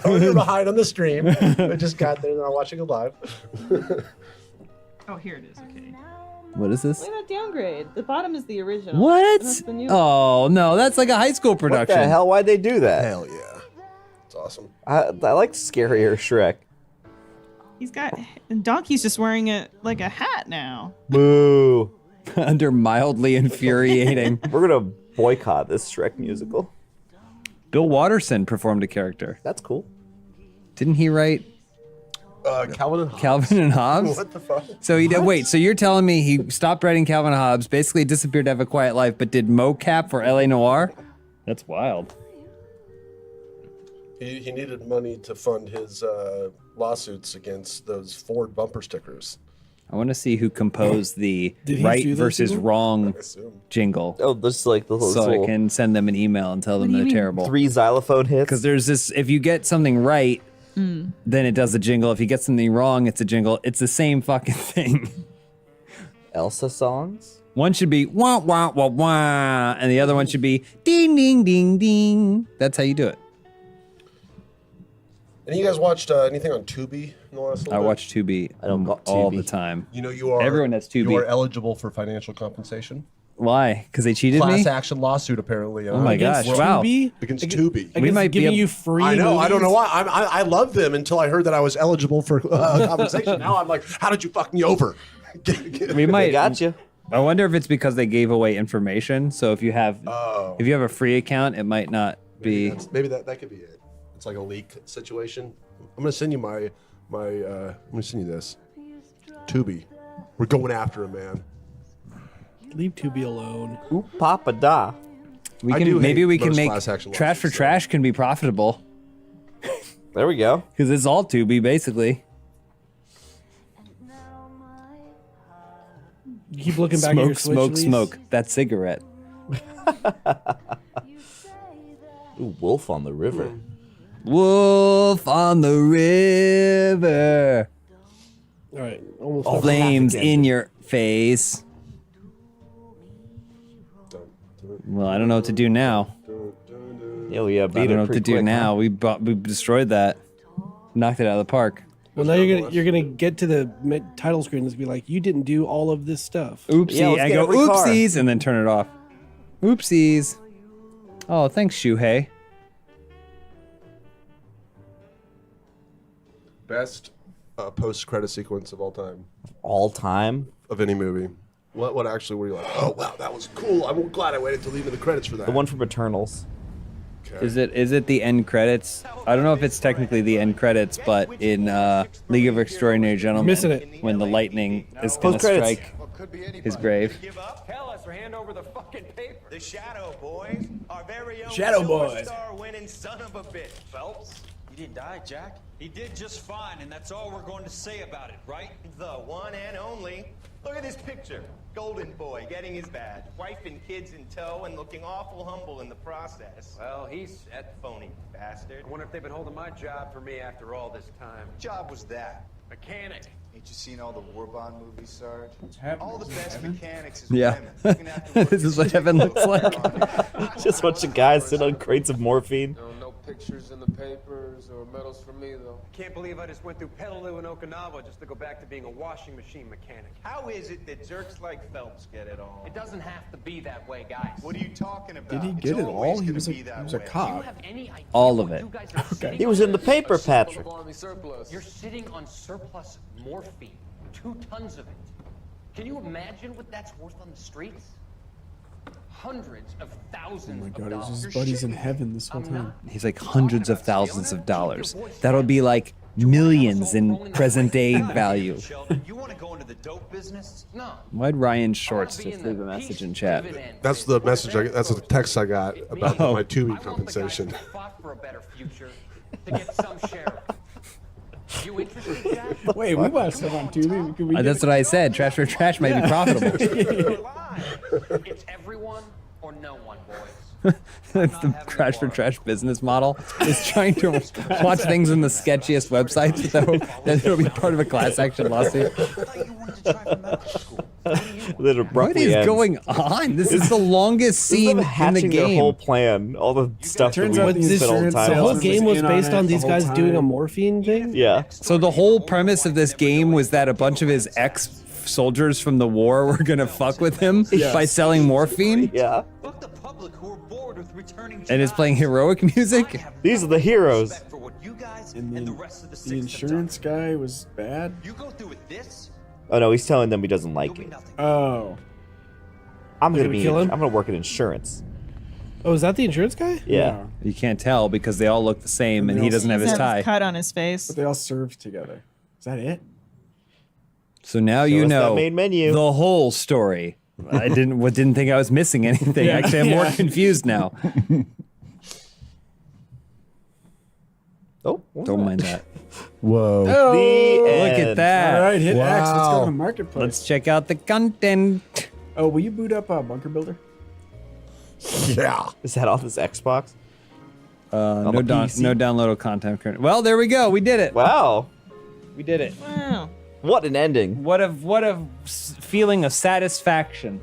Oh, you're behind on the stream. I just got there and I'm watching it live. Oh, here it is. Okay. What is this? Look at that downgrade. The bottom is the original. What? That's the new Oh no, that's like a high school What production. the hell? Why'd they do that? Hell yeah. It's awesome. I like scarier Shrek. He's got and Donkey's just wearing it like a hat now. Boo. Under mildly infuriating. We're gonna boycott this Shrek musical. Bill Watterson performed a character. That's cool. Didn't he write Calvin and Hobbes. Calvin and Hobbes? What the fuck? So he did. Wait, so you're telling me he stopped writing Calvin and Hobbes, basically disappeared to have a quiet life, but did mocap for LA Noire? That's wild. He needed money to fund his lawsuits against those Ford bumper stickers. I want to see who composed the Did he right do those versus people? wrong I assume. jingle, Oh, this is like the little, so I can send them an email and tell them What do they're you mean? terrible. 3 xylophone hits. Because there's this, if you get something right, then it does a jingle. If he gets something wrong, it's a jingle. It's the same fucking thing. Elsa songs? One should be wah wah wah wah, and the other one should be ding ding ding ding. That's how you do it. And you guys watched anything on Tubi in the last little I bit? watch Tubi all the time. You know you are. Everyone has Tubi. You are eligible for financial compensation. Why? Because they cheated Class me? action lawsuit, apparently. Oh my gosh! Wow. Against Tubi. We might be giving you free. I know. I don't know movies? why. I love them until I heard that I was eligible for compensation. Now I'm like, how did you fuck me over? We might got you. I wonder if it's because they gave away information. So if you have a free account, it might not be. Maybe that could be it. It's like a leak situation. I'm gonna send you I'm gonna send you this. Tubi. We're going after him, man. Leave Tubi alone. Ooh, Papa Da. Maybe we can make class action Trash for lawsuits, Trash can be profitable. There we go. Because it's all Tubi, basically. You keep looking back at your Smoke, Switch, smoke. That cigarette. Ooh, Wolf on the River. Wolf on the river. All right, almost. Flames in your face. Well, I don't know what to do now. Yeah, we I don't know what to do now. We destroyed that. Knocked it out of the park. Well, now you're gonna get to the title screen and be like, you didn't do all of this stuff. Oopsie. I go oopsies and then turn it off. Oopsies. Oh, thanks, Shuhei. Best post-credit sequence of all time. All time? Of any movie. What actually were you like, oh, wow, that was cool. I'm glad I waited till the end of the credits for that. The one from Eternals. Okay. Is it the end credits? I don't know if it's technically the end credits, but in League of Extraordinary Gentlemen, Missing it. when the lightning is going to Post-credits. strike his grave. Tell us or hand over the fucking paper. The Shadow Boys, our very own Shadow Boys. Star winning son of a bitch. Phelps, you didn't die, Jack. He did just fine, and that's all we're going to say about it, right? The one and only. Look at this picture. Golden boy getting his badge, wife and kids in tow, and looking awful humble in the process. Well, he's That phony bastard. I wonder if they've been holding my job for me after all this time. What job was that? Mechanic. Ain't you seen all the war bond movies, Sarge? happening? All the best mechanics is Yeah. women. Looking after This is what heaven looks like. Just a bunch of guys sit on crates of morphine. No pictures in the papers or medals for me, though. Can't believe I just went through Peleliu and Okinawa just to go back to being a washing machine mechanic. How is it that jerks like Phelps get it all? It doesn't have to be that way, guys. What are you talking about? Did he It's get it all? always He gonna was be that way. Do you cop. have any idea All of what it. you guys are sitting He was in the paper, A Patrick. shipment of Army surplus. You're sitting on surplus morphine. 2 tons of it. Can you imagine what that's worth on the streets? Hundreds of thousands Oh my of god, dollars. his buddy's in heaven this whole time. He's like hundreds of thousands of dollars. That'll be like millions in present day value. Sheldon, you want to go into the dope business? No. Why'd Ryan Shorts just leave a message in chat? That's the message. That's the text I got about Oh. my Tubi compensation. Fought for a better future to get some share. You interested, Jack? Wait, we watched stuff on Tubi. Could we That's what I said. Trash for Trash might be profitable. It's everyone or no one, boys. That's the Trash for Trash business model. Is trying to watch things in the sketchiest websites, but it'll be part of a class action lawsuit. That abruptly What is ends. going on? This is the longest scene Them in the hatching their game. whole plan, all the stuff that Turns out we the spent all the insurance time The whole on. sales- game was in on based it on the these whole guys doing a time. morphine thing. Yeah. So the whole premise of this game was that a bunch of his ex-soldiers from the war were gonna fuck with him by selling morphine, Yeah. Fuck the public who are bored with returning and is playing heroic music. These are the heroes. for what you guys And and the then rest of the the six have insurance guy was bad. done. You go through with this, Oh no, he's telling them he doesn't like you'll be it. nothing. Oh. I'm They're gonna gonna be. kill him? I'm gonna work in insurance. Oh, is that the insurance guy? Yeah. You can't tell because they all look the same, and he doesn't have his tie. cut on his face. But they all served together. Is that it? So now Show you us that know main menu. the whole story. I didn't think I was missing anything. Yeah. Actually, I'm more Yeah. confused now. Oh, what was Don't that? mind that. Whoa. The Look end. at that. All right, hit X. Let's go to Wow. the marketplace. Let's check out the content. Oh, will you boot up Bunker Builder? Yeah. Is that off his Xbox? No, the PC. no downloadable content. Well, there we go. We did it. Wow. We did it. Wow. What an ending. What a feeling of satisfaction.